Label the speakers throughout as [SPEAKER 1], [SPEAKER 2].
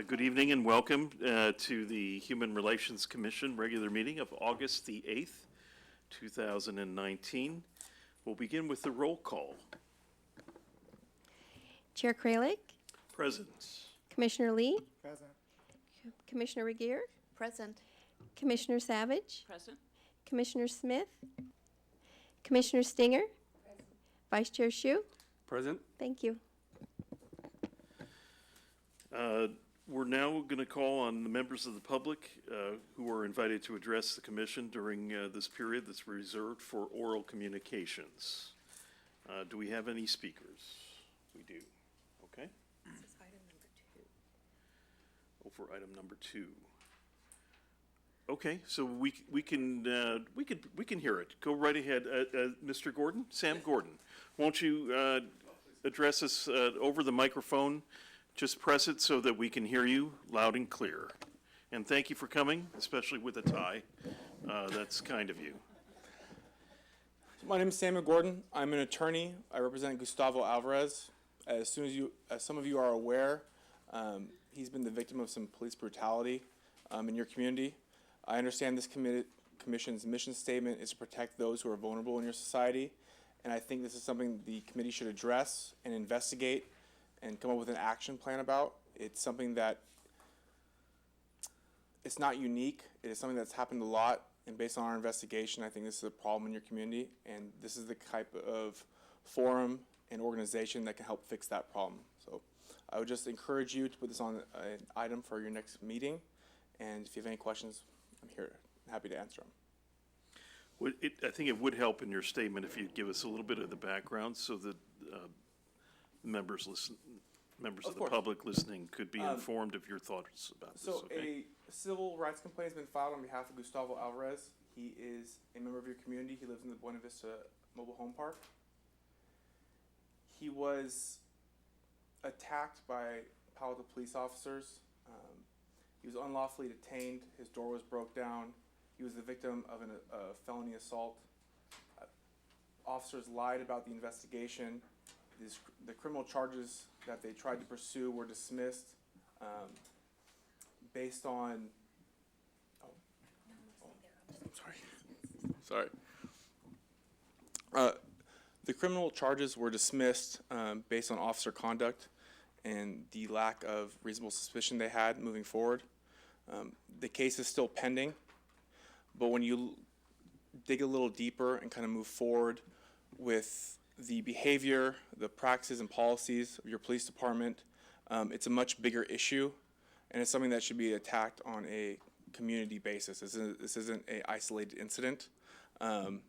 [SPEAKER 1] Good evening and welcome to the Human Relations Commission regular meeting of August the 8th, 2019. We'll begin with the roll call.
[SPEAKER 2] Chair Kralik,
[SPEAKER 1] Present.
[SPEAKER 2] Commissioner Lee,
[SPEAKER 3] Present.
[SPEAKER 2] Commissioner Regier,
[SPEAKER 4] Present.
[SPEAKER 2] Commissioner Savage,
[SPEAKER 4] Present.
[SPEAKER 2] Commissioner Smith, Commissioner Stinger, Vice Chair Shu.
[SPEAKER 5] Present.
[SPEAKER 2] Thank you.
[SPEAKER 1] We're now going to call on the members of the public who are invited to address the commission during this period that's reserved for oral communications. Do we have any speakers? We do. Okay.
[SPEAKER 4] This is item number 2.
[SPEAKER 1] Oh, for item number 2. Okay, so we can hear it. Go right ahead, Mr. Gordon, Sam Gordon. Won't you address us over the microphone? Just press it so that we can hear you loud and clear. And thank you for coming, especially with a tie. That's kind of you.
[SPEAKER 5] My name is Samuel Gordon. I'm an attorney. I represent Gustavo Alvarez. As some of you are aware, he's been the victim of some police brutality in your community. I understand this commission's mission statement is to protect those who are vulnerable in your society, and I think this is something the committee should address and investigate and come up with an action plan about. It's something that it's not unique. It is something that's happened a lot, and based on our investigation, I think this is a problem in your community, and this is the type of forum and organization that can help fix that problem. So I would just encourage you to put this on an item for your next meeting, and if you have any questions, I'm here, happy to answer them.
[SPEAKER 1] I think it would help in your statement if you'd give us a little bit of the background so that members of the public listening could be informed of your thoughts about this.
[SPEAKER 5] So
[SPEAKER 1] Okay?
[SPEAKER 5] a civil rights complaint has been filed on behalf of Gustavo Alvarez. He is a member of your community. He lives in the Buena Vista Mobile Home Park. He was attacked by Palo police officers. He was unlawfully detained. His door was broke down. He was the victim of a felony assault. Officers lied about the investigation. The criminal charges that they tried to pursue were dismissed based on. Sorry. The criminal charges were dismissed based on officer conduct and the lack of reasonable suspicion they had moving forward. The case is still pending, but when you dig a little deeper and kind of move forward with the behavior, the practices and policies of your police department, it's a much bigger issue, and it's something that should be attacked on a community basis. This isn't an isolated incident, and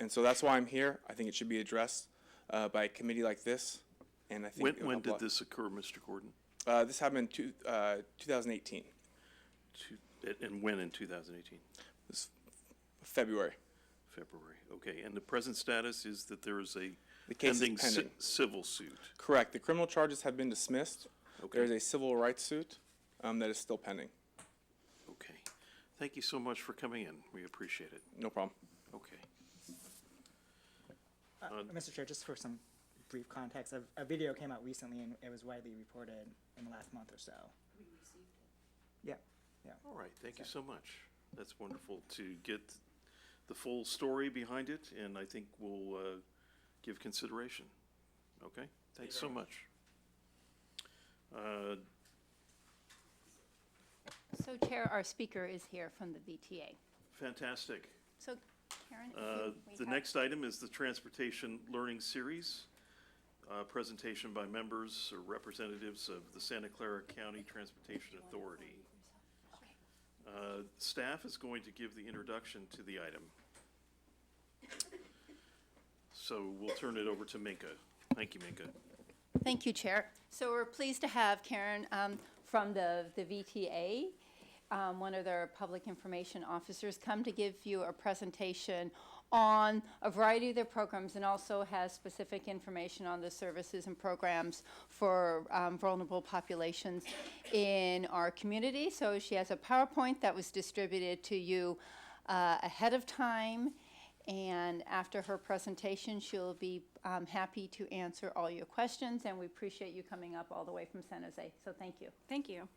[SPEAKER 5] so that's why I'm here. I think it should be addressed by a committee like this, and I think
[SPEAKER 1] When did this occur, Mr. Gordon?
[SPEAKER 5] This happened in 2018.
[SPEAKER 1] And when in 2018?
[SPEAKER 5] This February.
[SPEAKER 1] February. Okay. And the present status is that there is a
[SPEAKER 5] The case is
[SPEAKER 1] pending
[SPEAKER 5] pending.
[SPEAKER 1] civil suit.
[SPEAKER 5] Correct. The criminal charges have been dismissed.
[SPEAKER 1] Okay.
[SPEAKER 5] There's a civil rights suit that is still pending.
[SPEAKER 1] Okay. Thank you so much for coming in. We appreciate it.
[SPEAKER 5] No problem.
[SPEAKER 1] Okay.
[SPEAKER 3] Mr. Chair, just for some brief context, a video came out recently and it was widely reported in the last month or so.
[SPEAKER 4] We received it.
[SPEAKER 3] Yeah, yeah.
[SPEAKER 1] All right. Thank you so much. That's wonderful to get the full story behind it, and I think we'll give consideration. Okay? Thanks so much.
[SPEAKER 4] So, Chair, our speaker is here from the VTA.
[SPEAKER 1] Fantastic.
[SPEAKER 4] So, Karen,
[SPEAKER 1] The next item is the Transportation Learning Series, presentation by members or representatives of the Santa Clara County Transportation Authority. Staff is going to give the introduction to the item. So we'll turn it over to Minka. Thank you, Minka.
[SPEAKER 4] Thank you, Chair. So we're pleased to have Karen from the VTA, one of their public information officers, come to give you a presentation on a variety of their programs, and also has specific information on the services and programs for vulnerable populations in our community. So she has a PowerPoint that was distributed to you ahead of time, and after her presentation, she'll be happy to answer all your questions, and we appreciate you coming up all the way from San Jose. So thank you.
[SPEAKER 6] Thank you.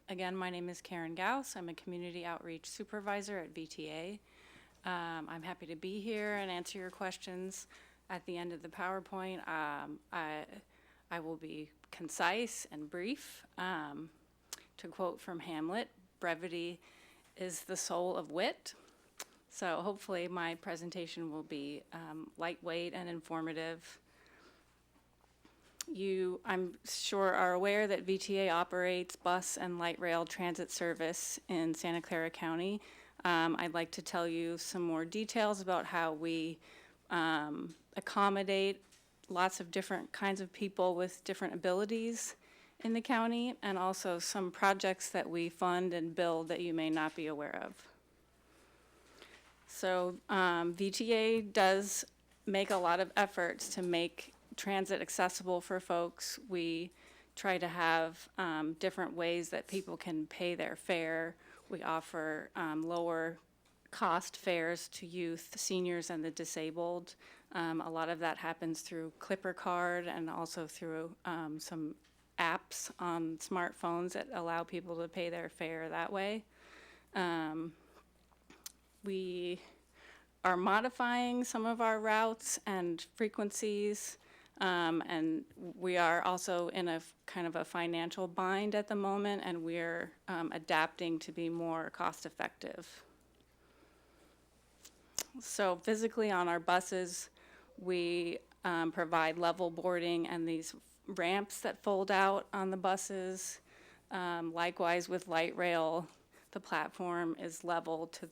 [SPEAKER 6] Again, my name is Karen Gauss. I'm a Community Outreach Supervisor at VTA. I'm happy to be here and answer your questions at the end of the PowerPoint. I will be concise and brief. To quote from Hamlet, brevity is the soul of wit. So hopefully my presentation will be lightweight and informative. You, I'm sure, are aware that VTA operates bus and light rail transit service in Santa Clara County. I'd like to tell you some more details about how we accommodate lots of different kinds of people with different abilities in the county, and also some projects that we fund and build that you may not be aware of. So VTA does make a lot of efforts to make transit accessible for folks. We try to have different ways that people can pay their fare. We offer lower cost fares to youth, seniors, and the disabled. A lot of that happens through Clipper Card and also through some apps on smartphones that allow people to pay their fare that way. We are modifying some of our routes and frequencies, and we are also in a kind of a financial bind at the moment, and we're adapting to be more cost effective. So physically on our buses, we provide level boarding and these ramps that fold out on the buses. Likewise with light rail, the platform is level to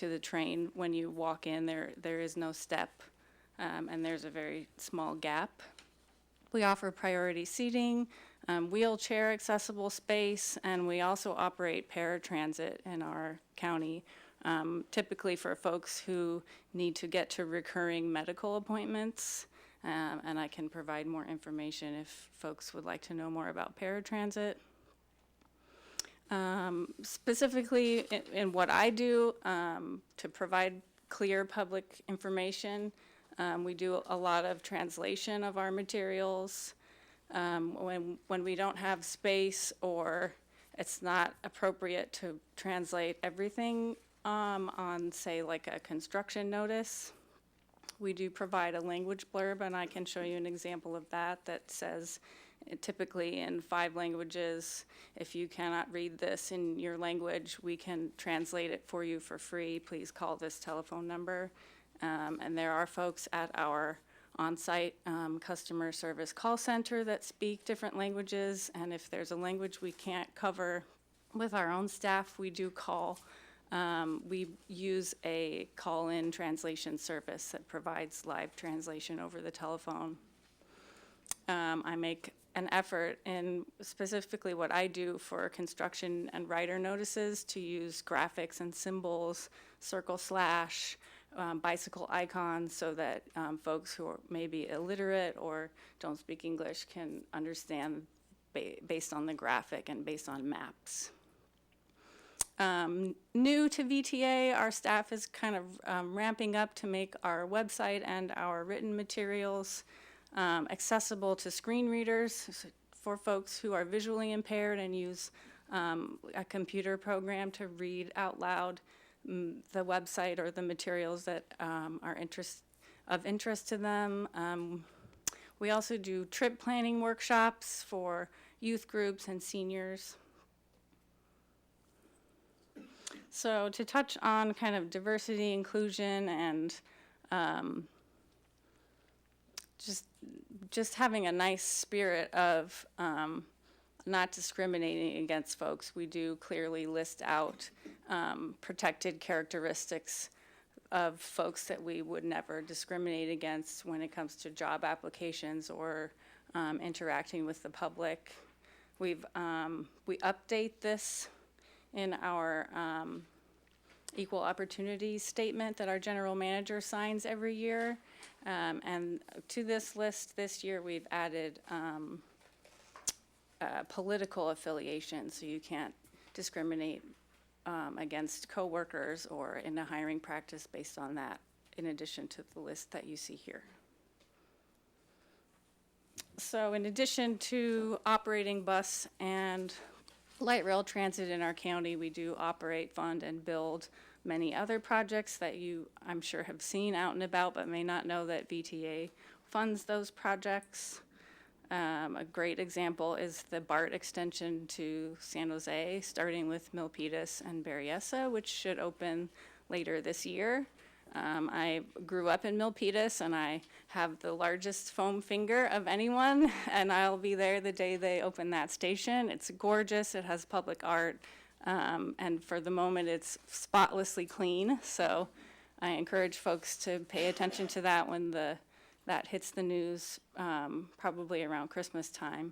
[SPEAKER 6] the train. When you walk in, there is no step, and there's a very small gap. We offer priority seating, wheelchair accessible space, and we also operate paratransit in our county, typically for folks who need to get to recurring medical appointments. And I can provide more information if folks would like to know more about paratransit. Specifically in what I do to provide clear public information, we do a lot of translation of our materials. When we don't have space or it's not appropriate to translate everything on, say, like a construction notice, we do provide a language blurb, and I can show you an example of that says, typically in 5 languages, if you cannot read this in your language, we can translate it for you for free. Please call this telephone number. And there are folks at our on-site customer service call center that speak different languages, and if there's a language we can't cover with our own staff, we do call. We use a call-in translation service that provides live translation over the telephone. I make an effort in specifically what I do for construction and rider notices to use graphics and symbols, circle slash, bicycle icons, so that folks who are maybe illiterate or don't speak English can understand based on the graphic and based on maps. New to VTA, our staff is kind of ramping up to make our website and our written materials accessible to screen readers for folks who are visually impaired and use a computer program to read out loud the website or the materials that are of interest to them. We also do trip planning workshops for youth groups and seniors. So to touch on kind of diversity, inclusion, and just having a nice spirit of not discriminating against folks, we do clearly list out protected characteristics of folks that we would never discriminate against when it comes to job applications or interacting with the public. We update this in our equal opportunity statement that our general manager signs every year. And to this list this year, we've added political affiliation, so you can't discriminate against coworkers or in a hiring practice based on that, in addition to the list that you see here. So in addition to operating bus and light rail transit in our county, we do operate, fund, and build many other projects that you, I'm sure, have seen out and about, but may not know that VTA funds those projects. A great example is the BART extension to San Jose, starting with Milpitas and Berryessa, which should open later this year. I grew up in Milpitas, and I have the largest foam finger of anyone, and I'll be there the day they open that station. It's gorgeous. It has public art, and for the moment, it's spotlessly clean. So I encourage folks to pay attention to that when that hits the news, probably around Christmas time.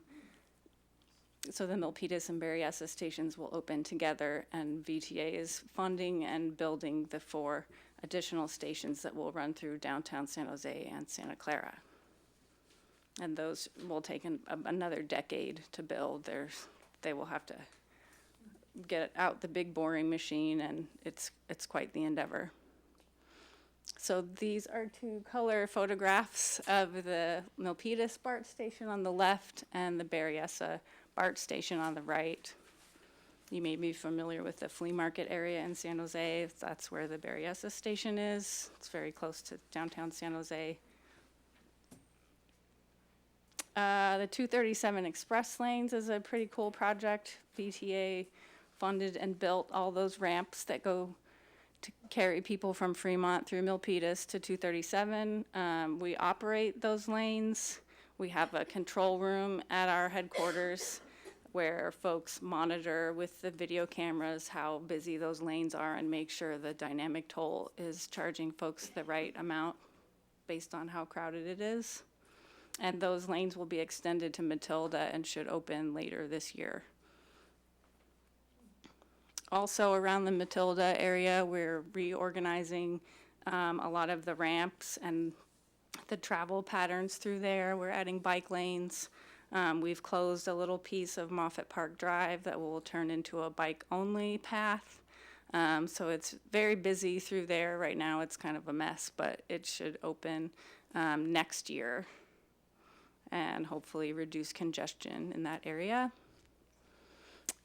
[SPEAKER 6] So the Milpitas and Berryessa stations will open together, and VTA is funding and building the 4 additional stations that will run through downtown San Jose and Santa Clara. And those will take another decade to build. They will have to get out the big boring machine, and it's quite the endeavor. So these are 2 color photographs of the Milpitas BART station on the left and the Berryessa BART station on the right. You may be familiar with the flea market area in San Jose. That's where the Berryessa station is. It's very close to downtown San Jose. The 237 express lanes is a pretty cool project. VTA funded and built all those ramps that go to carry people from Fremont through Milpitas to 237. We operate those lanes. We have a control room at our headquarters where folks monitor with the video cameras how busy those lanes are and make sure the dynamic toll is charging folks the right amount based on how crowded it is. And those lanes will be extended to Matilda and should open later this year. Also around the Matilda area, we're reorganizing a lot of the ramps and the travel patterns through there. We're adding bike lanes. We've closed a little piece of Moffett Park Drive that will turn into a bike-only path. So it's very busy through there. Right now it's kind of a mess, but it should open next year and hopefully reduce congestion in that area.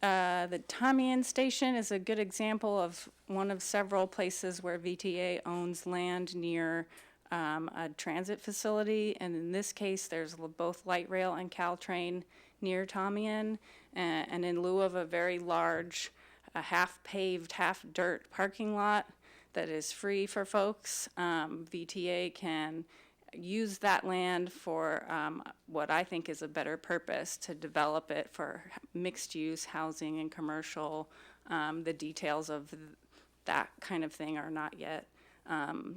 [SPEAKER 6] The Tamian station is a good example of one of several places where VTA owns land near a transit facility, and in this case, there's both light rail and Caltrain near Tamian, and in lieu of a very large, half-paved, half-dirt parking lot that is free for folks, VTA can use that land for what I think is a better purpose, to develop it for mixed-use housing and commercial. The details of that kind of thing are not yet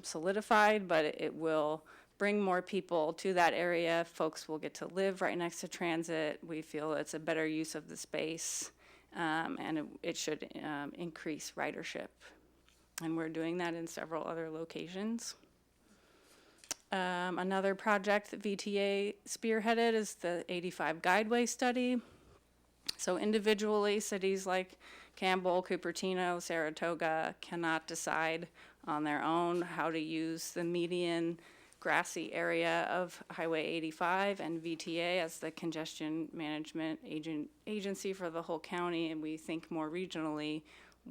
[SPEAKER 6] solidified, but it will bring more people to that area. Folks will get to live right next to transit. We feel it's a better use of the space, and it should increase ridership. And we're doing that in several other locations. Another project that VTA spearheaded is the 85 Guideway study. So individually, cities like Campbell, Cupertino, Saratoga cannot decide on their own how to use the median grassy area of Highway 85, and VTA as the congestion management agency for the whole county, and we think more regionally,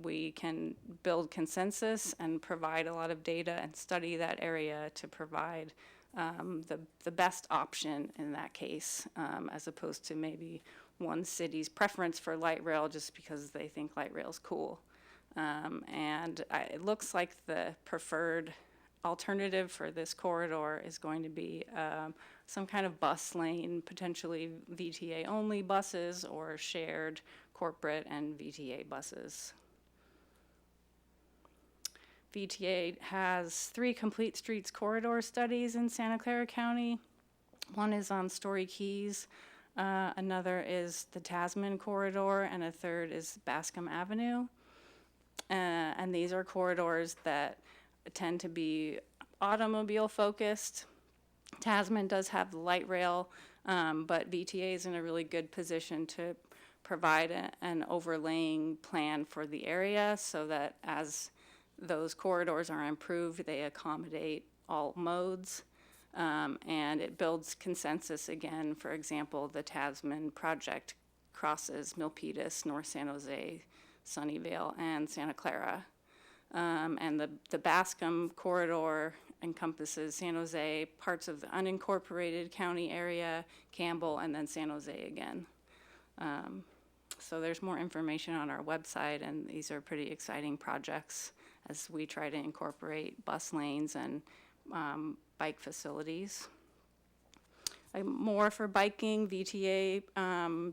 [SPEAKER 6] we can build consensus and provide a lot of data and study that area to provide the best option in that case, as opposed to maybe one city's preference for light rail just because they think light rail's cool. It looks like the preferred alternative for this corridor is going to be some kind of bus lane, potentially VTA only buses or shared corporate and VTA buses. VTA has 3 complete streets corridor studies in Santa Clara County. One is on Story Keys, another is the Tasman corridor, and a third is Bascom Avenue. And these are corridors that tend to be automobile focused. Tasman does have the light rail, but VTA is in a really good position to provide an overlaying plan for the area so that as those corridors are improved, they accommodate all modes. And it builds consensus again. For example, the Tasman project crosses Milpitas, North San Jose, Sunnyvale, and Santa Clara. And the Bascom corridor encompasses San Jose, parts of the unincorporated county area, Campbell, and then San Jose again. So there's more information on our website, and these are pretty exciting projects as we try to incorporate bus lanes and bike facilities. More for biking, VTA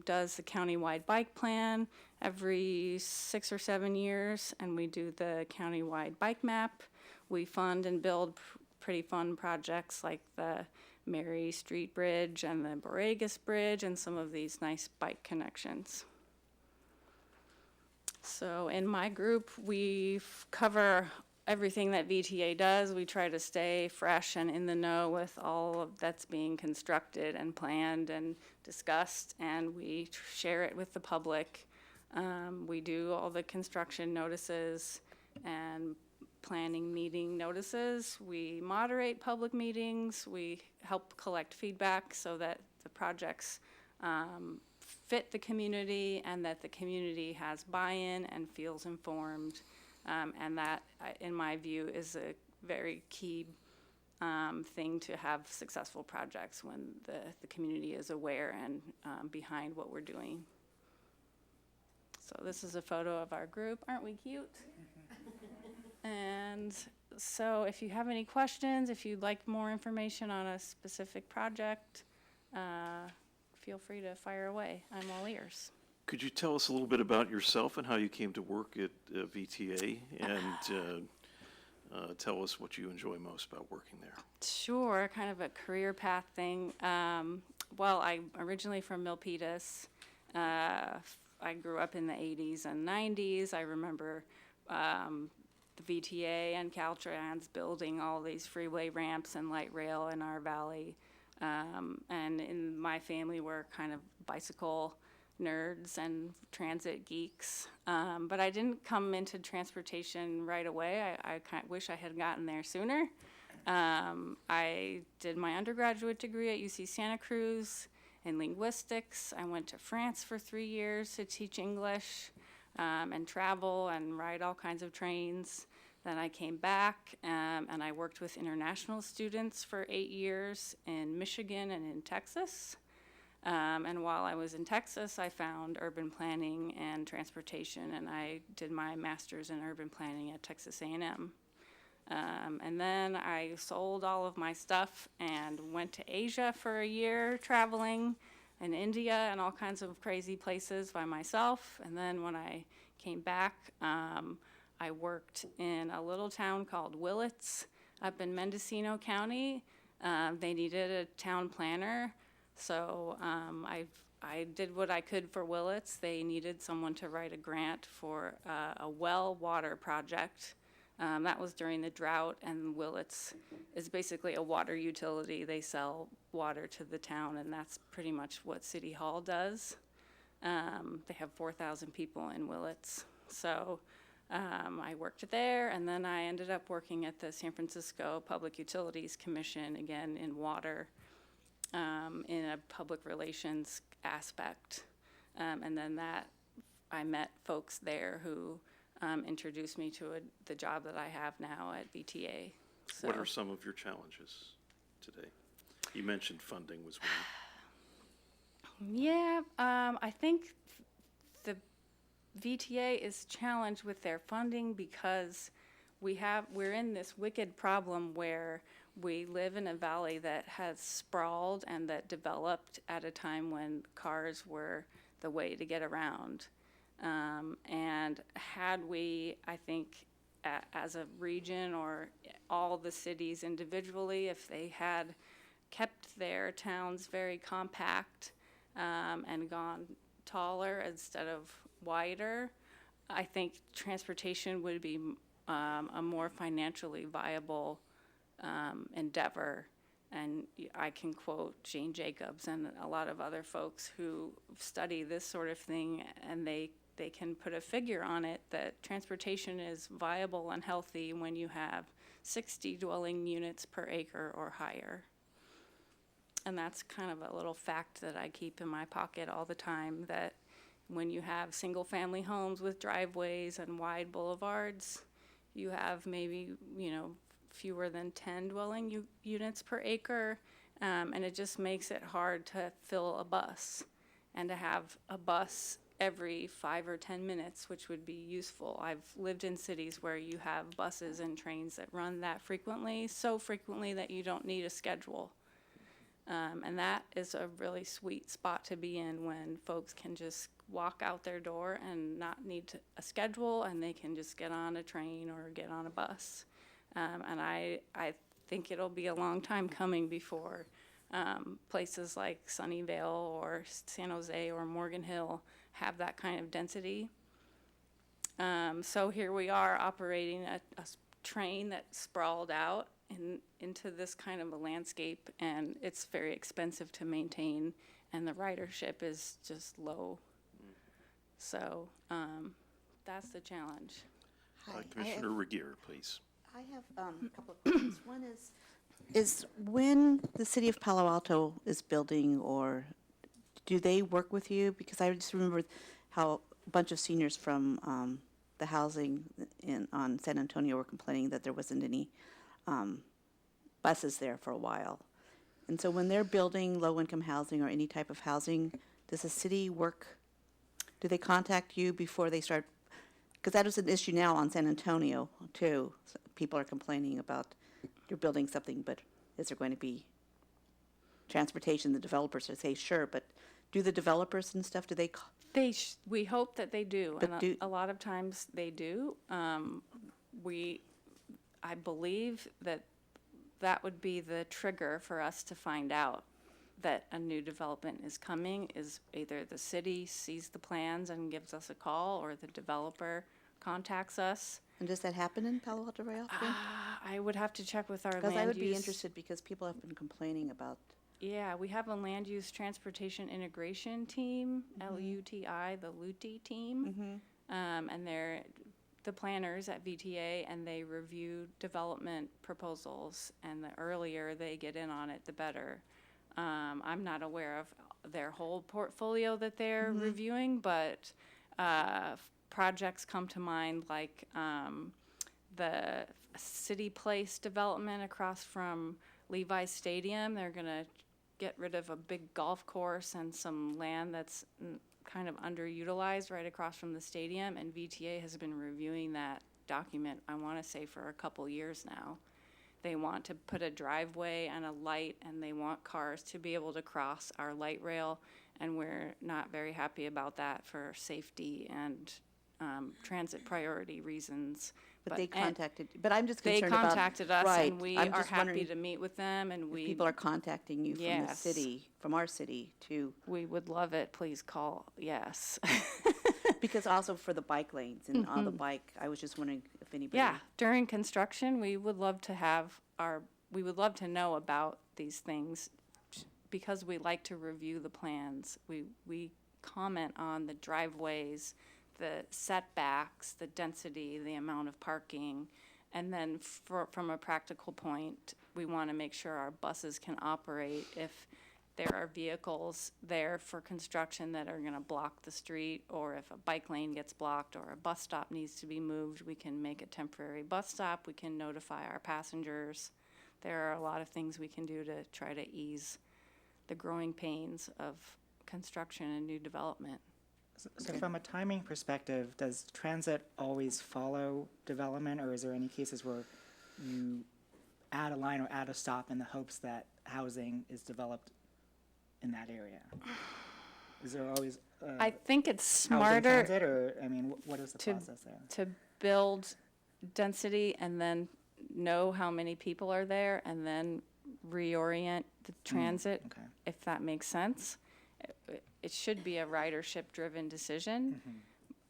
[SPEAKER 6] does the countywide bike plan every 6 or 7 years, and we do the countywide bike map. We fund and build pretty fun projects like the Mary Street Bridge and the Borregas Bridge and some of these nice bike connections. So in my group, we cover everything that VTA does. We try to stay fresh and in the know with all of that's being constructed and planned and discussed, and we share it with the public. We do all the construction notices and planning meeting notices. We moderate public meetings. We help collect feedback so that the projects fit the community and that the community has buy-in and feels informed. And that, in my view, is a very key thing to have successful projects when the community is aware and behind what we're doing. So this is a photo of our group. Aren't we cute? And so if you have any questions, if you'd like more information on a specific project, feel free to fire away. I'm all ears.
[SPEAKER 1] Could you tell us a little bit about yourself and how you came to work at VTA, and tell us what you enjoy most about working there?
[SPEAKER 6] Sure, kind of a career path thing. Well, I'm originally from Milpitas. I grew up in the 80s and 90s. I remember the VTA and Caltrans building all these freeway ramps and light rail in our valley. And in my family, we're kind of bicycle nerds and transit geeks. But I didn't come into transportation right away. I kind of wish I had gotten there sooner. I did my undergraduate degree at UC Santa Cruz in linguistics. I went to France for 3 years to teach English and travel and ride all kinds of trains. Then I came back and I worked with international students for 8 years in Michigan and in Texas. And while I was in Texas, I found urban planning and transportation, and I did my master's in urban planning at Texas A&M. And then I sold all of my stuff and went to Asia for a year, traveling in India and all kinds of crazy places by myself. And then when I came back, I worked in a little town called Willits up in Mendocino County. They needed a town planner. So I did what I could for Willits. They needed someone to write a grant for a well water project. That was during the drought, and Willits is basically a water utility. They sell water to the town, and that's pretty much what City Hall does. They have 4,000 people in Willits. So I worked there, and then I ended up working at the San Francisco Public Utilities Commission, again in water. In a public relations aspect. And then I met folks there who introduced me to the job that I have now at VTA. So,
[SPEAKER 1] What are some of your challenges today? You mentioned funding was one.
[SPEAKER 6] yeah, I think the VTA is challenged with their funding because we're in this wicked problem where we live in a valley that has sprawled and that developed at a time when cars were the way to get around. And had we, I think, as a region or all the cities individually, if they had kept their towns very compact and gone taller instead of wider, I think transportation would be a more financially viable endeavor. And I can quote Jane Jacobs and a lot of other folks who study this sort of thing, and they can put a figure on it that transportation is viable and healthy when you have 60 dwelling units per acre or higher. And that's kind of a little fact that I keep in my pocket all the time, that when you have single-family homes with driveways and wide boulevards, you have maybe, fewer than 10 dwelling units per acre, and it just makes it hard to fill a bus and to have a bus every 5 or 10 minutes, which would be useful. I've lived in cities where you have buses and trains that run that frequently, so frequently that you don't need a schedule. And that is a really sweet spot to be in, when folks can just walk out their door and not need a schedule, and they can just get on a train or get on a bus. And I think it'll be a long time coming before places like Sunnyvale or San Jose or Morgan Hill have that kind of density. So here we are operating a train that sprawled out into this kind of a landscape, and it's very expensive to maintain, and the ridership is just low. So that's the challenge.
[SPEAKER 7] Hi,
[SPEAKER 1] Commissioner Regier, please.
[SPEAKER 7] I have a couple of questions. One is when the city of Palo Alto is building, or do they work with you? Because I just remember how a bunch of seniors from the housing on San Antonio were complaining that there wasn't any buses there for a while. And so when they're building low-income housing or any type of housing, does the city work? Do they contact you before they start? Because that is an issue now on San Antonio, too. So people are complaining about you're building something, but is there going to be transportation? The developers say, sure, but do the developers and stuff, do they?
[SPEAKER 6] We hope that they do,
[SPEAKER 7] But
[SPEAKER 6] and a lot of times they do. I believe that would be the trigger for us to find out that a new development is coming, is either the city sees the plans and gives us a call, or the developer contacts us.
[SPEAKER 7] And does that happen in Palo Alto very often?
[SPEAKER 6] I would have to check with our land use.
[SPEAKER 7] Because I would be interested, because people have been complaining about.
[SPEAKER 6] Yeah, we have a land use transportation integration team, LUTI, the LUTI team. And they're the planners at VTA, and they review development proposals, and the earlier they get in on it, the better. I'm not aware of their whole portfolio that they're reviewing, but projects come to mind, like the City Place development across from Levi's Stadium. They're going to get rid of a big golf course and some land that's kind of underutilized right across from the stadium, and VTA has been reviewing that document, I want to say, for a couple years now. They want to put a driveway and a light, and they want cars to be able to cross our light rail, and we're not very happy about that for safety and transit priority reasons.
[SPEAKER 7] But they contacted, but I'm just concerned about.
[SPEAKER 6] They contacted us,
[SPEAKER 7] right,
[SPEAKER 6] and we
[SPEAKER 7] I'm
[SPEAKER 6] are
[SPEAKER 7] just
[SPEAKER 6] happy
[SPEAKER 7] wondering
[SPEAKER 6] to meet with them, and
[SPEAKER 7] if people are contacting you from the
[SPEAKER 6] Yes.
[SPEAKER 7] city, from our city, to,
[SPEAKER 6] we would love it. Please call, yes.
[SPEAKER 7] because also for the bike lanes and on the bike, I was just wondering if anybody.
[SPEAKER 6] Yeah, during construction, we would love to know about these things, because we like to review the plans. We comment on the driveways, the setbacks, the density, the amount of parking, and then from a practical point, we want to make sure our buses can operate. If there are vehicles there for construction that are going to block the street, or if a bike lane gets blocked or a bus stop needs to be moved, we can make a temporary bus stop. We can notify our passengers. There are a lot of things we can do to try to ease the growing pains of construction and new development.
[SPEAKER 3] So from a timing perspective, does transit always follow development, or is there any cases where you add a line or add a stop in the hopes that housing is developed in that area? Is there always
[SPEAKER 6] I think it's
[SPEAKER 3] housing
[SPEAKER 6] smarter
[SPEAKER 3] transit, or, I mean, what is the
[SPEAKER 6] to-
[SPEAKER 3] process there?
[SPEAKER 6] to build density and then know how many people are there, and then reorient the transit,
[SPEAKER 3] Okay.
[SPEAKER 6] if that makes sense. It should be a ridership-driven decision.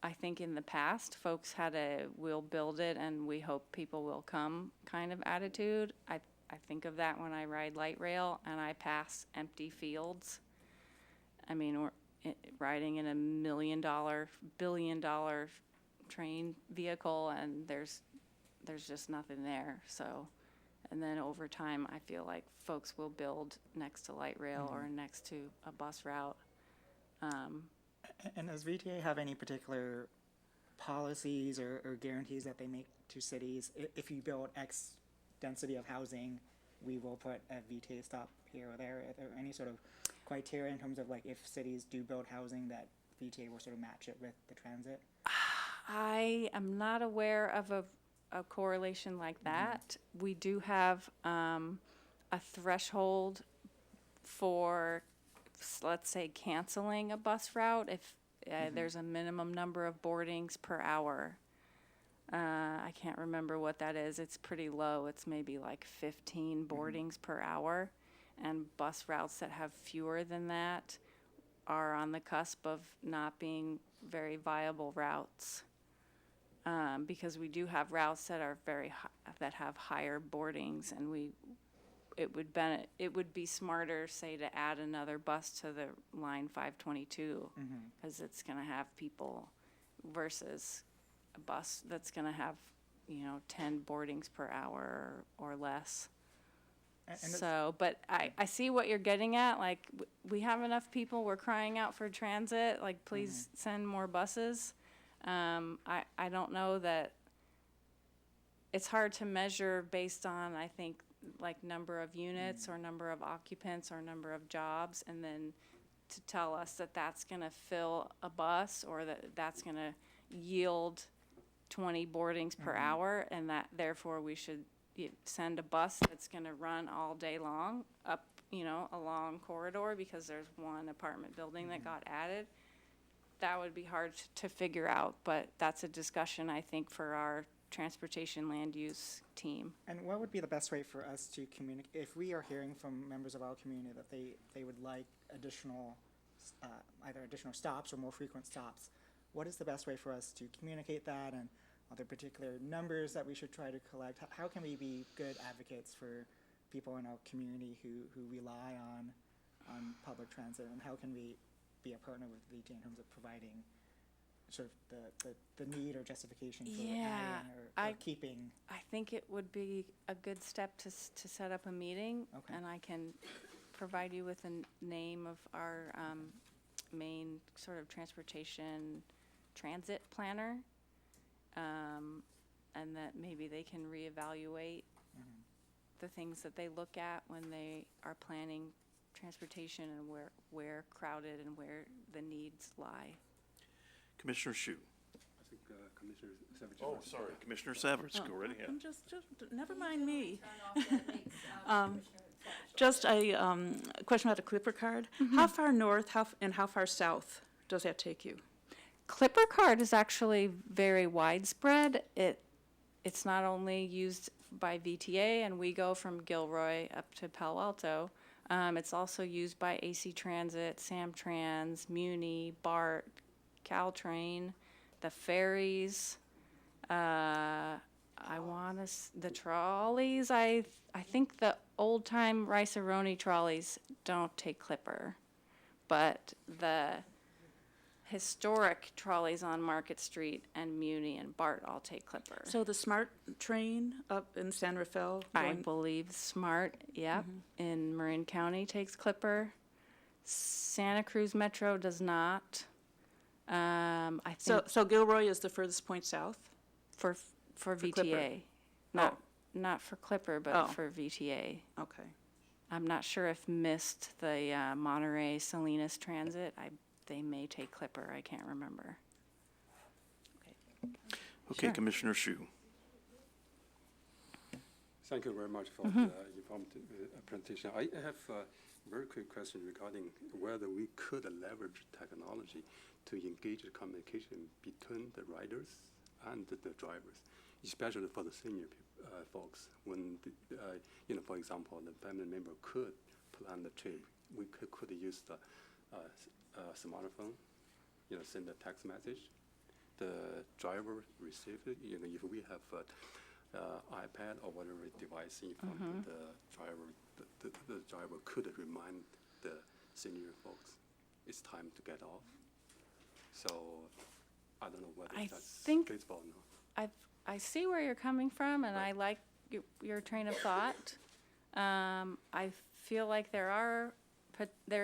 [SPEAKER 6] I think in the past, folks had a "we'll build it and we hope people will come" kind of attitude. I think of that when I ride light rail and I pass empty fields. I mean, we're riding in a $1 million, billion-dollar train vehicle, and there's just nothing there. So And then over time, I feel like folks will build next to light rail or next to a bus route.
[SPEAKER 3] And does VTA have any particular policies or guarantees that they make to cities? If you build X density of housing, we will put a VTA stop here or there. Are there any sort of criteria in terms of like if cities do build housing that VTA will sort of match it with the transit?
[SPEAKER 6] I am not aware of a correlation like that. We do have a threshold for, let's say, canceling a bus route if there's a minimum number of boardings per hour. I can't remember what that is. It's pretty low. It's maybe like 15 boardings per hour. And bus routes that have fewer than that are on the cusp of not being very viable routes. Because we do have routes that are that have higher boardings, and it would be smarter, say, to add another bus to the line 522, because it's going to have people versus a bus that's going to have 10 boardings per hour or less. So, but I see what you're getting at. Like, we have enough people. We're crying out for transit. Like, please send more buses. I don't know that it's hard to measure based on, I think, like number of units or number of occupants or number of jobs, and then to tell us that that's going to fill a bus or that that's going to yield 20 boardings per hour, and that therefore we should send a bus that's going to run all day long up, a long corridor because there's one apartment building that got added. That would be hard to figure out, but that's a discussion, I think, for our transportation land use team.
[SPEAKER 3] And what would be the best way for us to communicate, if we are hearing from members of our community that they would like additional, either additional stops or more frequent stops, what is the best way for us to communicate that, and are there particular numbers that we should try to collect? How can we be good advocates for people in our community who rely on public transit, and how can we be a partner with VT in terms of providing sort of the need or justification for adding or keeping?
[SPEAKER 6] I think it would be a good step to set up a meeting,
[SPEAKER 3] Okay.
[SPEAKER 6] and I can provide you with a name of our main sort of transportation transit planner, and that maybe they can reevaluate the things that they look at when they are planning transportation and where crowded and where the needs lie.
[SPEAKER 1] Commissioner Shu.
[SPEAKER 8] I think Commissioner Savage.
[SPEAKER 1] Oh, sorry, Commissioner Savage, go right ahead.
[SPEAKER 9] Just never mind me. Just a question about the Clipper card. How far north and how far south does that take you?
[SPEAKER 6] Clipper card is actually very widespread. It's not only used by VTA, and we go from Gilroy up to Palo Alto. It's also used by AC Transit, Samtrans, Muni, BART, Caltrain, the ferries. The trolleys. I think the old time Rice-A-Roni trolleys don't take Clipper, but the historic trolleys on Market Street and Muni and BART all take Clipper.
[SPEAKER 9] So the SMART train up in San Rafael?
[SPEAKER 6] I believe SMART, yep, in Marin County takes Clipper. Santa Cruz Metro does not. I think
[SPEAKER 9] So Gilroy is the furthest point south?
[SPEAKER 6] for VTA,
[SPEAKER 9] Clipper.
[SPEAKER 6] not for Clipper, but
[SPEAKER 9] Oh.
[SPEAKER 6] for VTA.
[SPEAKER 9] Okay.
[SPEAKER 6] I'm not sure if MIST, the Monterey Salinas Transit, they may take Clipper. I can't remember.
[SPEAKER 1] Okay,
[SPEAKER 6] Sure.
[SPEAKER 1] Commissioner Shu.
[SPEAKER 8] Thank you very much for the informative presentation. I have a very quick question regarding whether we could leverage technology to engage the communication between the riders and the drivers, especially for the senior folks. When, for example, the family member could plan the trip, we could use the smartphone, send a text message. The driver receive it, if we have iPad or whatever device in front of the driver, the driver could remind the senior folks it's time to get off. So I don't know whether
[SPEAKER 6] I
[SPEAKER 8] that's
[SPEAKER 6] think
[SPEAKER 8] feasible or not.
[SPEAKER 6] I see where you're coming from, and I like your train of thought. I feel like there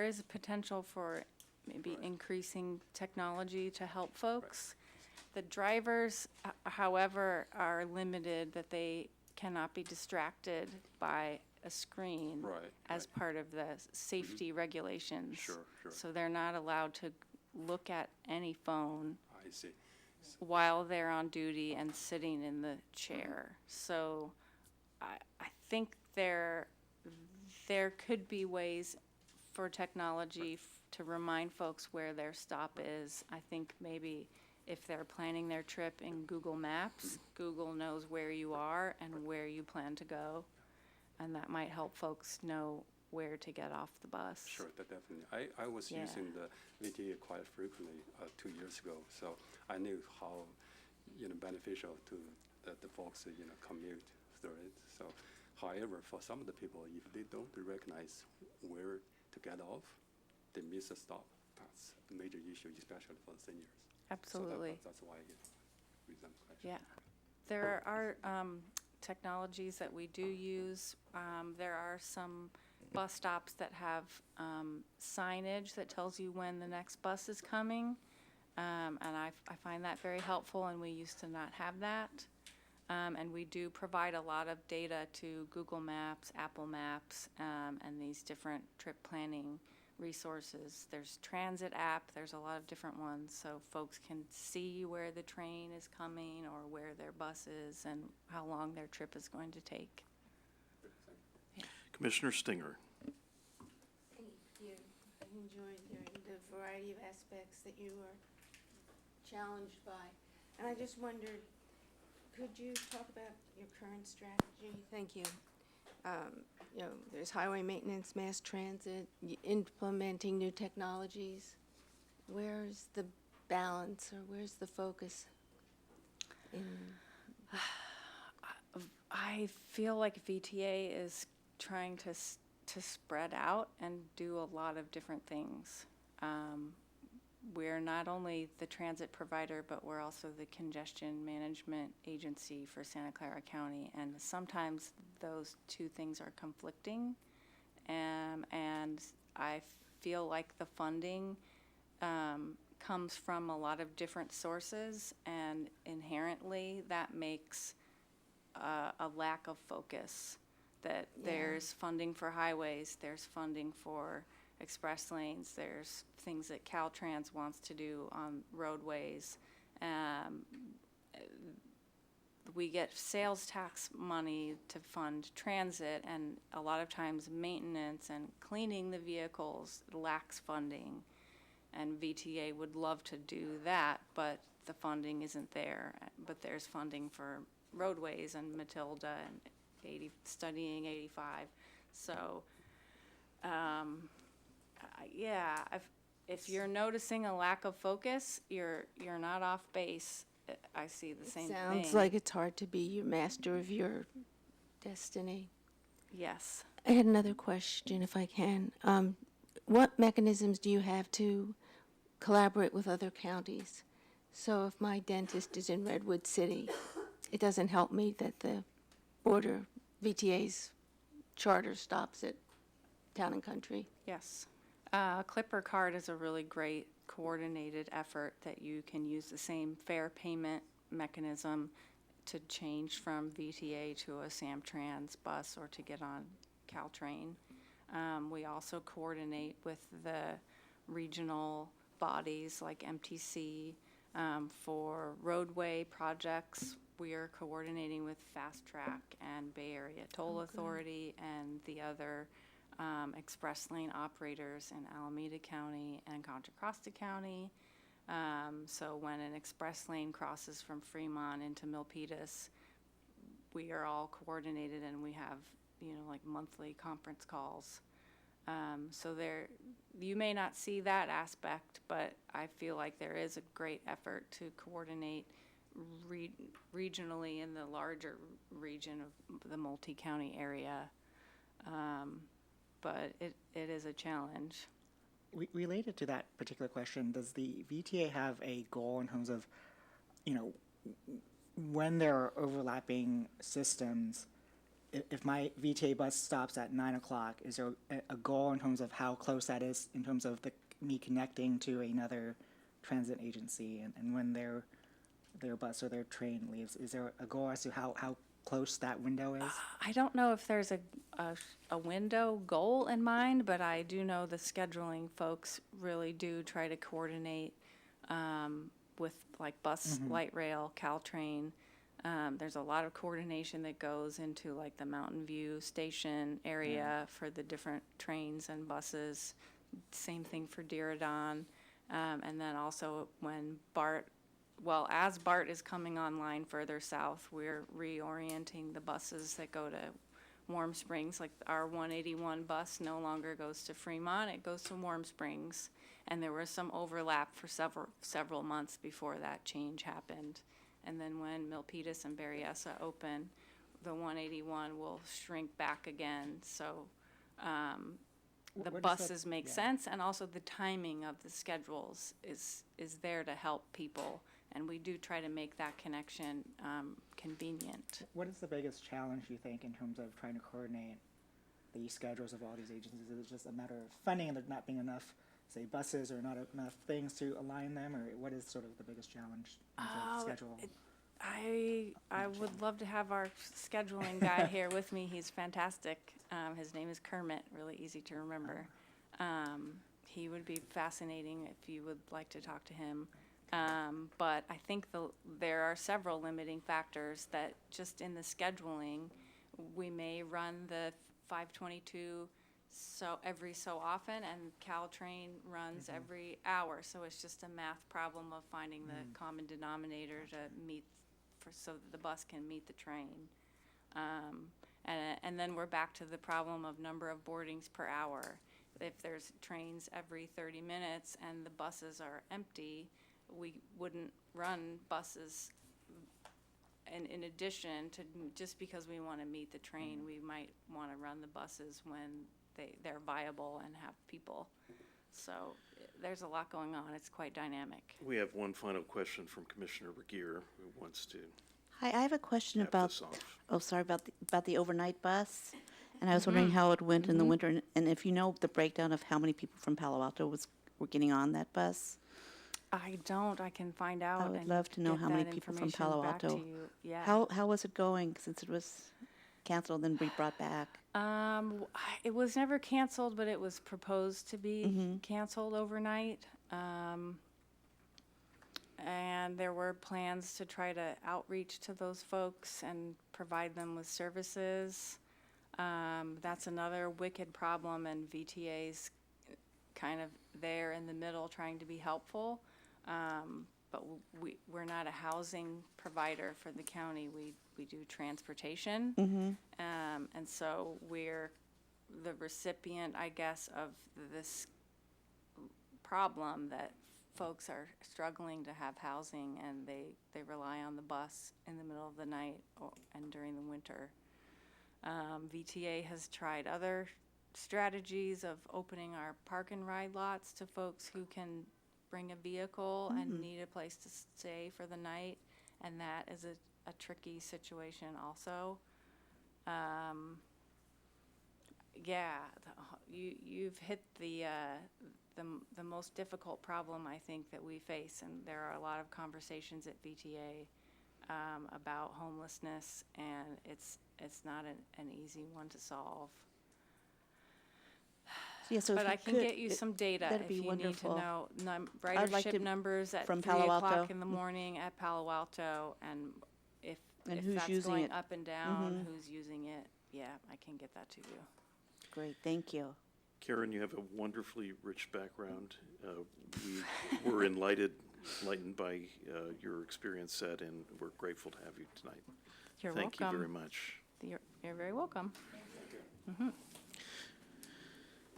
[SPEAKER 6] is a potential for maybe increasing technology to help folks. The drivers, however, are limited, that they cannot be distracted by a screen
[SPEAKER 8] Right,
[SPEAKER 6] as part of the safety regulations.
[SPEAKER 8] Sure, sure.
[SPEAKER 6] So they're not allowed to look at any phone
[SPEAKER 8] I see.
[SPEAKER 6] while they're on duty and sitting in the chair. So I think there could be ways for technology to remind folks where their stop is. I think maybe if they're planning their trip in Google Maps, Google knows where you are and where you plan to go. And that might help folks know where to get off the bus.
[SPEAKER 8] Sure, definitely. I was
[SPEAKER 6] Yeah.
[SPEAKER 8] using the VTA quite frequently 2 years ago, so I knew how beneficial to the folks commute through it. So, however, for some of the people, if they don't recognize where to get off, they miss a stop. That's a major issue, especially for the seniors.
[SPEAKER 6] Absolutely.
[SPEAKER 8] So that's why I reason the question.
[SPEAKER 6] Yeah. There are technologies that we do use. There are some bus stops that have signage that tells you when the next bus is coming. And I find that very helpful, and we used to not have that. And we do provide a lot of data to Google Maps, Apple Maps, and these different trip planning resources. There's transit app, there's a lot of different ones, so folks can see where the train is coming or where their bus is and how long their trip is going to take.
[SPEAKER 1] Commissioner Stinger.
[SPEAKER 10] Thank you. I enjoyed hearing the variety of aspects that you were challenged by. And I just wondered, could you talk about your current strategy? Thank you. There's highway maintenance, mass transit, implementing new technologies. Where's the balance, or where's the focus?
[SPEAKER 6] I feel like VTA is trying to spread out and do a lot of different things. We're not only the transit provider, but we're also the congestion management agency for Santa Clara County, and sometimes those two things are conflicting. And I feel like the funding comes from a lot of different sources, and inherently that makes a lack of focus. That there's funding for highways, there's funding for express lanes, there's things that Caltrans wants to do on roadways. We get sales tax money to fund transit, and a lot of times maintenance and cleaning the vehicles lacks funding. And VTA would love to do that, but the funding isn't there. But there's funding for roadways and Matilda and studying 85. So, if you're noticing a lack of focus, you're not off base. I see the same thing.
[SPEAKER 10] Sounds like it's hard to be your master of your destiny.
[SPEAKER 6] Yes.
[SPEAKER 10] I had another question, if I can. What mechanisms do you have to collaborate with other counties? So if my dentist is in Redwood City, it doesn't help me that the border VTA's charter stops at Town and Country.
[SPEAKER 6] Yes. Clipper card is a really great coordinated effort that you can use the same fare payment mechanism to change from VTA to a Samtrans bus or to get on Caltrain. We also coordinate with the regional bodies like MTC for roadway projects. We are coordinating with Fast Track and Bay Area Toll Authority and the other express lane operators in Alameda County and Contra Costa County. So when an express lane crosses from Fremont into Milpitas, we are all coordinated and we have, like monthly conference calls. So you may not see that aspect, but I feel like there is a great effort to coordinate regionally in the larger region of the multi-county area. But it is a challenge.
[SPEAKER 3] Related to that particular question, does the VTA have a goal in terms of, when there are overlapping systems, if my VTA bus stops at 9 o'clock, is there a goal in terms of how close that is in terms of me connecting to another transit agency and when their bus or their train leaves? Is there a goal as to how close that window is?
[SPEAKER 6] I don't know if there's a window goal in mind, but I do know the scheduling folks really do try to coordinate with like bus, light rail, Caltrain. There's a lot of coordination that goes into like the Mountain View station area for the different trains and buses. Same thing for Diridon. And then also when as BART is coming online further south, we're reorienting the buses that go to Warm Springs. Like our 181 bus no longer goes to Fremont, it goes to Warm Springs. And there was some overlap for several months before that change happened. And then when Milpitas and Berryessa open, the 181 will shrink back again. So the
[SPEAKER 3] What is
[SPEAKER 6] buses
[SPEAKER 3] that?
[SPEAKER 6] make
[SPEAKER 3] Yeah.
[SPEAKER 6] sense, and also the timing of the schedules is there to help people. And we do try to make that connection convenient.
[SPEAKER 3] What is the biggest challenge, you think, in terms of trying to coordinate the schedules of all these agencies? Is it just a matter of funding and there not being enough, say, buses or not enough things to align them? Or what is sort of the biggest challenge in terms of schedule?
[SPEAKER 6] I would love to have our scheduling guy here with me. He's fantastic. His name is Kermit, really easy to remember. He would be fascinating if you would like to talk to him. But I think there are several limiting factors that just in the scheduling, we may run the 522 every so often, and Caltrain runs every hour. So it's just a math problem of finding the common denominator to meet so that the bus can meet the train. And then we're back to the problem of number of boardings per hour. If there's trains every 30 minutes and the buses are empty, we wouldn't run buses in addition to, just because we want to meet the train, we might want to run the buses when they're viable and have people. So there's a lot going on. It's quite dynamic.
[SPEAKER 1] We have one final question from Commissioner Regier, who wants to
[SPEAKER 7] Hi, I have a question
[SPEAKER 1] cap
[SPEAKER 7] about,
[SPEAKER 1] this off.
[SPEAKER 7] about the overnight bus. And I was wondering how it went in the winter, and if you know the breakdown of how many people from Palo Alto were getting on that bus.
[SPEAKER 6] I don't. I can find out.
[SPEAKER 7] I would
[SPEAKER 6] and
[SPEAKER 7] love to know
[SPEAKER 6] get
[SPEAKER 7] how many
[SPEAKER 6] that
[SPEAKER 7] people from
[SPEAKER 6] information
[SPEAKER 7] Palo
[SPEAKER 6] back to
[SPEAKER 7] Alto.
[SPEAKER 6] you. Yeah.
[SPEAKER 7] How was it going since it was canceled and then brought back?
[SPEAKER 6] It was never canceled, but it was proposed to be canceled overnight. And there were plans to try to outreach to those folks and provide them with services. That's another wicked problem, and VTA's kind of there in the middle trying to be helpful. But we're not a housing provider for the county. We do transportation. And so we're the recipient, I guess, of this problem that folks are struggling to have housing, and they rely on the bus in the middle of the night and during the winter. VTA has tried other strategies of opening our park and ride lots to folks who can bring a vehicle and need a place to stay for the night, and that is a tricky situation also. You've hit the most difficult problem I think that we face, and there are a lot of conversations at VTA about homelessness, and it's not an easy one to solve.
[SPEAKER 7] Yeah, so if
[SPEAKER 6] But
[SPEAKER 7] you
[SPEAKER 6] I can
[SPEAKER 7] could,
[SPEAKER 6] get you some data
[SPEAKER 7] that'd
[SPEAKER 6] if
[SPEAKER 7] be
[SPEAKER 6] you
[SPEAKER 7] wonderful.
[SPEAKER 6] need to know
[SPEAKER 7] I'd like
[SPEAKER 6] ridership
[SPEAKER 7] to-
[SPEAKER 6] numbers at
[SPEAKER 7] from
[SPEAKER 6] 3
[SPEAKER 7] Palo
[SPEAKER 6] o'clock
[SPEAKER 7] Alto.
[SPEAKER 6] in the morning at Palo Alto, and if
[SPEAKER 7] who's
[SPEAKER 6] that's
[SPEAKER 7] using
[SPEAKER 6] going
[SPEAKER 7] it.
[SPEAKER 6] up and down, who's using it, yeah, I can get that to you.
[SPEAKER 7] Great, thank you.
[SPEAKER 1] Karen, you have a wonderfully rich background. We were enlightened by your experience set, and we're grateful to have you tonight.
[SPEAKER 6] You're
[SPEAKER 1] Thank
[SPEAKER 6] welcome.
[SPEAKER 1] you very much.
[SPEAKER 6] You're very welcome.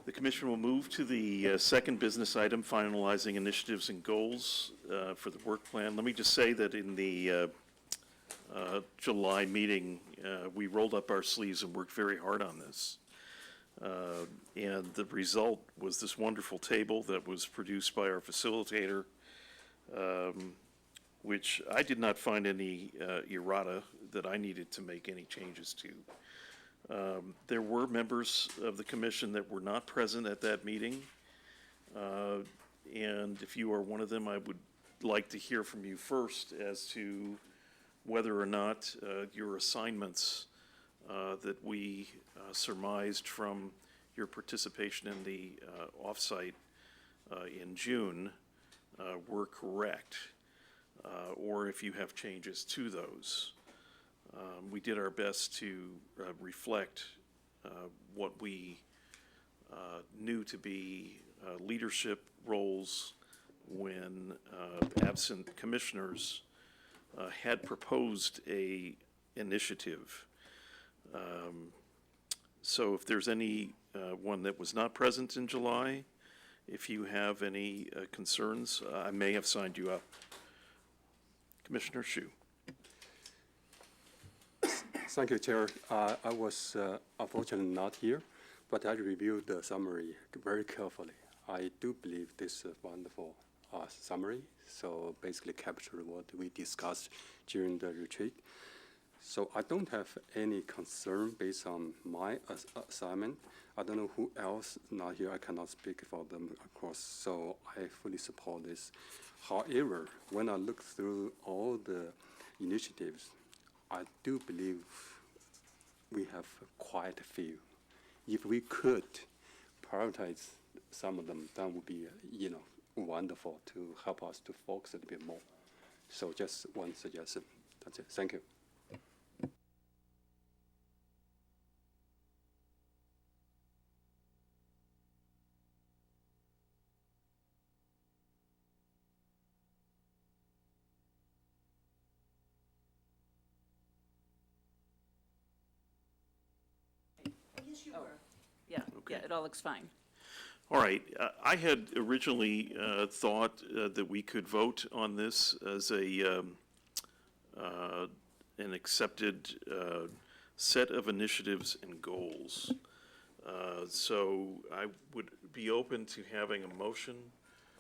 [SPEAKER 1] The commission will move to the second business item, finalizing initiatives and goals for the work plan. Let me just say that in the July meeting, we rolled up our sleeves and worked very hard on this. And the result was this wonderful table that was produced by our facilitator, which I did not find any errata that I needed to make any changes to. There were members of the commission that were not present at that meeting. And if you are one of them, I would like to hear from you first as to whether or not your assignments that we surmised from your participation in the offsite in June were correct, or if you have changes to those. We did our best to reflect what we knew to be leadership roles when absent commissioners had proposed a initiative. So if there's any one that was not present in July, if you have any concerns, I may have signed you up. Commissioner Shu.
[SPEAKER 8] Thank you, Chair. I was unfortunately not here, but I reviewed the summary very carefully. I do believe this is a wonderful summary, so basically captured what we discussed during the retreat. So I don't have any concern based on my assignment. I don't know who else not here. I cannot speak for them, of course, so I fully support this. However, when I look through all the initiatives, I do believe we have quite a few. If we could prioritize some of them, that would be, wonderful to help us to focus a little bit more. So just one suggestion. That's it. Thank you.
[SPEAKER 9] Yeah, yeah, it all looks fine.
[SPEAKER 1] All right, I had originally thought that we could vote on this as an accepted set of initiatives and goals. So I would be open to having a motion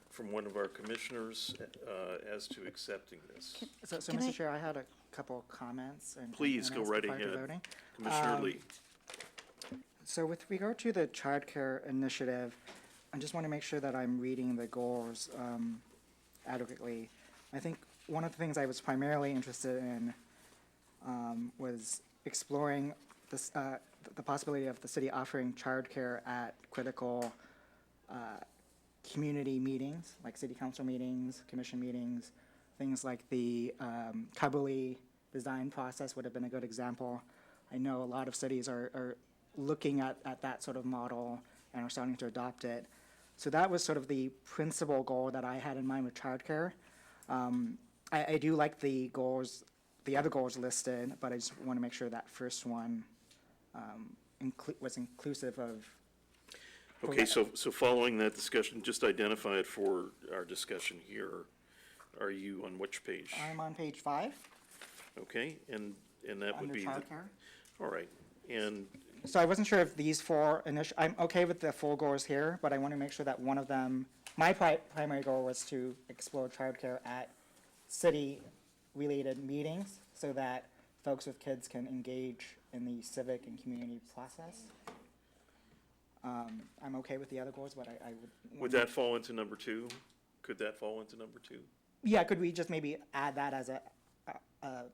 [SPEAKER 1] from one of our commissioners as to accepting this.
[SPEAKER 3] So
[SPEAKER 2] Can
[SPEAKER 3] Mr.
[SPEAKER 2] I-
[SPEAKER 3] Chair, I had a couple comments.
[SPEAKER 1] Please go
[SPEAKER 3] ask
[SPEAKER 1] right
[SPEAKER 3] prior to
[SPEAKER 1] ahead.
[SPEAKER 3] voting.
[SPEAKER 1] Commissioner Lee.
[SPEAKER 3] So with regard to the childcare initiative, I just want to make sure that I'm reading the goals adequately. I think one of the things I was primarily interested in was exploring this, the possibility of the city offering childcare at critical community meetings, like city council meetings, commission meetings, things like the Kabuli design process would have been a good example. I know a lot of cities are looking at that sort of model and are starting to adopt it. So that was sort of the principal goal that I had in mind with childcare. I do like the goals, the other goals listed, but I just want to make sure that first one was inclusive of.
[SPEAKER 1] Okay, so following that discussion, just identify it for our discussion here. Are you on which page?
[SPEAKER 3] I'm on page 5.
[SPEAKER 1] Okay, and that would
[SPEAKER 3] Under
[SPEAKER 1] be,
[SPEAKER 3] childcare.
[SPEAKER 1] all right, and
[SPEAKER 3] So I wasn't sure if these four I'm okay with the full goals here, but I want to make sure that one of them, my primary goal was to explore childcare at city-related meetings so that folks with kids can engage in the civic and community process. I'm okay with the other goals, but I
[SPEAKER 1] would that fall into number 2? Could that fall into number 2?
[SPEAKER 3] Yeah, could we just maybe add that as a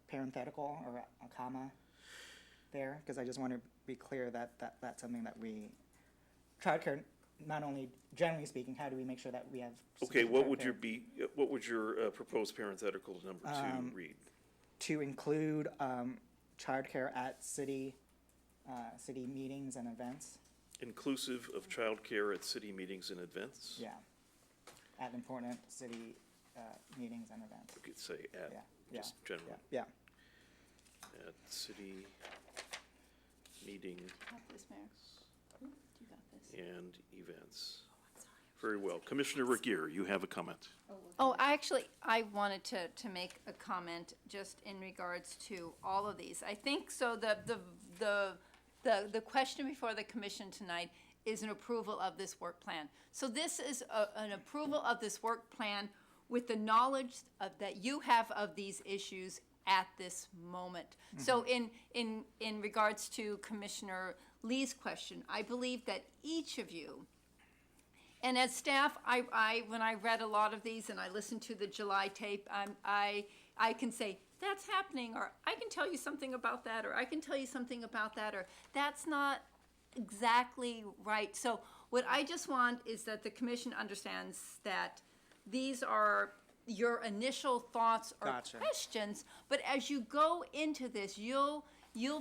[SPEAKER 3] parenthetical or a comma there? Because I just want to be clear that that's something that childcare, not only generally speaking, how do we make sure that we have.
[SPEAKER 1] Okay, what would
[SPEAKER 3] childcare
[SPEAKER 1] your proposed parenthetical number 2 read?
[SPEAKER 3] to include childcare at city meetings and events?
[SPEAKER 1] Inclusive of childcare at city meetings and events?
[SPEAKER 3] Yeah, at important city meetings and events.
[SPEAKER 1] We could say at,
[SPEAKER 3] Yeah,
[SPEAKER 1] just general,
[SPEAKER 3] yeah.
[SPEAKER 1] at city meeting
[SPEAKER 4] Got this, Mayor. You got this.
[SPEAKER 1] and events. Very well. Commissioner Regier, you have a comment.
[SPEAKER 4] Oh, I wanted to make a comment just in regards to all of these. I think so the question before the commission tonight is an approval of this work plan. So this is an approval of this work plan with the knowledge that you have of these issues at this moment. So in regards to Commissioner Lee's question, I believe that each of you, and as staff, when I read a lot of these and I listened to the July tape, I can say, that's happening, or I can tell you something about that, or I can tell you something about that, or that's not exactly right. So what I just want is that the commission understands that these are your initial thoughts or
[SPEAKER 3] Gotcha.
[SPEAKER 4] questions, but as you go into this, you'll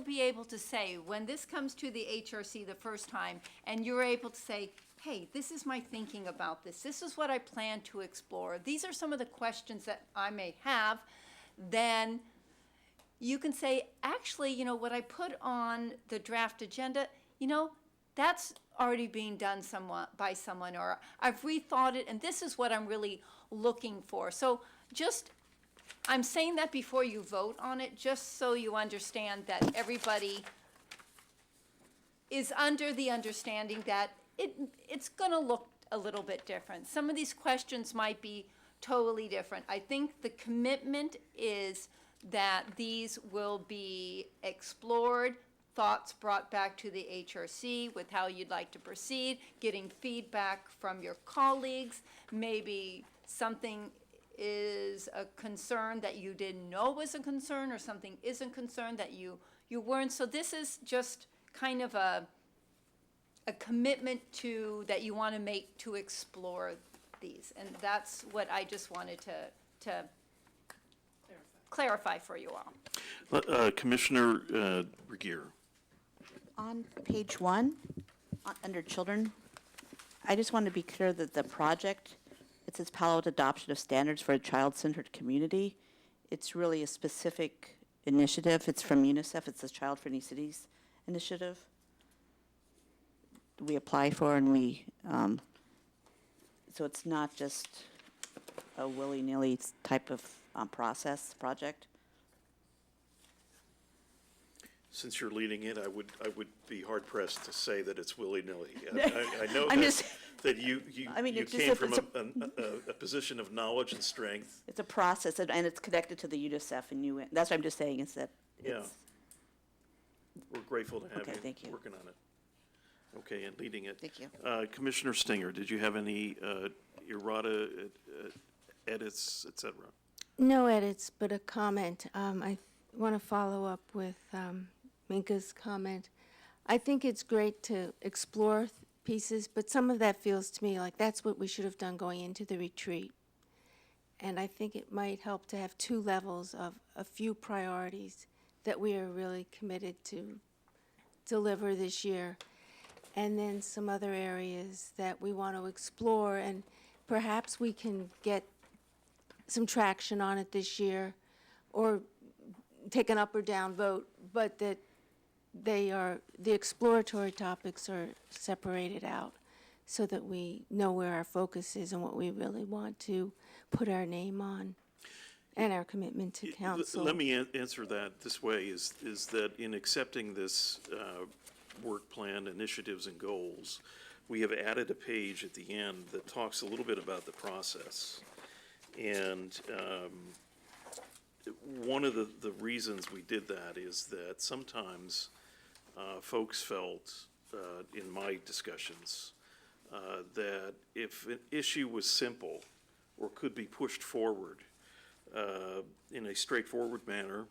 [SPEAKER 4] be able to say, when this comes to the HRC the first time, and you're able to say, hey, this is my thinking about this. This is what I plan to explore. These are some of the questions that I may have. Then you can say, actually, you know, what I put on the draft agenda, you know, that's already being done somewhat by someone, or I've rethought it, and this is what I'm really looking for. So just, I'm saying that before you vote on it, just so you understand that everybody is under the understanding that it's gonna look a little bit different. Some of these questions might be totally different. I think the commitment is that these will be explored, thoughts brought back to the HRC with how you'd like to proceed, getting feedback from your colleagues, maybe something is a concern that you didn't know was a concern, or something isn't concerned that you weren't. So this is just kind of a commitment to, that you want to make to explore these. And that's what I just wanted to clarify for you all.
[SPEAKER 1] Commissioner Regier.
[SPEAKER 7] On page 1, under children, I just want to be clear that the project, it says Palo Alto Adoption of Standards for a Child-Centered Community. It's really a specific initiative. It's from UNICEF. It's a Child Friendly Cities initiative. We apply for, and we, so it's not just a willy-nilly type of project.
[SPEAKER 1] Since you're leading it, I would be hard pressed to say that it's willy-nilly. I know
[SPEAKER 7] I'm
[SPEAKER 1] that,
[SPEAKER 7] just-
[SPEAKER 1] that you
[SPEAKER 7] I mean,
[SPEAKER 1] you
[SPEAKER 7] it's just
[SPEAKER 1] came
[SPEAKER 7] a-
[SPEAKER 1] from
[SPEAKER 7] it's
[SPEAKER 1] a position of knowledge and strength.
[SPEAKER 7] It's a process, and it's connected to the UNICEF and UN. That's what I'm just saying, is that
[SPEAKER 1] Yeah.
[SPEAKER 7] it's,
[SPEAKER 1] We're grateful to have
[SPEAKER 7] Okay, thank you.
[SPEAKER 1] working on it. Okay, and leading it.
[SPEAKER 7] Thank you.
[SPEAKER 1] Commissioner Stinger, did you have any errata, edits, et cetera?
[SPEAKER 10] No edits, but a comment. I want to follow up with Minka's comment. I think it's great to explore pieces, but some of that feels to me like that's what we should have done going into the retreat. And I think it might help to have 2 levels of a few priorities that we are really committed to deliver this year, and then some other areas that we want to explore, and perhaps we can get some traction on it this year, or take an up or down vote, but that the exploratory topics are separated out so that we know where our focus is and what we really want to put our name on and our commitment to council.
[SPEAKER 1] Let me answer that this way, is that in accepting this work plan, initiatives, and goals, we have added a page at the end that talks a little bit about the process. And one of the reasons we did that is that sometimes folks felt, in my discussions, that if an issue was simple or could be pushed forward in a straightforward manner,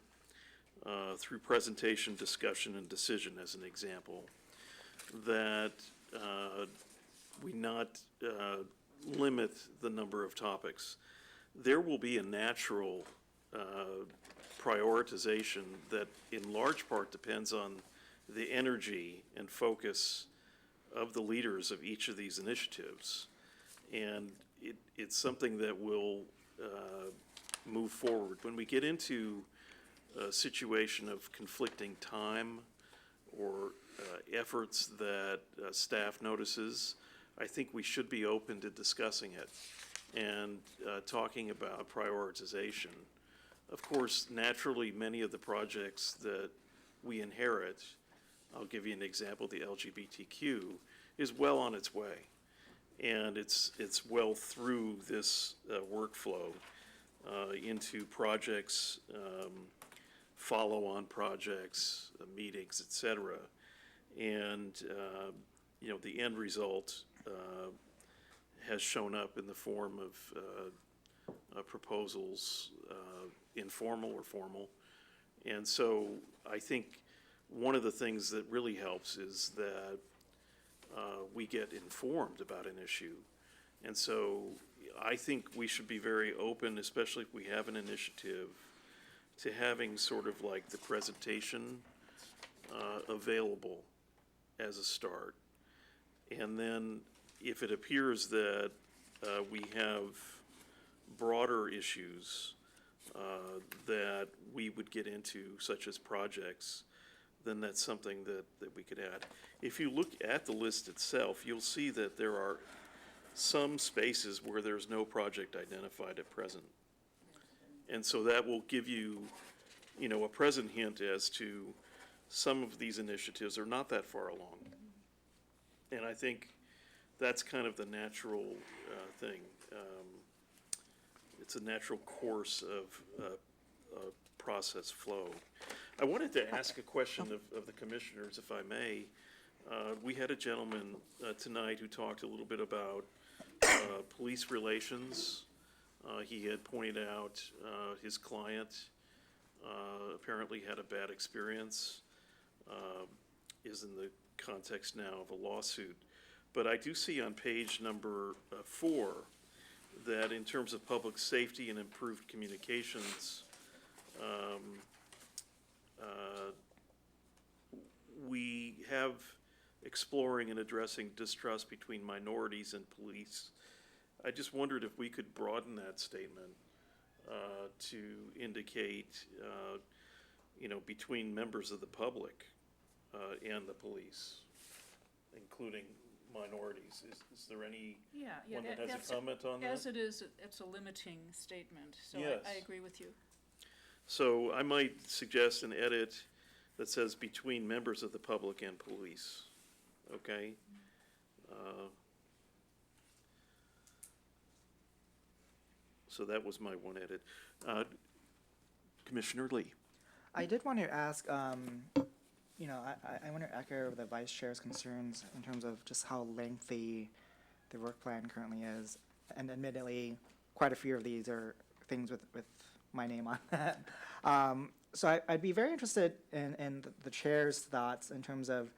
[SPEAKER 1] through presentation, discussion, and decision as an example, that we not limit the number of topics. There will be a natural prioritization that in large part depends on the energy and focus of the leaders of each of these initiatives. And it's something that will move forward. When we get into a situation of conflicting time or efforts that staff notices, I think we should be open to discussing it and talking about prioritization. Of course, naturally, many of the projects that we inherit, I'll give you an example, the LGBTQ, is well on its way. And it's well through this workflow. into projects, follow-on projects, meetings, et cetera. And, the end result has shown up in the form of proposals, informal or formal. And so I think one of the things that really helps is that we get informed about an issue. And so I think we should be very open, especially if we have an initiative, to having sort of like the presentation available as a start. And then if it appears that we have broader issues that we would get into, such as projects, then that's something that we could add. If you look at the list itself, you'll see that there are some spaces where there's no project identified at present. And so that will give you, a present hint as to some of these initiatives are not that far along. And I think that's kind of the natural thing. It's a natural course of process flow. I wanted to ask a question of the commissioners, if I may. We had a gentleman tonight who talked a little bit about police relations. He had pointed out his client apparently had a bad experience, is in the context now of a lawsuit. But I do see on page number 4 that in terms of public safety and improved communications, we have exploring and addressing distrust between minorities and police. I just wondered if we could broaden that statement to indicate, between members of the public and the police, including minorities. Is there any one that has a comment on that?
[SPEAKER 11] As it is, it's a limiting statement, so
[SPEAKER 1] Yes.
[SPEAKER 11] I agree with you.
[SPEAKER 1] So I might suggest an edit that says between members of the public and police, okay? So that was my one edit. Commissioner Lee.
[SPEAKER 3] I did want to ask, I want to echo the vice chair's concerns in terms of just how lengthy the work plan currently is. And admittedly, quite a few of these are things with my name on that. So I'd be very interested in the chair's thoughts in terms of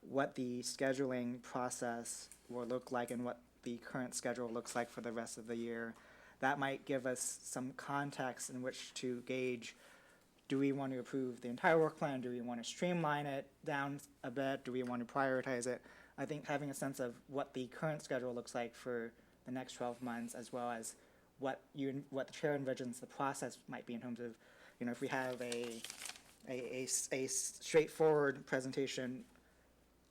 [SPEAKER 3] what the scheduling process will look like and what the current schedule looks like for the rest of the year. That might give us some context in which to gauge, do we want to approve the entire work plan? Do we want to streamline it down a bit? Do we want to prioritize it? I think having a sense of what the current schedule looks like for the next 12 months, as well as what the chair envisions the process might be in terms of, if we have a straightforward presentation,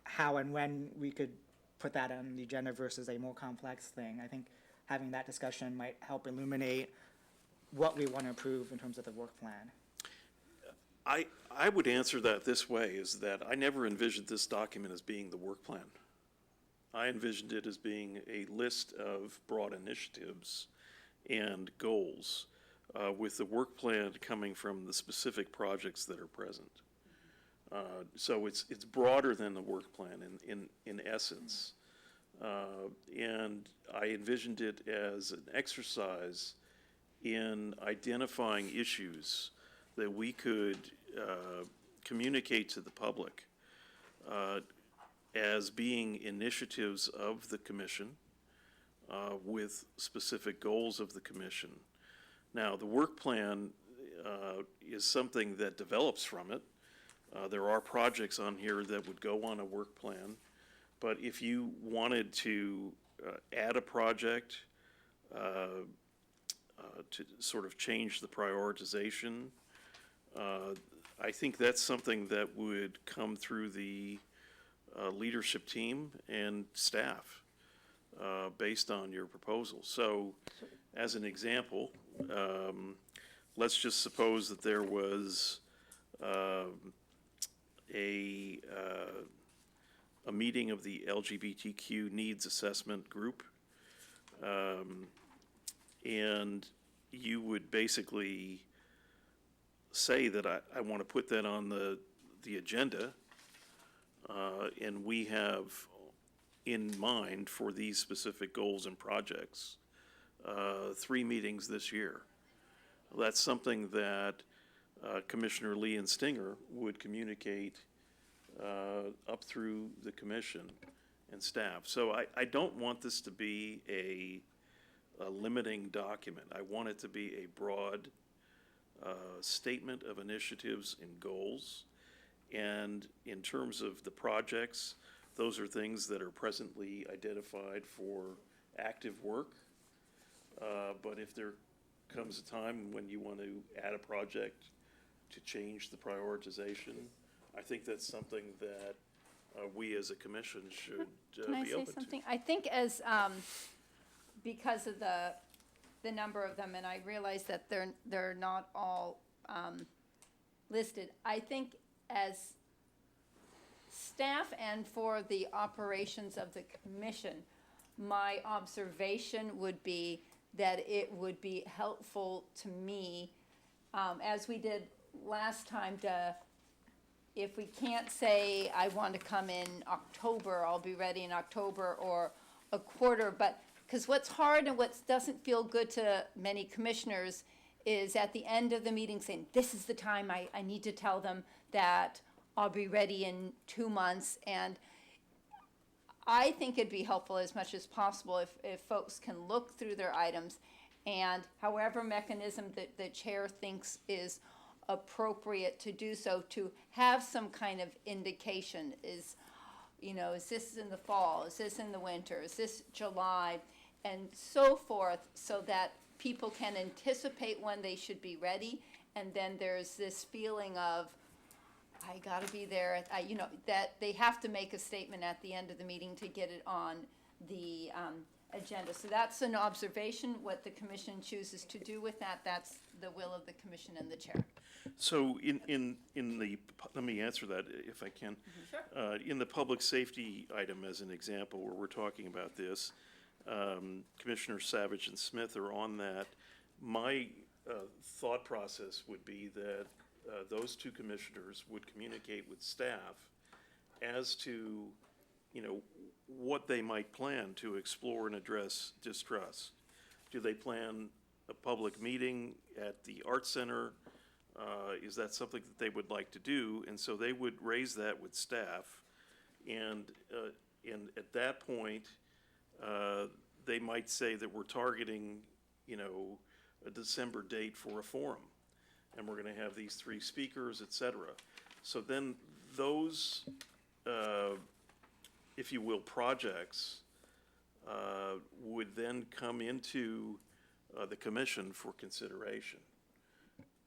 [SPEAKER 3] how and when we could put that on the agenda versus a more complex thing. I think having that discussion might help illuminate what we want to approve in terms of the work plan.
[SPEAKER 1] I would answer that this way, is that I never envisioned this document as being the work plan. I envisioned it as being a list of broad initiatives and goals, with the work plan coming from the specific projects that are present. So it's broader than the work plan in essence. And I envisioned it as an exercise in identifying issues that we could communicate to the public as being initiatives of the commission with specific goals of the commission. Now, the work plan is something that develops from it. There are projects on here that would go on a work plan, but if you wanted to add a project to sort of change the prioritization, I think that's something that would come through the leadership team and staff based on your proposal. So, as an example, let's just suppose that there was a meeting of the LGBTQ needs assessment group, and you would basically say that I want to put that on the agenda, and we have in mind for these specific goals and projects, 3 meetings this year. That's something that Commissioner Lee and Stinger would communicate up through the commission and staff. So I don't want this to be a limiting document. I want it to be a broad statement of initiatives and goals. And in terms of the projects, those are things that are presently identified for active work. But if there comes a time when you want to add a project to change the prioritization, I think that's something that we as a commission should
[SPEAKER 4] Can I
[SPEAKER 1] be
[SPEAKER 4] say
[SPEAKER 1] open to.
[SPEAKER 4] something? I think as, because of the number of them, and I realize that they're not all listed, I think as staff and for the operations of the commission, my observation would be that it would be helpful to me, as we did last time, to, if we can't say, I want to come in October, I'll be ready in October, or a quarter, but, because what's hard and what doesn't feel good to many commissioners is at the end of the meeting saying, this is the time I need to tell them that I'll be ready in 2 months. And I think it'd be helpful as much as possible if folks can look through their items, and however mechanism that the chair thinks is appropriate to do so, to have some kind of indication. Is this in the fall? Is this in the winter? Is this July? And so forth, so that people can anticipate when they should be ready. And then there's this feeling of, I gotta be there, that they have to make a statement at the end of the meeting to get it on the agenda. So that's an observation. What the commission chooses to do with that, that's the will of the commission and the chair.
[SPEAKER 1] So in the, let me answer that if I can.
[SPEAKER 4] Sure.
[SPEAKER 1] In the public safety item as an example, where we're talking about this, Commissioner Savage and Smith are on that. My thought process would be that those two commissioners would communicate with staff as to, what they might plan to explore and address distrust. Do they plan a public meeting at the Art Center? Is that something that they would like to do? And so they would raise that with staff. And at that point, they might say that we're targeting, a December date for a forum. And we're going to have these 3 speakers, et cetera. So then those, if you will, projects would then come into the commission for consideration.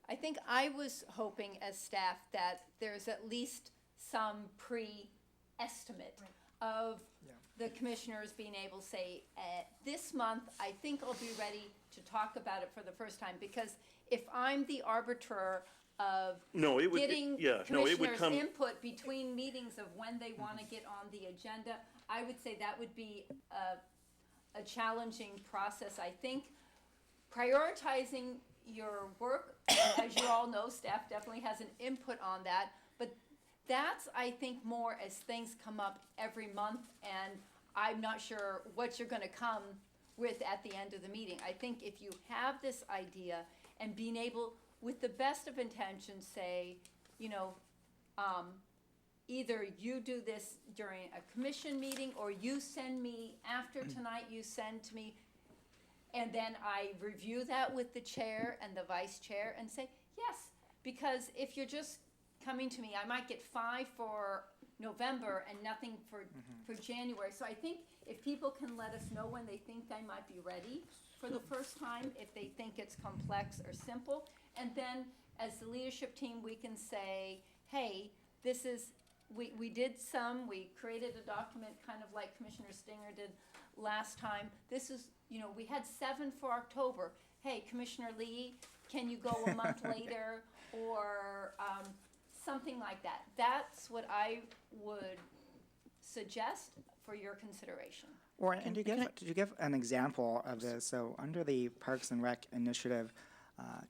[SPEAKER 4] I think I was hoping as staff that there's at least some pre-estimate of the commissioners being able to say, this month, I think I'll be ready to talk about it for the first time. Because if I'm the arbiter of getting commissioners' input between meetings of when they want to get on the agenda, I would say that would be a challenging process. I think prioritizing your work, as you all know, staff definitely has an input on that, but that's, I think, more as things come up every month, and I'm not sure what you're going to come with at the end of the meeting. I think if you have this idea and being able, with the best of intentions, say, either you do this during a commission meeting, or you send me, after tonight, you send to me, and then I review that with the chair and the vice chair and say, yes, because if you're just coming to me, I might get 5 for November and nothing for January. So I think if people can let us know when they think they might be ready for the first time, if they think it's complex or simple, and then as the leadership team, we can say, hey, this is, we created a document kind of like Commissioner Stinger did last time. This is, we had 7 for October. Hey, Commissioner Lee, can you go a month later? Or something like that. That's what I would suggest for your consideration.
[SPEAKER 3] Or, and did you give an example of this? So under the Parks and Rec initiative,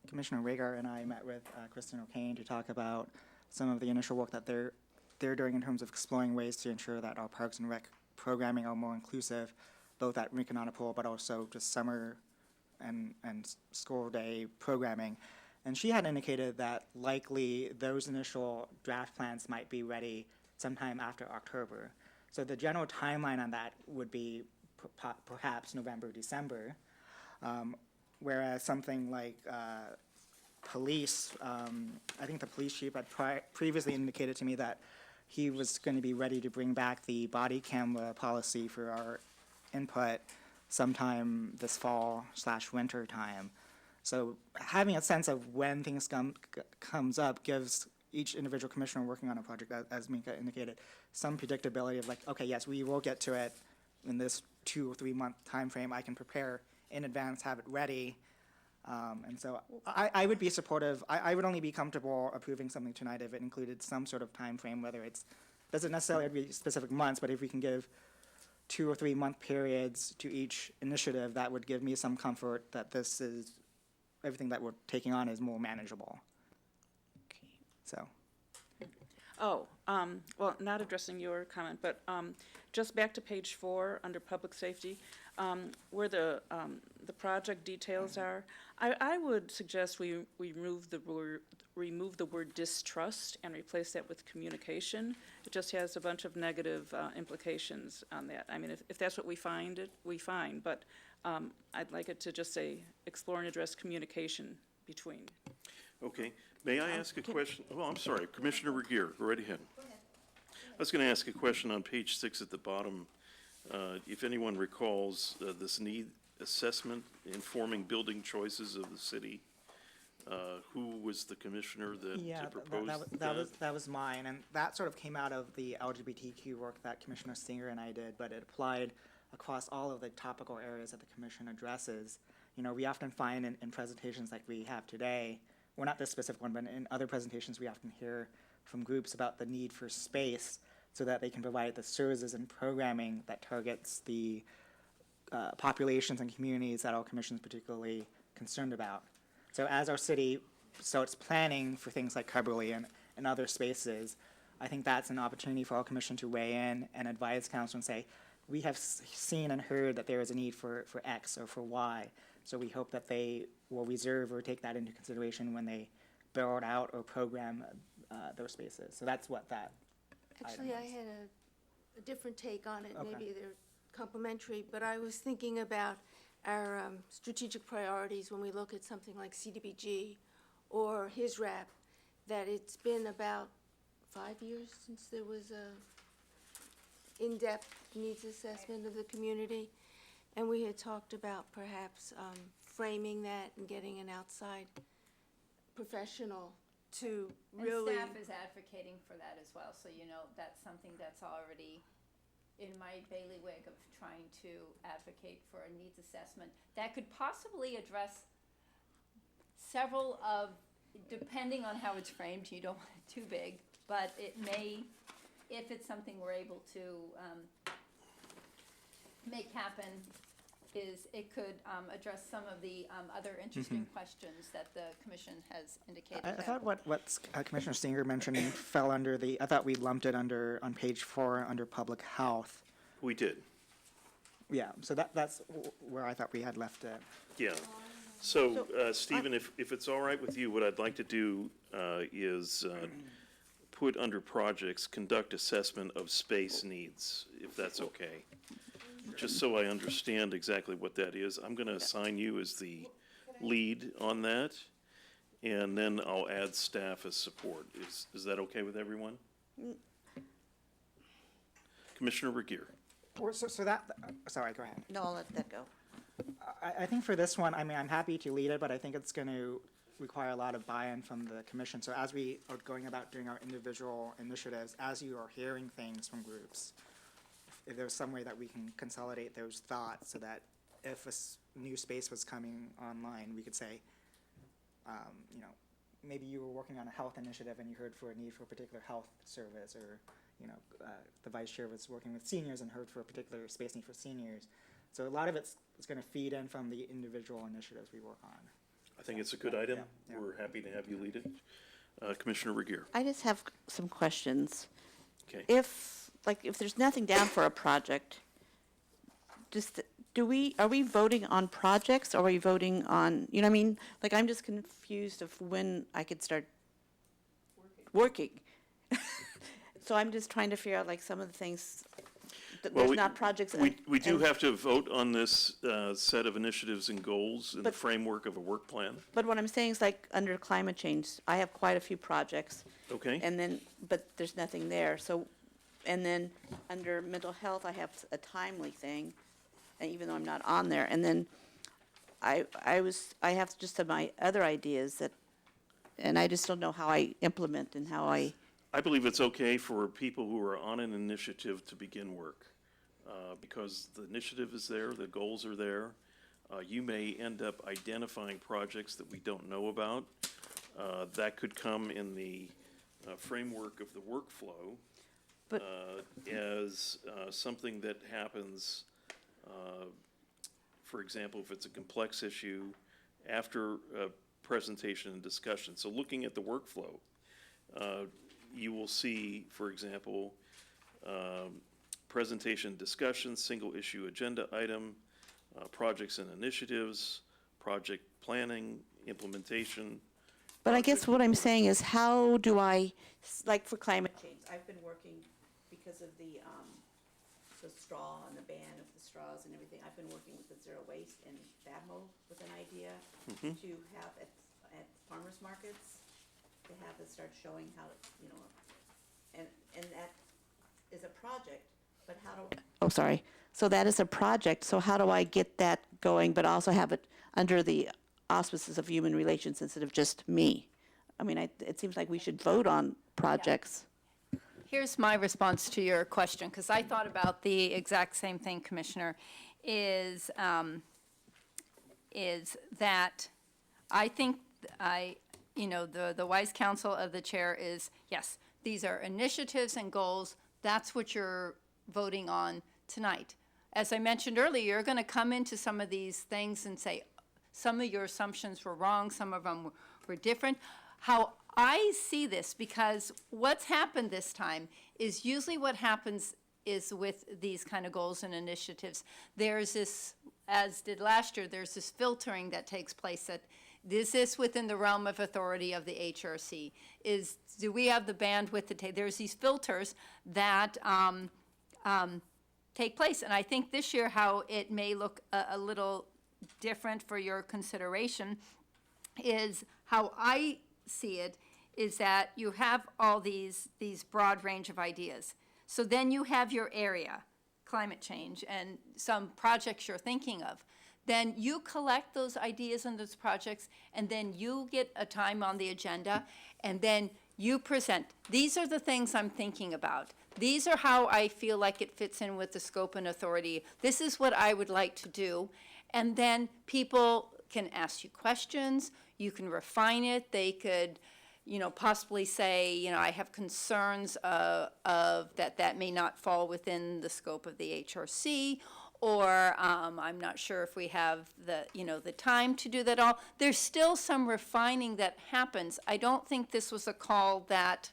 [SPEAKER 3] Commissioner Rager and I met with Kristen O'Kane to talk about some of the initial work that they're doing in terms of exploring ways to ensure that our Parks and Rec programming are more inclusive, both at Rinconadapool, but also just summer and school day programming. And she had indicated that likely those initial draft plans might be ready sometime after October. So the general timeline on that would be perhaps November, December. Whereas something like police, I think the police chief had previously indicated to me that he was going to be ready to bring back the body camera policy for our input sometime this fall/winter time. So having a sense of when things comes up gives each individual commissioner working on a project, as Mika indicated, some predictability of like, okay, yes, we will get to it in this 2 or 3 month time frame. I can prepare in advance, have it ready. And so I would be supportive. I would only be comfortable approving something tonight if it included some sort of time frame, whether it's, doesn't necessarily have to be specific months, but if we can give 2 or 3 month periods to each initiative, that would give me some comfort that this is, everything that we're taking on is more manageable. So.
[SPEAKER 9] Oh, well, not addressing your comment, but just back to page 4, under public safety, where the project details are, I would suggest we remove the word distrust and replace that with communication. It just has a bunch of negative implications on that. I mean, if that's what we find, we find, but I'd like it to just say explore and address communication between.
[SPEAKER 1] Okay, may I ask a question? Oh, I'm sorry, Commissioner Regier, go right ahead. I was going to ask a question on page 6 at the bottom. If anyone recalls this need assessment informing building choices of the city, who was the commissioner that proposed
[SPEAKER 3] that was mine, and that sort of came out of the LGBTQ work that Commissioner Stinger and I did, but it applied across all of the topical areas that the commission addresses. You know, we often find in presentations like we have today, well, not this specific one, but in other presentations, we often hear from groups about the need for space so that they can provide the services and programming that targets the populations and communities that our commission is particularly concerned about. So as our city starts planning for things like Carberly and other spaces, I think that's an opportunity for our commission to weigh in and advise council and say, we have seen and heard that there is a need for X or for Y. So we hope that they will reserve or take that into consideration when they build out or program those spaces. So that's what that
[SPEAKER 10] Actually,
[SPEAKER 3] item
[SPEAKER 10] I
[SPEAKER 3] is.
[SPEAKER 10] had a different take on it.
[SPEAKER 3] Okay.
[SPEAKER 10] Maybe they're complementary, but I was thinking about our strategic priorities when we look at something like CDBG or HISRAP, that it's been about 5 years since there was a in-depth needs assessment of the community. And we had talked about perhaps framing that and getting an outside professional to really.
[SPEAKER 4] And staff is advocating for that as well, so you know, that's something that's already in my bailiwick of trying to advocate for a needs assessment that could possibly address several of, depending on how it's framed, you don't want it too big, but it may, if it's something we're able to make happen, is it could address some of the other interesting questions that the commission has indicated.
[SPEAKER 3] I thought what Commissioner Stinger mentioned fell under I thought we lumped it under, on page 4, under public health.
[SPEAKER 1] We did,
[SPEAKER 3] Yeah, so that's where I thought we had left it.
[SPEAKER 1] yeah. So, Stephen, if it's all right with you, what I'd like to do is put under projects, conduct assessment of space needs, if that's okay. Just so I understand exactly what that is, I'm going to assign you as the lead on that, and then I'll add staff as support. Is that okay with everyone? Commissioner Regier.
[SPEAKER 3] Sorry, go ahead.
[SPEAKER 7] No, I'll let that go.
[SPEAKER 3] I think for this one, I mean, I'm happy to lead it, but I think it's going to require a lot of buy-in from the commission. So as we are going about doing our individual initiatives, as you are hearing things from groups, if there's some way that we can consolidate those thoughts so that if a new space was coming online, we could say, you know, maybe you were working on a health initiative and you heard for a need for a particular health service, or, the vice chair was working with seniors and heard for a particular space need for seniors. So a lot of it's going to feed in from the individual initiatives we work on.
[SPEAKER 1] I think it's a good item.
[SPEAKER 3] Yeah.
[SPEAKER 1] We're happy to have you lead it. Commissioner Regier.
[SPEAKER 7] I just have some questions.
[SPEAKER 1] Okay.
[SPEAKER 7] If there's nothing down for a project, are we voting on projects, or are we voting on, you know what I mean? Like, I'm just confused of when I could start working. So I'm just trying to figure out, like, some of the things,
[SPEAKER 1] Well,
[SPEAKER 7] there's not projects.
[SPEAKER 1] We do
[SPEAKER 7] and-
[SPEAKER 1] have to vote on this set of initiatives and goals in the
[SPEAKER 7] But-
[SPEAKER 1] framework of a work plan,
[SPEAKER 7] But what I'm saying is, like, under climate change, I have quite a few projects.
[SPEAKER 1] okay?
[SPEAKER 7] And then, but there's nothing there, so, and then, under mental health, I have a timely thing, and even though I'm not on there, and then I have just some my other ideas that, and I just don't know how I implement and how I,
[SPEAKER 1] I believe it's okay for people who are on an initiative to begin work, because the initiative is there, the goals are there. You may end up identifying projects that we don't know about. That could come in the framework of the workflow
[SPEAKER 7] But-
[SPEAKER 1] as something that happens, for example, if it's a complex issue, after a presentation and discussion. So looking at the workflow, you will see, for example, presentation, discussion, single issue agenda item, projects and initiatives, project planning, implementation.
[SPEAKER 7] but I guess what I'm saying is, how do I, like, for climate change, I've been working because of the straw and the ban of the straws and everything, I've been working with the zero waste and FABMO with an idea to have at farmers markets, to have it start showing how, and that is a project, but how do, oh, sorry. So that is a project, so how do I get that going, but also have it under the auspices of human relations instead of just me? I mean, it seems like we should vote on projects.
[SPEAKER 4] Here's my response to your question, because I thought about the exact same thing, Commissioner, is that I think the wise counsel of the chair is, yes, these are initiatives and goals. That's what you're voting on tonight. As I mentioned earlier, you're going to come into some of these things and say, some of your assumptions were wrong, some of them were different. How I see this, because what's happened this time is usually what happens is with these kind of goals and initiatives, there's this, as did last year, there's this filtering that takes place that, is this within the realm of authority of the HRC? Do we have the bandwidth to take? There's these filters that take place. And I think this year how it may look a little different for your consideration is how I see it is that you have all these broad range of ideas. So then you have your area, climate change, and some projects you're thinking of. Then you collect those ideas and those projects, and then you get a time on the agenda, and then you present. These are the things I'm thinking about. These are how I feel like it fits in with the scope and authority. This is what I would like to do. And then people can ask you questions. You can refine it. They could, possibly say, I have concerns of that may not fall within the scope of the HRC, or I'm not sure if we have the time to do that all. There's still some refining that happens. I don't think this was a call that,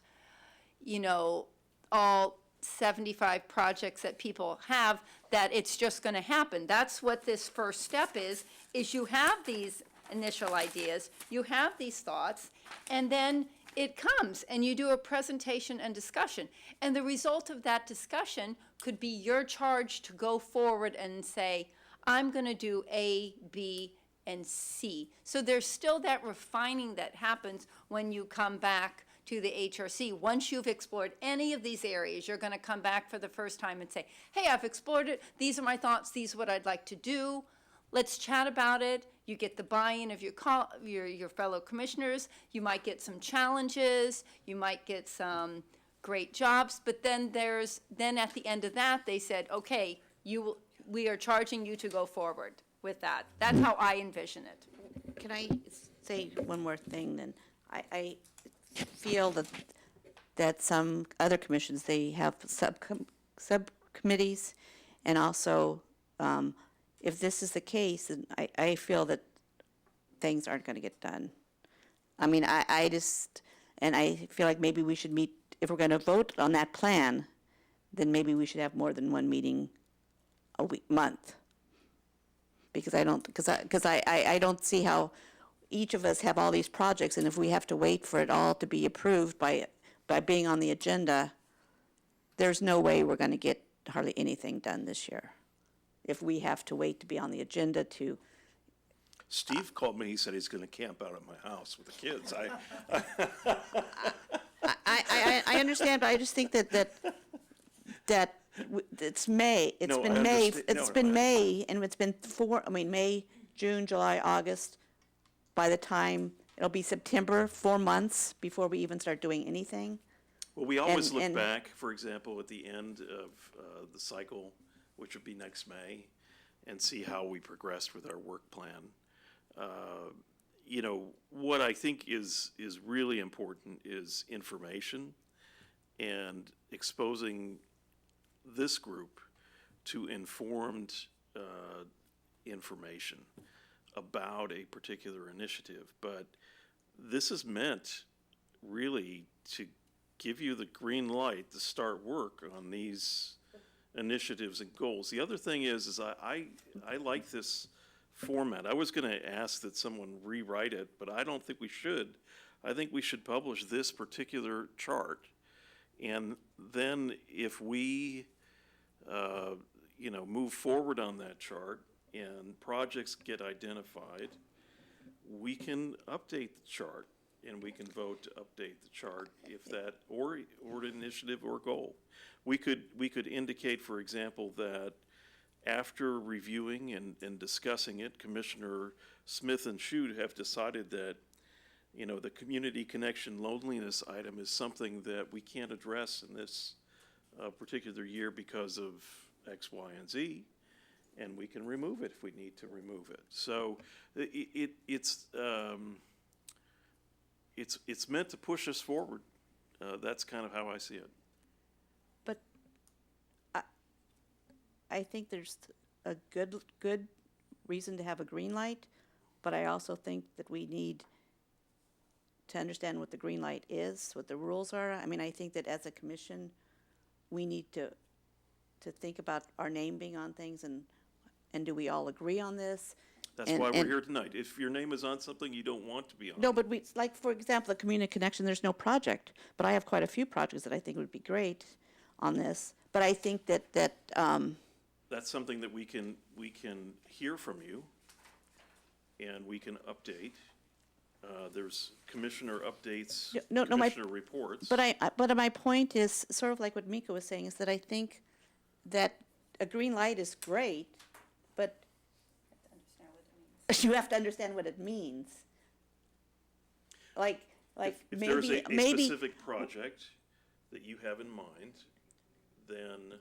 [SPEAKER 4] all 75 projects that people have, that it's just going to happen. That's what this first step is you have these initial ideas, you have these thoughts, and then it comes and you do a presentation and discussion. And the result of that discussion could be your charge to go forward and say, I'm going to do A, B, and C. So there's still that refining that happens when you come back to the HRC. Once you've explored any of these areas, you're going to come back for the first time and say, hey, I've explored it. These are my thoughts. These are what I'd like to do. Let's chat about it. You get the buy-in of your fellow commissioners. You might get some challenges. You might get some great jobs. But then at the end of that, they said, okay, we are charging you to go forward with that. That's how I envision it.
[SPEAKER 7] Can I say one more thing then? I feel that some other commissions, they have subcommittees, and also, if this is the case, then I feel that things aren't gonna get done. I mean, I just, and I feel like maybe we should meet, if we're gonna vote on that plan, then maybe we should have more than one meeting a month. Because I don't see how each of us have all these projects, and if we have to wait for it all to be approved by being on the agenda, there's no way we're gonna get hardly anything done this year. If we have to wait to be on the agenda to,
[SPEAKER 1] Steve called me, he said he's gonna camp out at my house with the kids.
[SPEAKER 7] I understand, but I just think that it's May, it's
[SPEAKER 1] No,
[SPEAKER 7] been
[SPEAKER 1] I
[SPEAKER 7] May,
[SPEAKER 1] understand.
[SPEAKER 7] it's
[SPEAKER 1] No,
[SPEAKER 7] been
[SPEAKER 1] I-
[SPEAKER 7] May, and it's been May, June, July, August. By the time, it'll be September, 4 months before we even start doing anything.
[SPEAKER 1] Well, we always look
[SPEAKER 7] and-
[SPEAKER 1] back, for example, at the end of the cycle, which would be next May, and see how we progressed with our work plan. You know, what I think is really important is information and exposing this group to informed information about a particular initiative. But this is meant really to give you the green light to start work on these initiatives and goals. The other thing is I like this format. I was going to ask that someone rewrite it, but I don't think we should. I think we should publish this particular chart, and then if we, move forward on that chart and projects get identified, we can update the chart, and we can vote to update the chart if that, or initiative or goal. We could indicate, for example, that after reviewing and discussing it, Commissioner Smith and Shute have decided that, the community connection loneliness item is something that we can't address in this particular year because of X, Y, and Z, and we can remove it if we need to remove it. So it's meant to push us forward. That's kind of how I see it.
[SPEAKER 7] But I think there's a good reason to have a green light, but I also think that we need to understand what the green light is, what the rules are. I mean, I think that as a commission, we need to think about our name being on things, and do we all agree on this?
[SPEAKER 1] That's why we're here tonight. If your name is on something you don't want to be on.
[SPEAKER 7] No, but like, for example, the community connection, there's no project, but I have quite a few projects that I think would be great on this. But I think that
[SPEAKER 1] That's something that we can hear from you, and we can update. There's commissioner updates, commissioner reports.
[SPEAKER 7] But my point is sort of like what Mika was saying, is that I think that a green light is great, but you have to understand what it means. Like
[SPEAKER 1] If there's a
[SPEAKER 7] maybe
[SPEAKER 1] specific project that you have in mind, then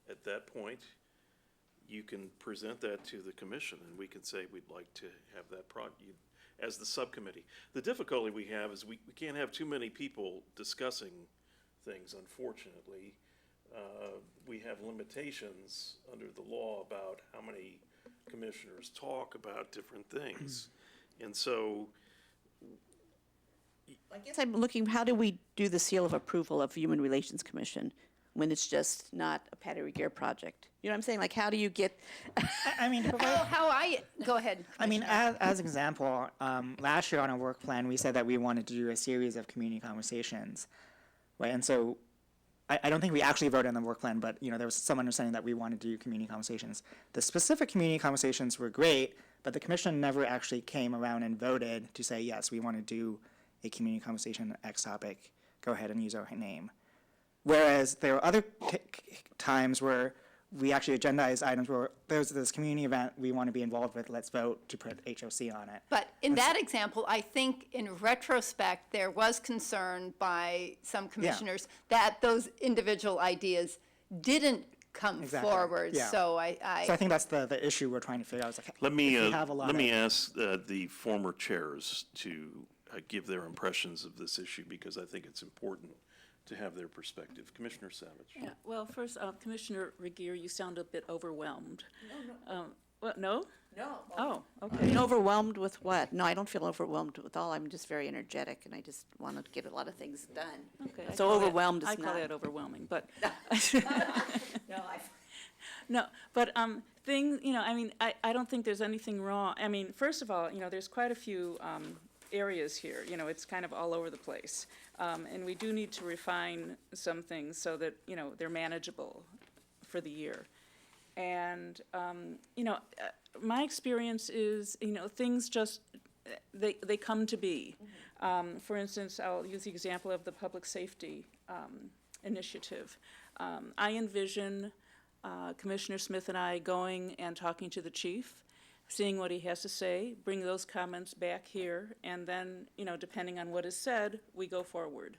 [SPEAKER 1] at that point, you can present that to the commission, and we can say we'd like to have that as the subcommittee. The difficulty we have is we can't have too many people discussing things, unfortunately. We have limitations under the law about how many commissioners talk about different things. And so,
[SPEAKER 7] I guess I'm looking, how do we do the seal of approval of Human Relations Commission when it's just not a Patty Regier project? You know what I'm saying? Like, how do you get,
[SPEAKER 3] I mean, to provide,
[SPEAKER 4] Go ahead.
[SPEAKER 3] I mean, as an example, last year on our work plan, we said that we wanted to do a series of community conversations, right? And so I don't think we actually voted on the work plan, but, there was some understanding that we wanted to do community conversations. The specific community conversations were great, but the commission never actually came around and voted to say, yes, we want to do a community conversation X topic, go ahead and use our name. Whereas there were other times where we actually agendized items where there's this community event we want to be involved with, let's vote to put HOC on it.
[SPEAKER 4] But in that example, I think in retrospect, there was concern by some commissioners that those individual ideas didn't come
[SPEAKER 3] Exactly,
[SPEAKER 4] forward.
[SPEAKER 3] yeah.
[SPEAKER 4] So
[SPEAKER 3] So I think that's the issue we're trying to figure out. Is like,
[SPEAKER 1] let me
[SPEAKER 3] if we have a lot
[SPEAKER 1] let me
[SPEAKER 3] of-
[SPEAKER 1] ask the former chairs to give their impressions of this issue, because I think it's important to have their perspective. Commissioner Savage?
[SPEAKER 11] Yeah, well, first, Commissioner Regier, you sound a bit overwhelmed. No. What, no?
[SPEAKER 7] No.
[SPEAKER 11] Oh,
[SPEAKER 7] I
[SPEAKER 11] okay.
[SPEAKER 7] mean, overwhelmed with what? No, I don't feel overwhelmed with all. I'm just very energetic, and I just want to get a lot of things done.
[SPEAKER 11] Okay, I
[SPEAKER 7] So
[SPEAKER 11] call that-
[SPEAKER 7] overwhelmed is
[SPEAKER 11] I call
[SPEAKER 7] not.
[SPEAKER 11] that overwhelming, but.
[SPEAKER 7] No,
[SPEAKER 11] No, but I mean, I don't think there's anything wrong. I mean, first of all, there's quite a few areas here. It's kind of all over the place. And we do need to refine some things so that, they're manageable for the year. And, my experience is, things just, they come to be. For instance, I'll use the example of the public safety initiative. I envision Commissioner Smith and I going and talking to the chief, seeing what he has to say, bring those comments back here, and then, depending on what is said, we go forward.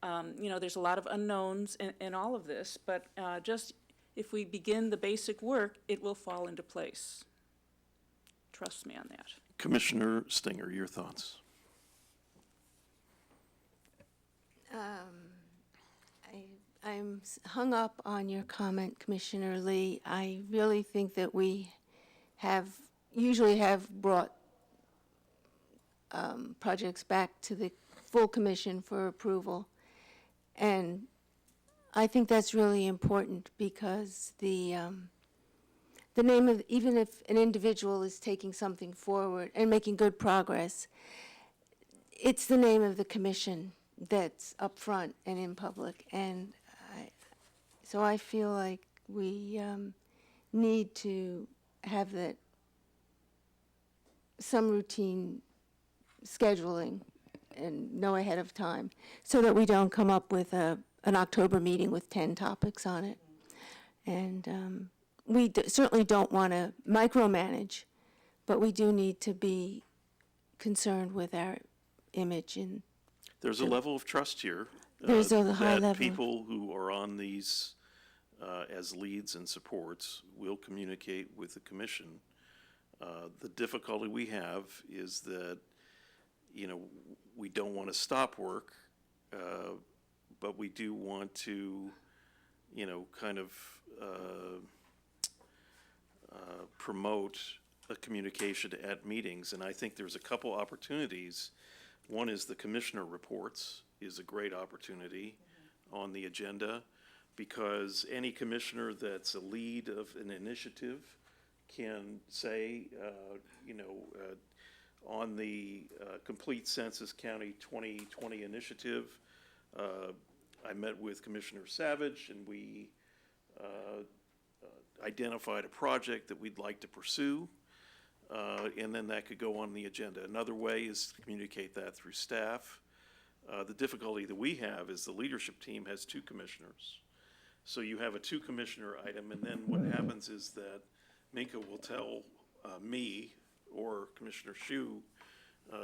[SPEAKER 11] There's a lot of unknowns in all of this, but just if we begin the basic work, it will fall into place. Trust me on that.
[SPEAKER 1] Commissioner Stinger, your thoughts?
[SPEAKER 10] I'm hung up on your comment, Commissioner Lee. I really think that we usually have brought projects back to the full commission for approval. And I think that's really important, because the name of, even if an individual is taking something forward and making good progress, it's the name of the commission that's up front and in public. And so I feel like we need to have that, some routine scheduling and know ahead of time, so that we don't come up with an October meeting with 10 topics on it. And we certainly don't want to micromanage, but we do need to be concerned with our image. And
[SPEAKER 1] There's a level of trust here.
[SPEAKER 10] There's a high
[SPEAKER 1] that
[SPEAKER 10] level.
[SPEAKER 1] people who are on these as leads and supports will communicate with the commission. The difficulty we have is that, we don't want to stop work, but we do want to, kind of promote a communication at meetings. And I think there's a couple opportunities. One is the commissioner reports is a great opportunity on the agenda, because any commissioner that's a lead of an initiative can say, on the Complete Census County 2020 initiative, I met with Commissioner Savage, and we identified a project that we'd like to pursue, and then that could go on the agenda. Another way is to communicate that through staff. The difficulty that we have is the leadership team has 2 commissioners. So you have a 2-commissioner item, and then what happens is that Minka will tell me or Commissioner Shu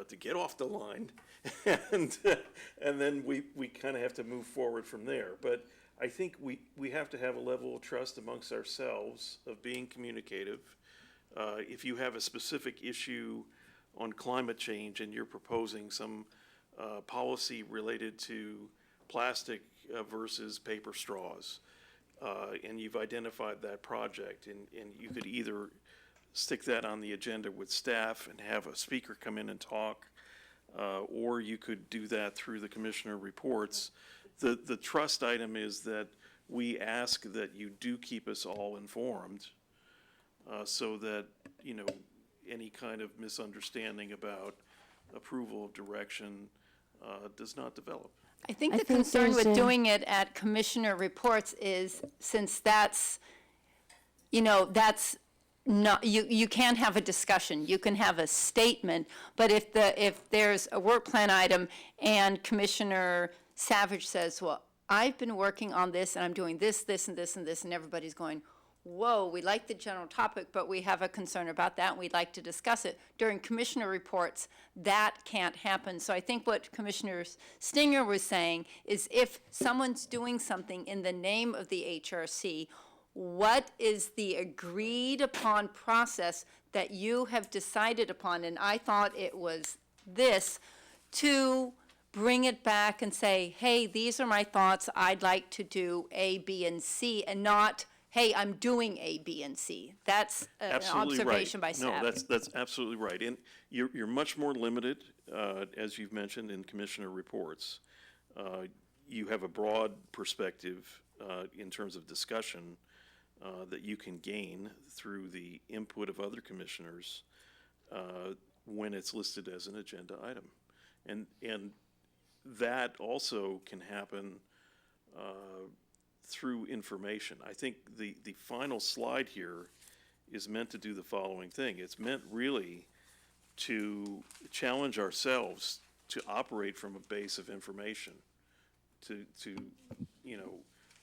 [SPEAKER 1] to get off the line, and then we kind of have to move forward from there. But I think we have to have a level of trust amongst ourselves of being communicative. If you have a specific issue on climate change and you're proposing some policy related to plastic versus paper straws, and you've identified that project, and you could either stick that on the agenda with staff and have a speaker come in and talk, or you could do that through the commissioner reports. The trust item is that we ask that you do keep us all informed, so that, any kind of misunderstanding about approval of direction does not develop.
[SPEAKER 4] I think
[SPEAKER 10] I
[SPEAKER 4] the
[SPEAKER 10] think
[SPEAKER 4] concern
[SPEAKER 10] there's
[SPEAKER 4] with
[SPEAKER 10] a-
[SPEAKER 4] doing it at commissioner reports is, since that's, that's not, you can't have a discussion, you can have a statement, but if there's a work plan item and Commissioner Savage says, well, I've been working on this and I'm doing this, this, and this, and this, and everybody's going, whoa, we like the general topic, but we have a concern about that, and we'd like to discuss it. During commissioner reports, that can't happen. So I think what Commissioner Stinger was saying is, if someone's doing something in the name of the HRC, what is the agreed upon process that you have decided upon? And I thought it was this, to bring it back and say, hey, these are my thoughts, I'd like to do A, B, and C, and not, hey, I'm doing A, B, and C. That's an
[SPEAKER 1] Absolutely right.
[SPEAKER 4] observation by staff.
[SPEAKER 1] No, that's absolutely right. And you're much more limited, as you've mentioned, in commissioner reports. You have a broad perspective in terms of discussion that you can gain through the input of other commissioners when it's listed as an agenda item. And that also can happen through information. I think the final slide here is meant to do the following thing. It's meant really to challenge ourselves to operate from a base of information, to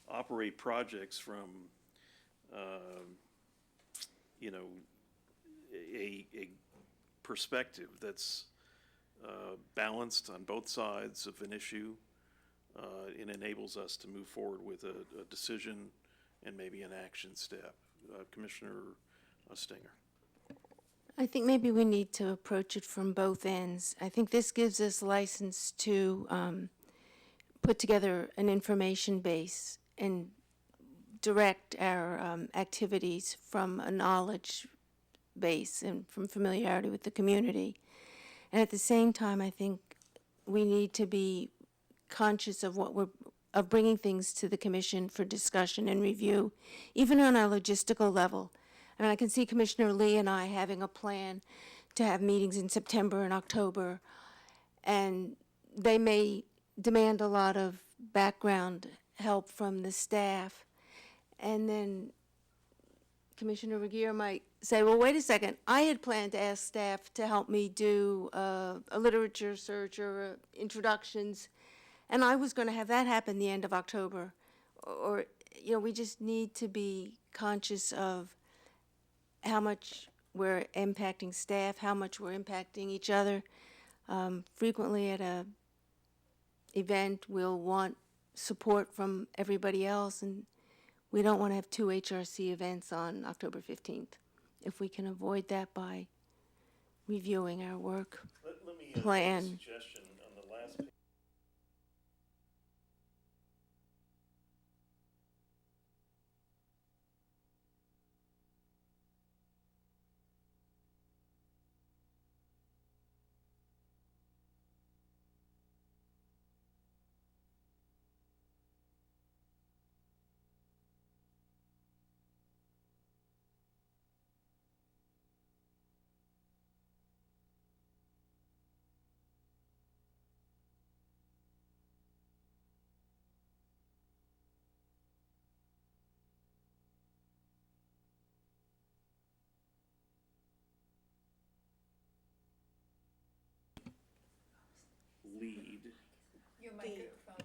[SPEAKER 1] operate projects from, a perspective that's balanced on both sides of an issue. It enables us to move forward with a decision and maybe an action step. Commissioner Stinger.
[SPEAKER 10] I think maybe we need to approach it from both ends. I think this gives us license to put together an information base and direct our activities from a knowledge base and from familiarity with the community. And at the same time, I think we need to be conscious of of bringing things to the commission for discussion and review, even on a logistical level. I mean, I can see Commissioner Lee and I having a plan to have meetings in September and October, and they may demand a lot of background help from the staff. And then Commissioner Regier might say, well, wait a second, I had planned to ask staff to help me do a literature search or introductions, and I was going to have that happen the end of October. Or, we just need to be conscious of how much we're impacting staff, how much we're impacting each other. Frequently at a event, we'll want support from everybody else, and we don't want to have two HRC events on October 15th. If we can avoid that by reviewing our work
[SPEAKER 1] Let me
[SPEAKER 10] plan.
[SPEAKER 1] make a suggestion on the last page.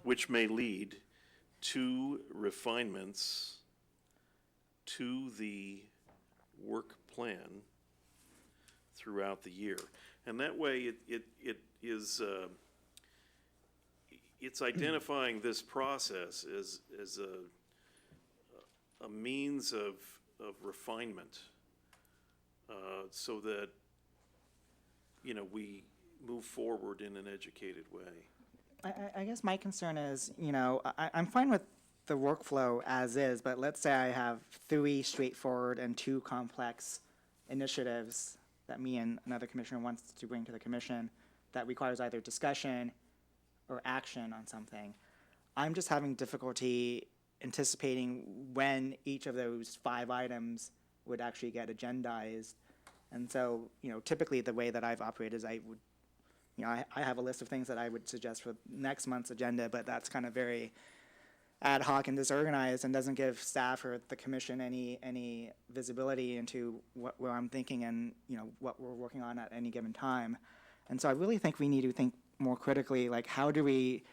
[SPEAKER 1] Which may lead to refinements to the work plan throughout the year. And that way it is, it's identifying this process as a means of refinement, so that, we move forward in an educated way.
[SPEAKER 3] I guess my concern is, I'm fine with the workflow as is, but let's say I have 3 straightforward and 2 complex initiatives that me and another commissioner wants to bring to the commission that requires either discussion or action on something. I'm just having difficulty anticipating when each of those 5 items would actually get agendized. And so, typically the way that I've operated is I would, I have a list of things that I would suggest for next month's agenda, but that's kind of very ad hoc and disorganized and doesn't give staff or the commission any visibility into where I'm thinking and, what we're working on at any given time. And so I really think we need to think more critically, like, how do we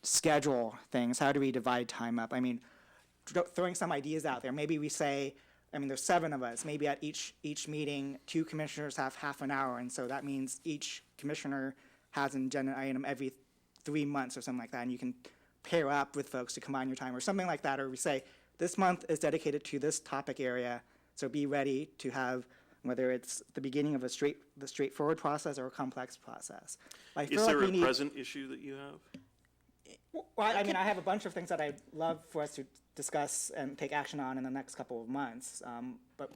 [SPEAKER 3] schedule things? How do we divide time up? I mean, throwing some ideas out there. Maybe we say, there's 7 of us. Maybe at each meeting, 2 commissioners have half an hour, and so that means each commissioner has an agenda item every 3 months or something like that, and you can pair up with folks to combine your time or something like that. Or we say, this month is dedicated to this topic area, so be ready to have whether it's the beginning of the straightforward process or a complex process. I feel
[SPEAKER 1] Is
[SPEAKER 3] like
[SPEAKER 1] there
[SPEAKER 3] we
[SPEAKER 1] a
[SPEAKER 3] need.
[SPEAKER 1] present issue that you have?
[SPEAKER 3] Well, I mean, I have a bunch of things that I'd love for us to discuss and take action on in the next couple of months, but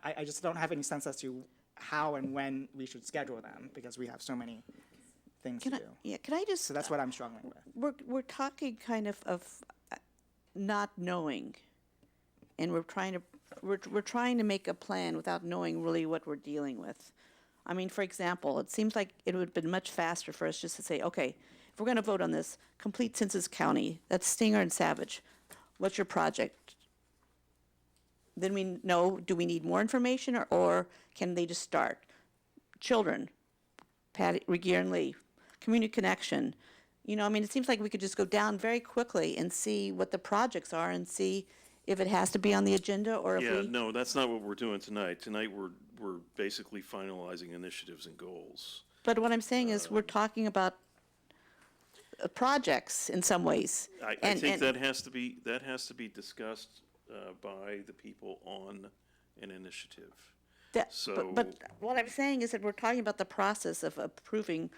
[SPEAKER 3] I just don't have any sense as to how and when we should schedule them, because we have so many things to do.
[SPEAKER 7] Can I just,
[SPEAKER 3] So that's what I'm struggling with.
[SPEAKER 7] we're talking kind of not knowing, and we're trying to make a plan without knowing really what we're dealing with. I mean, for example, it seems like it would have been much faster for us just to say, okay, if we're going to vote on this, complete census county, that's Stinger and Savage. What's your project? Then we know, do we need more information, or can they just start? Children, Patty, Regier and Lee, community connection. You know, I mean, it seems like we could just go down very quickly and see what the projects are and see if it has to be on the agenda or if
[SPEAKER 1] Yeah,
[SPEAKER 7] we.
[SPEAKER 1] no, that's not what we're doing tonight. Tonight, we're basically finalizing initiatives and goals.
[SPEAKER 7] But what I'm saying is, we're talking about projects in some ways.
[SPEAKER 1] I
[SPEAKER 7] And-
[SPEAKER 1] think
[SPEAKER 7] and-
[SPEAKER 1] that has to be discussed by the people on an initiative.
[SPEAKER 7] But what I'm saying is that we're talking about the process of approving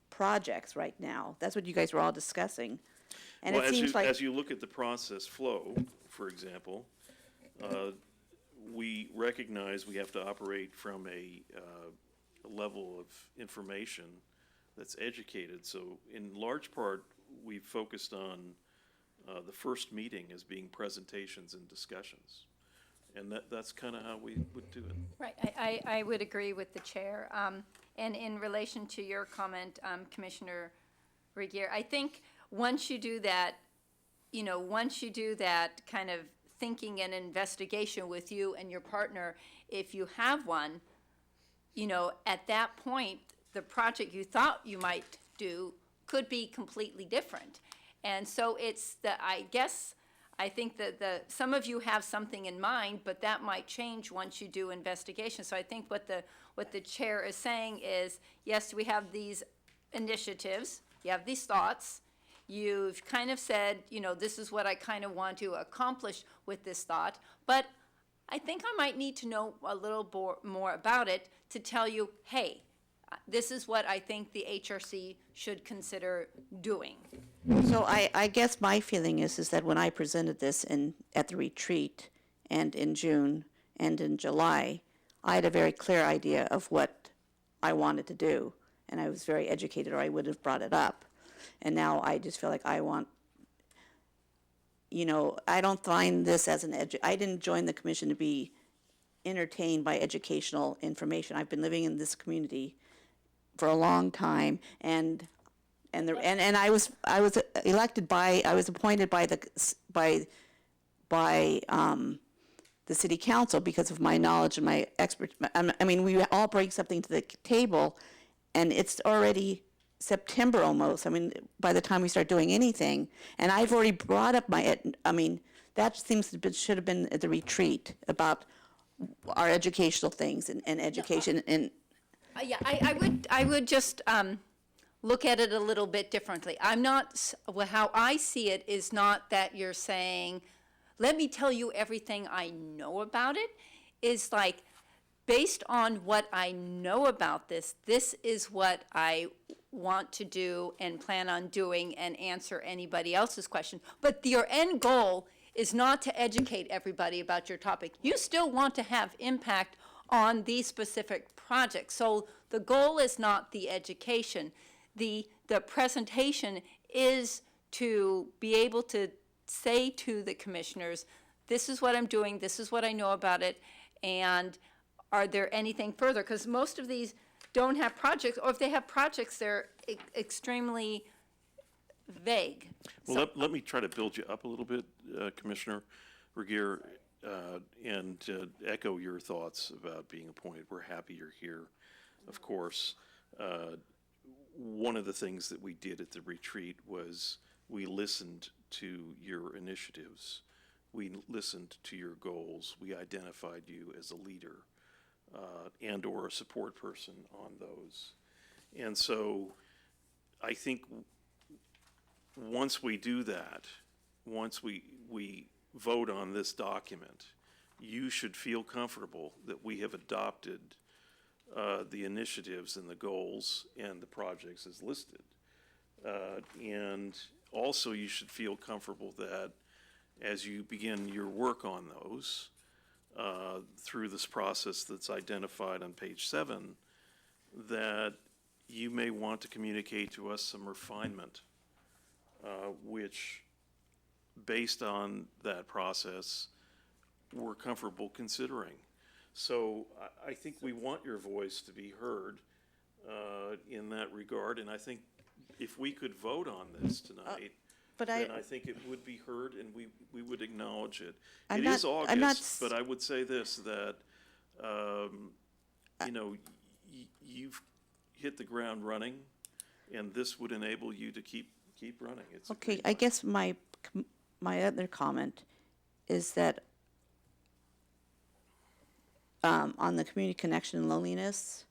[SPEAKER 7] projects right now. That's what you guys were all discussing. And
[SPEAKER 1] Well,
[SPEAKER 7] it seems like.
[SPEAKER 1] as you look at the process flow, for example, we recognize we have to operate from a level of information that's educated. So in large part, we focused on the first meeting as being presentations and discussions. And that's kind of how we would do it.
[SPEAKER 4] Right, I would agree with the chair. And in relation to your comment, Commissioner Regier, I think once you do that, once you do that kind of thinking and investigation with you and your partner, if you have one, at that point, the project you thought you might do could be completely different. And so I think that some of you have something in mind, but that might change once you do investigation. So I think what the chair is saying is, yes, we have these initiatives, you have these thoughts, you've kind of said, this is what I kind of want to accomplish with this thought, but I think I might need to know a little more about it to tell you, hey, this is what I think the HRC should consider doing.
[SPEAKER 7] So I guess my feeling is that when I presented this at the retreat and in June and in July, I had a very clear idea of what I wanted to do, and I was very educated, or I would have brought it up. And now I just feel like I want, I don't find this as I didn't join the commission to be entertained by educational information. I've been living in this community for a long time, and I was appointed by the city council because of my knowledge and my I mean, we all bring something to the table, and it's already September almost. I mean, by the time we start doing anything, and I've already brought up that should have been at the retreat about our educational things and education and.
[SPEAKER 4] Yeah, I would just look at it a little bit differently. How I see it is not that you're saying, let me tell you everything I know about it. It's like, based on what I know about this is what I want to do and plan on doing and answer anybody else's question. But your end goal is not to educate everybody about your topic. You still want to have impact on these specific projects. So the goal is not the education. The presentation is to be able to say to the commissioners, this is what I'm doing, this is what I know about it, and are there anything further? Because most of these don't have projects, or if they have projects, they're extremely vague.
[SPEAKER 1] Well, let me try to build you up a little bit, Commissioner Regier, and echo your thoughts about being appointed. We're happy you're here, of course. One of the things that we did at the retreat was we listened to your initiatives. We listened to your goals. We identified you as a leader and or a support person on those. And so I think once we do that, once we vote on this document, you should feel comfortable that we have adopted the initiatives and the goals and the projects as listed. And also, you should feel comfortable that as you begin your work on those, through this process that's identified on page 7, that you may want to communicate to us some refinement, which, based on that process, we're comfortable considering. So I think we want your voice to be heard in that regard, and I think if we could vote on this tonight,
[SPEAKER 7] But
[SPEAKER 1] then I think it would be heard and we would acknowledge it.
[SPEAKER 7] I'm
[SPEAKER 1] It
[SPEAKER 7] not-
[SPEAKER 1] is
[SPEAKER 7] I'm not
[SPEAKER 1] August, but I would say this, that, you know, you've hit the ground running, and this would enable you to keep running. It's a
[SPEAKER 7] Okay,
[SPEAKER 1] great
[SPEAKER 7] I
[SPEAKER 1] plan.
[SPEAKER 7] guess my other comment is that on the community connection and loneliness,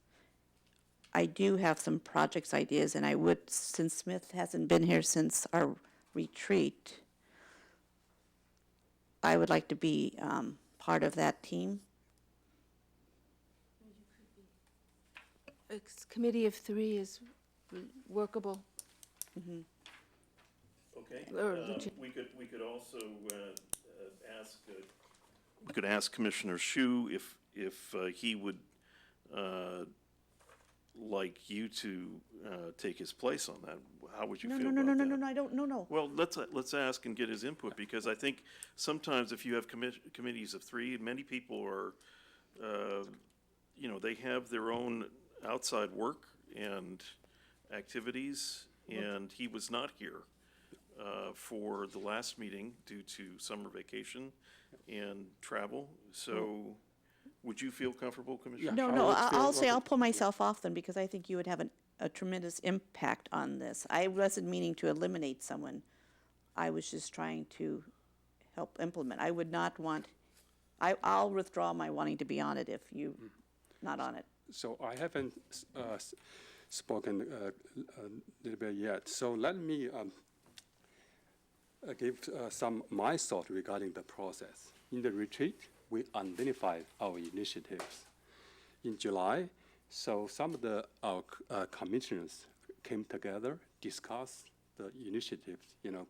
[SPEAKER 7] I do have some projects ideas, and I would, since Smith hasn't been here since our retreat, I would like to be part of that team.
[SPEAKER 10] A committee of 3 is workable.
[SPEAKER 1] Okay,
[SPEAKER 10] Or
[SPEAKER 1] we could also ask, we could ask Commissioner Shu if he would like you to take his place on that. How would you feel about that?
[SPEAKER 7] No, I don't, no.
[SPEAKER 1] Well, let's ask and get his input, because I think sometimes if you have committees of 3, many people are, you know, they have their own outside work and activities, and he was not here for the last meeting due to summer vacation and travel. So would you feel comfortable, Commissioner?
[SPEAKER 7] No,
[SPEAKER 8] I
[SPEAKER 7] no,
[SPEAKER 8] would feel
[SPEAKER 7] I'll say I'll
[SPEAKER 8] welcome.
[SPEAKER 7] pull myself off then, because I think you would have a tremendous impact on this. I wasn't meaning to eliminate someone. I was just trying to help implement. I would not want, I'll withdraw my wanting to be on it if you not on it.
[SPEAKER 8] So I haven't spoken a little bit yet. So let me give some my thought regarding the process. In the retreat, we identified our initiatives. In July, so some of our commissioners came together, discussed the initiatives, you know,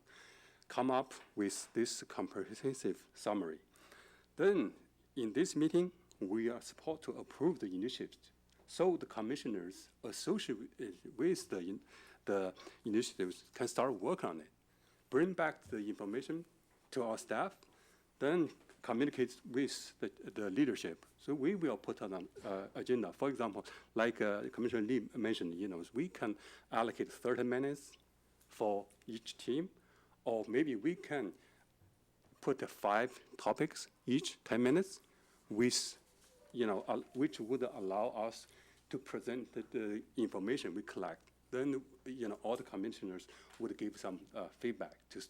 [SPEAKER 8] come up with this comprehensive summary. Then, in this meeting, we are supposed to approve the initiatives. So the commissioners associated with the initiatives can start work on it, bring back the information to our staff, then communicate with the leadership. So we will put on an agenda. For example, like Commissioner Lee mentioned, you know, we can allocate 30 minutes for each team, or maybe we can put 5 topics, each 10 minutes, with, you know, which would allow us to present the information we collect. Then, you know, all the commissioners would give some feedback to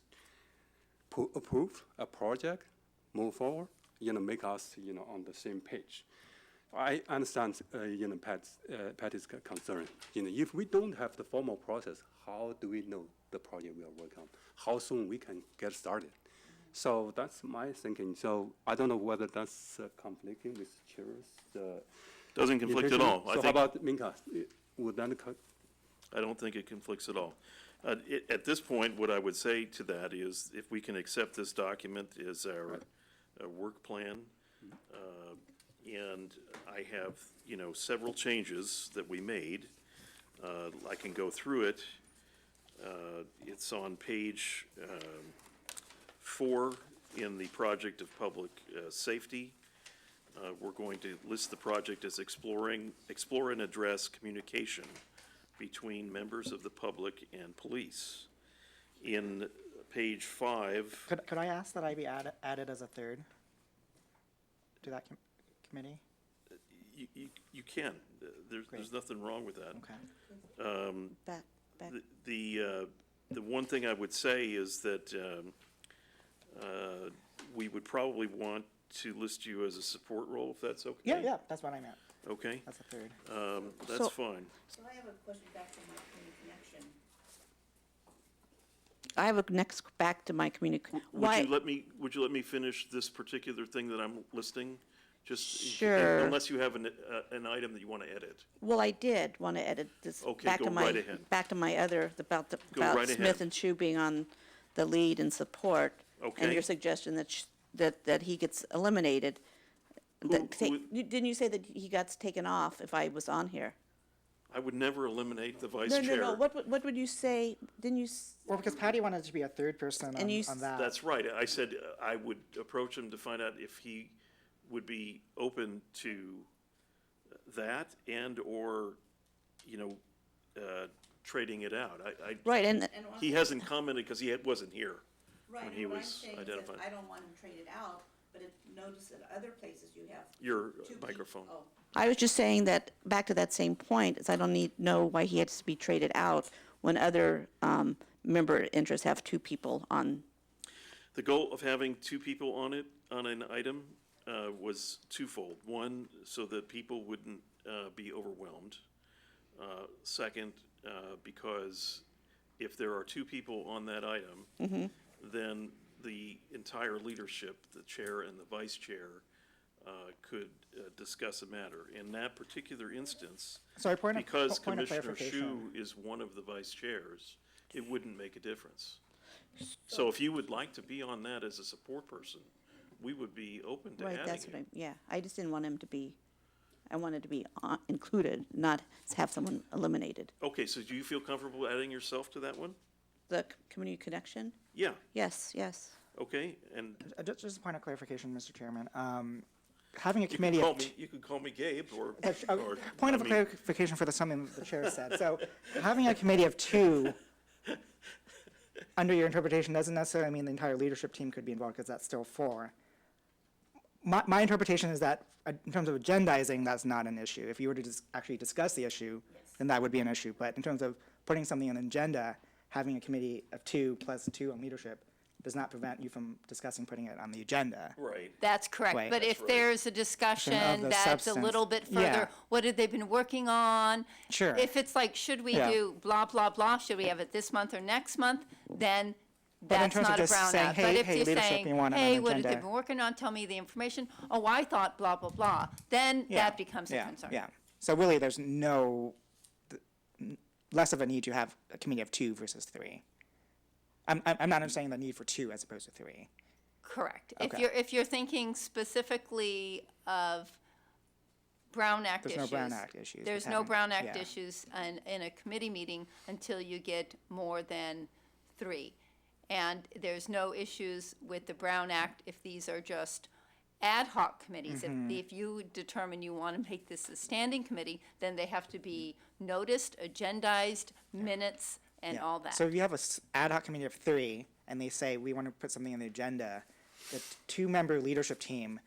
[SPEAKER 8] approve a project, move forward, you know, make us, you know, on the same page. I understand, you know, Patty's concern. You know, if we don't have the formal process, how do we know the project we are working on? How soon we can get started? So that's my thinking. So I don't know whether that's conflicting with Chair's.
[SPEAKER 1] Doesn't conflict at
[SPEAKER 8] intention.
[SPEAKER 1] all. I
[SPEAKER 8] So how
[SPEAKER 1] think,
[SPEAKER 8] about Minka? Would that
[SPEAKER 1] I don't think it conflicts at all. At this point, what I would say to that is, if we can accept this document as our work plan, and I have, you know, several changes that we made. I can go through it. It's on page 4 in the project of public safety. We're going to list the project as explore and address communication between members of the public and police. In page 5,
[SPEAKER 3] Could I ask that I be added as a third to that committee?
[SPEAKER 1] you can. There's nothing wrong with that.
[SPEAKER 3] Okay.
[SPEAKER 7] Back.
[SPEAKER 1] The one thing I would say is that we would probably want to list you as a support role, if that's okay?
[SPEAKER 3] Yeah, that's what I meant.
[SPEAKER 1] Okay,
[SPEAKER 3] That's a third.
[SPEAKER 1] that's
[SPEAKER 7] So-
[SPEAKER 1] fine.
[SPEAKER 7] So I have a question back to my community connection. I have a next back to my community.
[SPEAKER 1] Would you let me finish this particular thing that I'm listing? Just
[SPEAKER 7] Sure.
[SPEAKER 1] unless you have an item that you want to edit.
[SPEAKER 7] Well, I did want to edit this.
[SPEAKER 1] Okay,
[SPEAKER 7] back
[SPEAKER 1] go
[SPEAKER 7] to my
[SPEAKER 1] right ahead.
[SPEAKER 7] Back to my other, about
[SPEAKER 1] Go right
[SPEAKER 7] Smith
[SPEAKER 1] ahead.
[SPEAKER 7] and Chu being on the lead and support.
[SPEAKER 1] Okay.
[SPEAKER 7] And your suggestion that he gets eliminated. Didn't you say that he got taken off if I was on here?
[SPEAKER 1] I would never eliminate the vice
[SPEAKER 7] No,
[SPEAKER 1] chair.
[SPEAKER 7] no, no. What would you say? Didn't you?
[SPEAKER 3] Well, because Patty wanted to be a third person
[SPEAKER 7] And you
[SPEAKER 3] on that.
[SPEAKER 1] That's right. I said I would approach him to find out if he would be open to that and/or, trading it out.
[SPEAKER 7] Right, and.
[SPEAKER 1] He hasn't commented because he wasn't here when he was identified.
[SPEAKER 7] I don't want him traded out, but notice that other places you have.
[SPEAKER 1] Your microphone.
[SPEAKER 7] I was just saying that, back to that same point, is I don't know why he had to be traded out when other member interests have two people on.
[SPEAKER 1] The goal of having two people on an item, was twofold. One, so that people wouldn't be overwhelmed. Second, because if there are two people on that item, then the entire leadership, the chair and the vice chair, could discuss a matter. In that particular instance,
[SPEAKER 3] Sorry, point of
[SPEAKER 1] because Commissioner
[SPEAKER 3] clarification.
[SPEAKER 1] Shu is one of the vice chairs, it wouldn't make a difference. So if you would like to be on that as a support person, we would be open to
[SPEAKER 7] Right,
[SPEAKER 1] adding
[SPEAKER 7] that's
[SPEAKER 1] it.
[SPEAKER 7] what I just didn't want him to be, I wanted to be included, not have someone eliminated.
[SPEAKER 1] Okay, so do you feel comfortable adding yourself to that one?
[SPEAKER 7] The community connection?
[SPEAKER 1] Yeah,
[SPEAKER 7] Yes, yes.
[SPEAKER 1] okay, and
[SPEAKER 3] Just a point of clarification, Mr. Chairman. Having a
[SPEAKER 1] you can
[SPEAKER 3] committee
[SPEAKER 1] call
[SPEAKER 3] of.
[SPEAKER 1] me, you can call me Gabe, or,
[SPEAKER 3] Point of clarification for something the chair said. So having a committee of two, under your interpretation, doesn't necessarily mean the entire leadership team could be involved, because that's still four. My interpretation is that, in terms of agendizing, that's not an issue. If you were to actually discuss the issue, then that would be an issue. But in terms of putting something on the agenda, having a committee of two plus two on leadership does not prevent you from discussing putting it on the agenda.
[SPEAKER 1] right.
[SPEAKER 4] That's correct.
[SPEAKER 3] Right.
[SPEAKER 4] But
[SPEAKER 1] That's
[SPEAKER 4] if
[SPEAKER 1] right.
[SPEAKER 4] there's a
[SPEAKER 3] Of
[SPEAKER 4] discussion
[SPEAKER 3] the
[SPEAKER 4] that's a
[SPEAKER 3] substance.
[SPEAKER 4] little bit
[SPEAKER 3] Yeah.
[SPEAKER 4] further, what have they been working on?
[SPEAKER 3] Sure.
[SPEAKER 4] If it's like, should we
[SPEAKER 3] Yeah.
[SPEAKER 4] do blah, blah, blah, should we have it this month or next month, then
[SPEAKER 3] But in
[SPEAKER 4] that's
[SPEAKER 3] terms of
[SPEAKER 4] not a
[SPEAKER 3] just
[SPEAKER 4] brown
[SPEAKER 3] saying,
[SPEAKER 4] out.
[SPEAKER 3] hey,
[SPEAKER 4] But if
[SPEAKER 3] hey,
[SPEAKER 4] you're
[SPEAKER 3] leadership,
[SPEAKER 4] saying,
[SPEAKER 3] you want it on
[SPEAKER 4] hey,
[SPEAKER 3] the
[SPEAKER 4] what have they
[SPEAKER 3] agenda.
[SPEAKER 4] been working on, tell me the information, oh, I thought blah, blah, blah, then
[SPEAKER 3] Yeah,
[SPEAKER 4] that becomes a
[SPEAKER 3] yeah,
[SPEAKER 4] concern.
[SPEAKER 3] Yeah. So really, there's less of a need to have a committee of two versus three. I'm not saying the need for two as opposed to three.
[SPEAKER 4] Correct.
[SPEAKER 3] Okay.
[SPEAKER 4] If you're thinking specifically of Brown Act
[SPEAKER 3] There's
[SPEAKER 4] issues.
[SPEAKER 3] no Brown Act issues with
[SPEAKER 4] There's no
[SPEAKER 3] having-
[SPEAKER 4] Brown Act
[SPEAKER 3] yeah.
[SPEAKER 4] issues in a committee meeting until you get more than three. And there's no issues with the Brown Act if these are just ad hoc committees.
[SPEAKER 3] Mm-hmm.
[SPEAKER 4] If you determine you want to make this a standing committee, then they have to be noticed, agendized, minutes, and
[SPEAKER 3] Yeah.
[SPEAKER 4] all that.
[SPEAKER 3] So if you have a ad hoc committee of three, and they say, we want to put something on the agenda, the two-member leadership team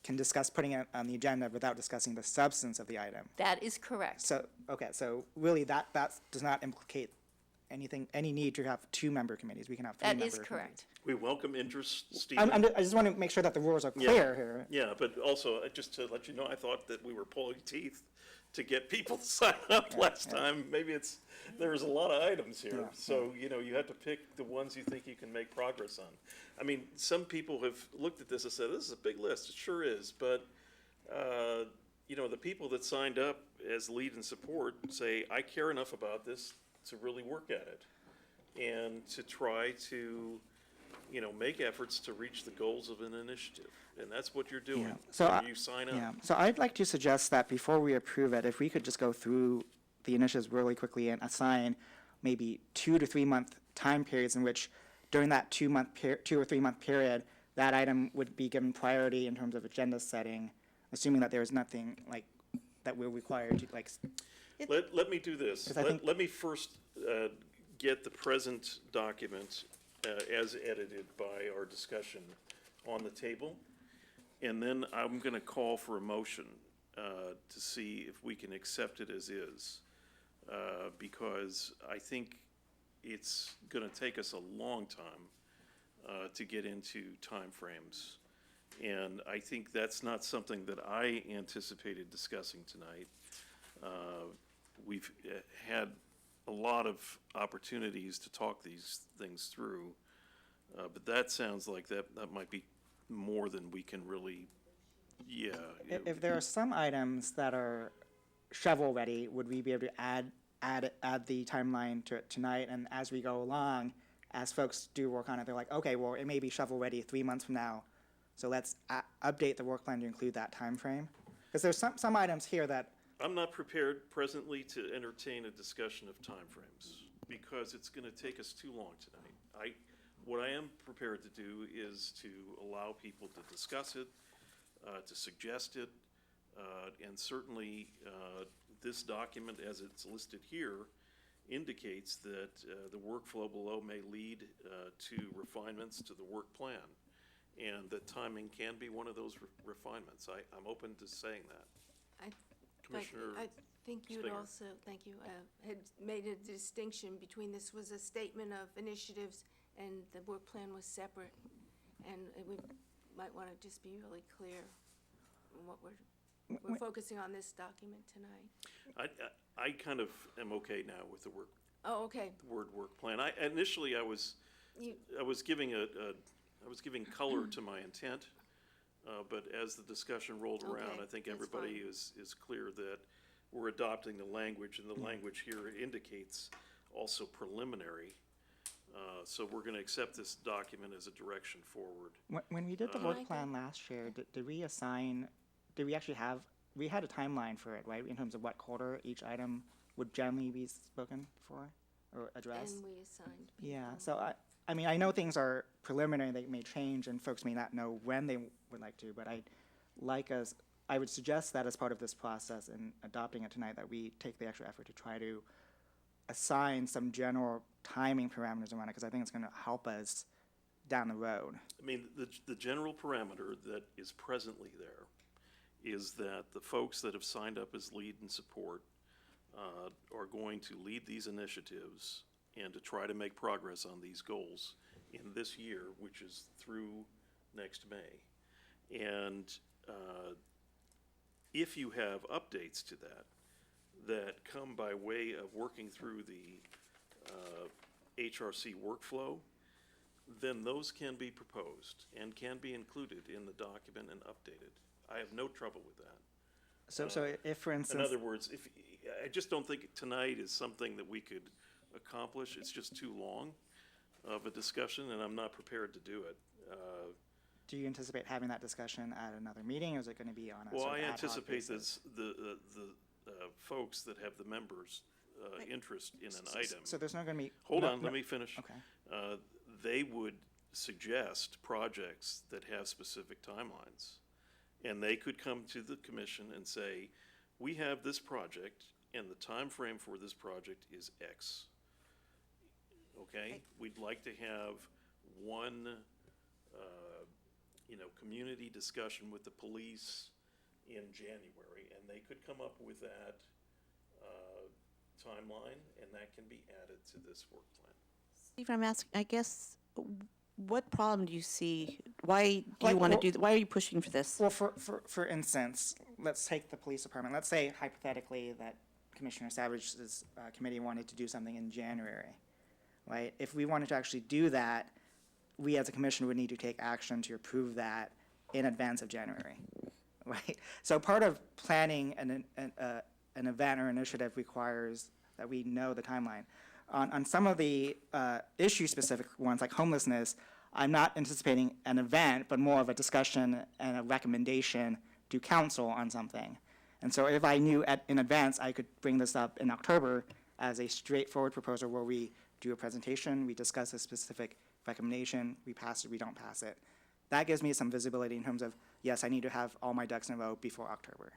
[SPEAKER 3] can discuss putting it on the agenda without discussing the substance of the item.
[SPEAKER 4] That is correct.
[SPEAKER 3] So, okay, so really, that does not implicate any need to have two-member committees. We can have
[SPEAKER 4] That
[SPEAKER 3] three-member
[SPEAKER 4] is correct.
[SPEAKER 1] We welcome interest, Stephen.
[SPEAKER 3] I just want to make sure that the rules are
[SPEAKER 1] Yeah.
[SPEAKER 3] clear here.
[SPEAKER 1] Yeah, but also, just to let you know, I thought that we were pulling teeth to get people to sign up last time. Maybe there's a lot of items here.
[SPEAKER 3] Yeah.
[SPEAKER 1] So, you have to pick the ones you think you can make progress on. I mean, some people have looked at this and said, this is a big list. It sure is. But, the people that signed up as lead and support say, I care enough about this to really work at it. And to try to, make efforts to reach the goals of an initiative. And that's what you're doing.
[SPEAKER 3] Yeah. So
[SPEAKER 1] You sign up.
[SPEAKER 3] Yeah, so I'd like to suggest that before we approve it, if we could just go through the initiatives really quickly and assign maybe 2 to 3 month time periods in which, during that 2 or 3 month period, that item would be given priority in terms of agenda setting, assuming that there's nothing like that we're required to like.
[SPEAKER 1] Let me do this.
[SPEAKER 3] 'Cause I think-
[SPEAKER 1] Let me first get the present document as edited by our discussion on the table. And then I'm going to call for a motion to see if we can accept it as is. Because I think it's going to take us a long time to get into timeframes. And I think that's not something that I anticipated discussing tonight. We've had a lot of opportunities to talk these things through, but that sounds like that might be more than we can really Yeah.
[SPEAKER 3] If there are some items that are shovel-ready, would we be able to add the timeline to it tonight? And as we go along, as folks do work on it, they're like, okay, well, it may be shovel-ready 3 months from now, so let's update the work plan to include that time frame. Because there's some items here that,
[SPEAKER 1] I'm not prepared presently to entertain a discussion of timeframes because it's going to take us too long tonight. What I am prepared to do is to allow people to discuss it, to suggest it, and certainly this document, as it's listed here, indicates that the workflow below may lead to refinements to the work plan, and that timing can be one of those refinements. I'm open to saying that. Commissioner
[SPEAKER 10] I think you'd
[SPEAKER 1] Stinger.
[SPEAKER 10] also, thank you, had made a distinction between this was a statement of initiatives and the work plan was separate. And we might want to just be really clear on what we're focusing on this document tonight.
[SPEAKER 1] I kind of am okay now with the
[SPEAKER 10] Oh, okay.
[SPEAKER 1] word work plan. Initially I was giving color to my intent, but as the discussion rolled around,
[SPEAKER 10] Okay,
[SPEAKER 1] I think
[SPEAKER 10] that's
[SPEAKER 1] everybody
[SPEAKER 10] fine.
[SPEAKER 1] is clear that we're adopting the language, and the language here indicates also preliminary. So we're going to accept this document as a direction forward.
[SPEAKER 3] when we did the work plan last year, did we actually have, we had a timeline for it, right? In terms of what quarter each item would generally be spoken for or addressed?
[SPEAKER 10] And we assigned people.
[SPEAKER 3] Yeah, so I mean, I know things are preliminary, they may change, and folks may not know when they would like to, but I would suggest that as part of this process in adopting it tonight, that we take the extra effort to try to assign some general timing parameters around it, because I think it's gonna help us down the road.
[SPEAKER 1] I mean, the general parameter that is presently there is that the folks that have signed up as lead and support are going to lead these initiatives and to try to make progress on these goals in this year, which is through next May. And if you have updates to that come by way of working through the HRC workflow, then those can be proposed and can be included in the document and updated. I have no trouble with that.
[SPEAKER 3] So if, for
[SPEAKER 1] In
[SPEAKER 3] instance,
[SPEAKER 1] other words, I just don't think tonight is something that we could accomplish. It's just too long of a discussion, and I'm not prepared to do it.
[SPEAKER 3] do you anticipate having that discussion at another meeting, or is it gonna be on a
[SPEAKER 1] Well,
[SPEAKER 3] sort
[SPEAKER 1] I
[SPEAKER 3] of ad hoc
[SPEAKER 1] anticipate
[SPEAKER 3] basis?
[SPEAKER 1] the folks that have the members' interest in an item.
[SPEAKER 3] So there's not gonna be.
[SPEAKER 1] Hold
[SPEAKER 3] no-
[SPEAKER 1] on,
[SPEAKER 3] no-
[SPEAKER 1] let me finish.
[SPEAKER 3] Okay.
[SPEAKER 1] They would suggest projects that have specific timelines. And they could come to the commission and say, we have this project, and the time frame for this project is X. Okay? We'd like to have one, community discussion with the police in January, and they could come up with that timeline, and that can be added to this work plan.
[SPEAKER 7] Steve, I'm asking, I guess, what problem do you see? Why do you
[SPEAKER 3] Like,
[SPEAKER 7] want to
[SPEAKER 3] well-
[SPEAKER 7] do, why are you pushing for this?
[SPEAKER 3] Well, for instance, let's take the police department. Let's say hypothetically that Commissioner Savage's committee wanted to do something in January, right? If we wanted to actually do that, we as a commission would need to take action to approve that in advance of January, right? So part of planning an event or initiative requires that we know the timeline. On some of the issue-specific ones, like homelessness, I'm not anticipating an event, but more of a discussion and a recommendation to council on something. And so if I knew in advance, I could bring this up in October as a straightforward proposal where we do a presentation, we discuss a specific recommendation, we pass it, we don't pass it. That gives me some visibility in terms of, yes, I need to have all my ducks in a row before October.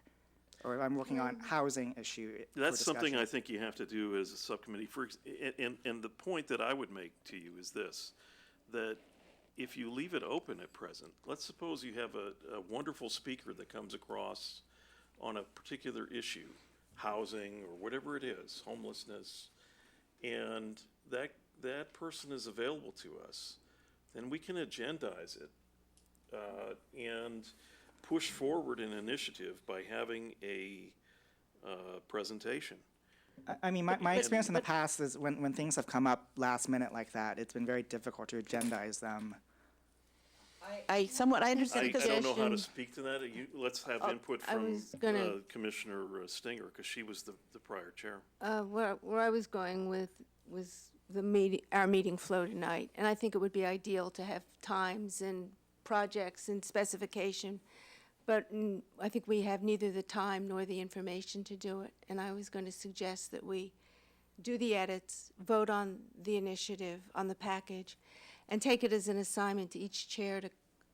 [SPEAKER 3] Or if I'm working on housing issue for
[SPEAKER 1] That's something
[SPEAKER 3] discussion.
[SPEAKER 1] I think you have to do as a subcommittee. And the point that I would make to you is this, that if you leave it open at present, let's suppose you have a wonderful speaker that comes across on a particular issue, housing or whatever it is, homelessness, and that person is available to us, then we can agendize it and push forward an initiative by having a presentation.
[SPEAKER 3] I mean, my experience in the past is when things have come up last minute like that, it's been very difficult to agendize them.
[SPEAKER 7] I somewhat, I understand
[SPEAKER 1] I
[SPEAKER 7] because
[SPEAKER 1] don't know how to
[SPEAKER 10] suggestion-
[SPEAKER 1] speak to that. Let's have input
[SPEAKER 10] I
[SPEAKER 1] from
[SPEAKER 10] was gonna-
[SPEAKER 1] Commissioner Stinger, because she was the prior chair.
[SPEAKER 10] Where I was going with was our meeting flow tonight, and I think it would be ideal to have times and projects and specification, but I think we have neither the time nor the information to do it, and I was going to suggest that we do the edits, vote on the initiative, on the package, and take it as an assignment to each chair to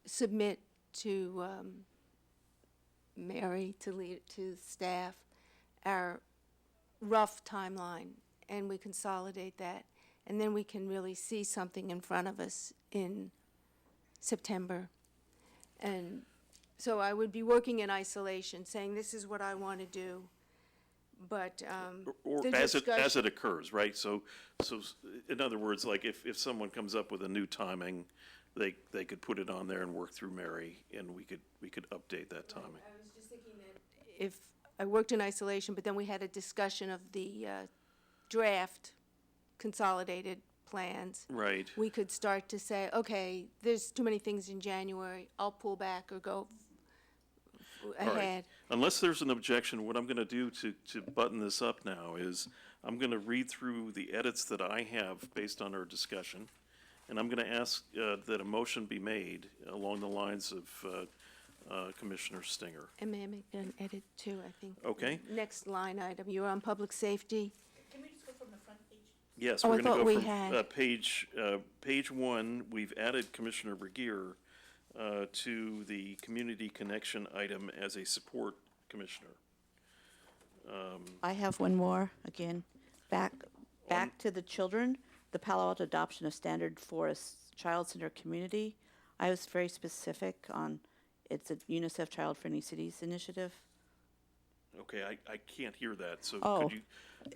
[SPEAKER 10] submit to Mary, to staff, our rough timeline, and we consolidate that, and then we can really see something in front of us in September. And so I would be working in isolation, saying, this is what I want to do, but
[SPEAKER 1] Or
[SPEAKER 10] the
[SPEAKER 1] as
[SPEAKER 10] discussion-
[SPEAKER 1] it occurs, right? So in other words, like if someone comes up with a new timing, they could put it on there and work through Mary, and we could update that timing.
[SPEAKER 10] I was just thinking that if I worked in isolation, but then we had a discussion of the draft consolidated plans,
[SPEAKER 1] Right.
[SPEAKER 10] we could start to say, okay, there's too many things in January, I'll pull back or go
[SPEAKER 1] All right.
[SPEAKER 10] ahead.
[SPEAKER 1] Unless there's an objection, what I'm going to do to button this up now is I'm going to read through the edits that I have based on our discussion, and I'm going to ask that a motion be made along the lines of Commissioner Stinger.
[SPEAKER 10] And may I make an edit too, I think?
[SPEAKER 1] Okay.
[SPEAKER 10] Next line item, you're on public safety.
[SPEAKER 1] Yes,
[SPEAKER 10] Oh,
[SPEAKER 1] we're
[SPEAKER 10] I
[SPEAKER 1] going to
[SPEAKER 10] thought we
[SPEAKER 1] go from
[SPEAKER 10] had-
[SPEAKER 1] page one. We've added Commissioner Regier to the community connection item as a support commissioner.
[SPEAKER 7] I have one more, again, back to the children, the Palo Alto adoption of standard forest child-centered community. I was very specific on, it's a UNICEF Child Friendly Cities initiative.
[SPEAKER 1] Okay, I can't hear that, so
[SPEAKER 7] Oh.
[SPEAKER 1] could you,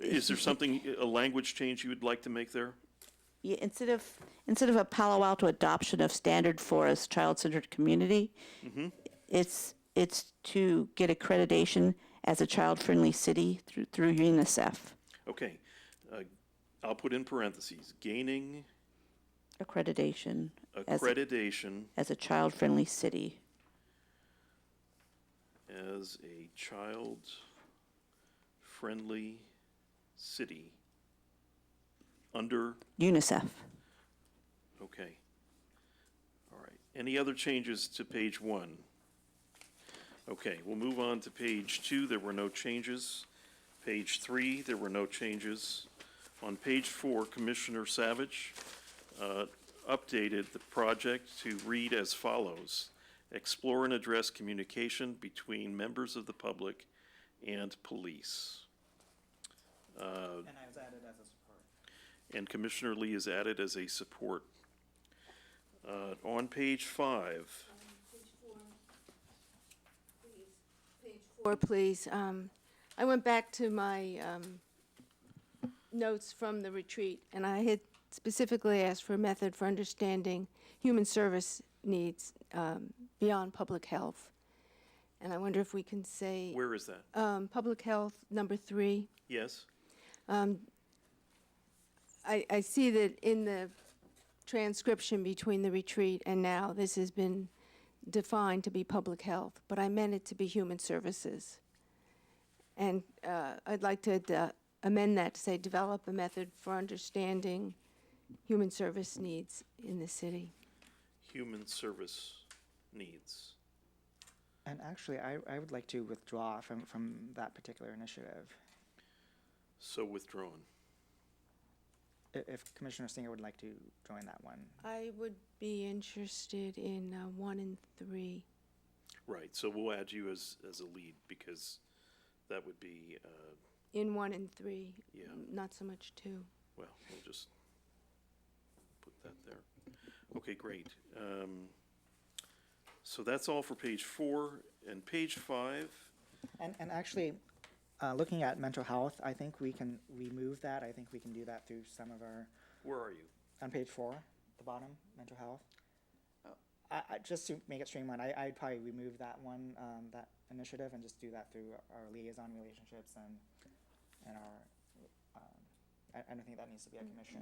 [SPEAKER 1] is there something, a language change you would like to make there?
[SPEAKER 7] Yeah, instead of a Palo Alto adoption of standard forest child-centered community, it's to get accreditation as a child-friendly city through UNICEF.
[SPEAKER 1] Okay, I'll put in parentheses, gaining
[SPEAKER 7] Accreditation
[SPEAKER 1] accreditation
[SPEAKER 7] as a child-friendly city.
[SPEAKER 1] as a child-friendly city under,
[SPEAKER 7] UNICEF.
[SPEAKER 1] okay. All right, any other changes to page one? Okay, we'll move on to page two, there were no changes. Page three, there were no changes. On page four, Commissioner Savage updated the project to read as follows: explore and address communication between members of the public and police.
[SPEAKER 3] And I was added as a support.
[SPEAKER 1] And Commissioner Lee is added as a support. On page five,
[SPEAKER 10] Or please, I went back to my notes from the retreat, and I had specifically asked for a method for understanding human service needs beyond public health. And I wonder if we can say,
[SPEAKER 1] where is that?
[SPEAKER 10] public health, number 3.
[SPEAKER 1] Yes?
[SPEAKER 10] I see that in the transcription between the retreat and now, this has been defined to be public health, but I meant it to be human services. And I'd like to amend that to say, develop a method for understanding human service needs in the city.
[SPEAKER 1] Human service needs.
[SPEAKER 3] And actually, I would like to withdraw from that particular initiative.
[SPEAKER 1] So withdrawn.
[SPEAKER 3] If Commissioner Stinger would like to join that one.
[SPEAKER 10] I would be interested in 1 and 3.
[SPEAKER 1] Right, so we'll add you as a lead, because that would be,
[SPEAKER 10] In 1 and 3.
[SPEAKER 1] Yeah.
[SPEAKER 10] Not so much 2.
[SPEAKER 1] well, we'll just put that there. Okay, great. So that's all for page 4. And page 5,
[SPEAKER 3] And actually, looking at mental health, I think we can remove that. I think we can do that through some of our,
[SPEAKER 1] where are you?
[SPEAKER 3] on page 4, the bottom, mental health. I just to make it streamlined, I'd probably remove that one, that initiative, and just do that through our liaison relationships and our, I don't think that needs to be a commission.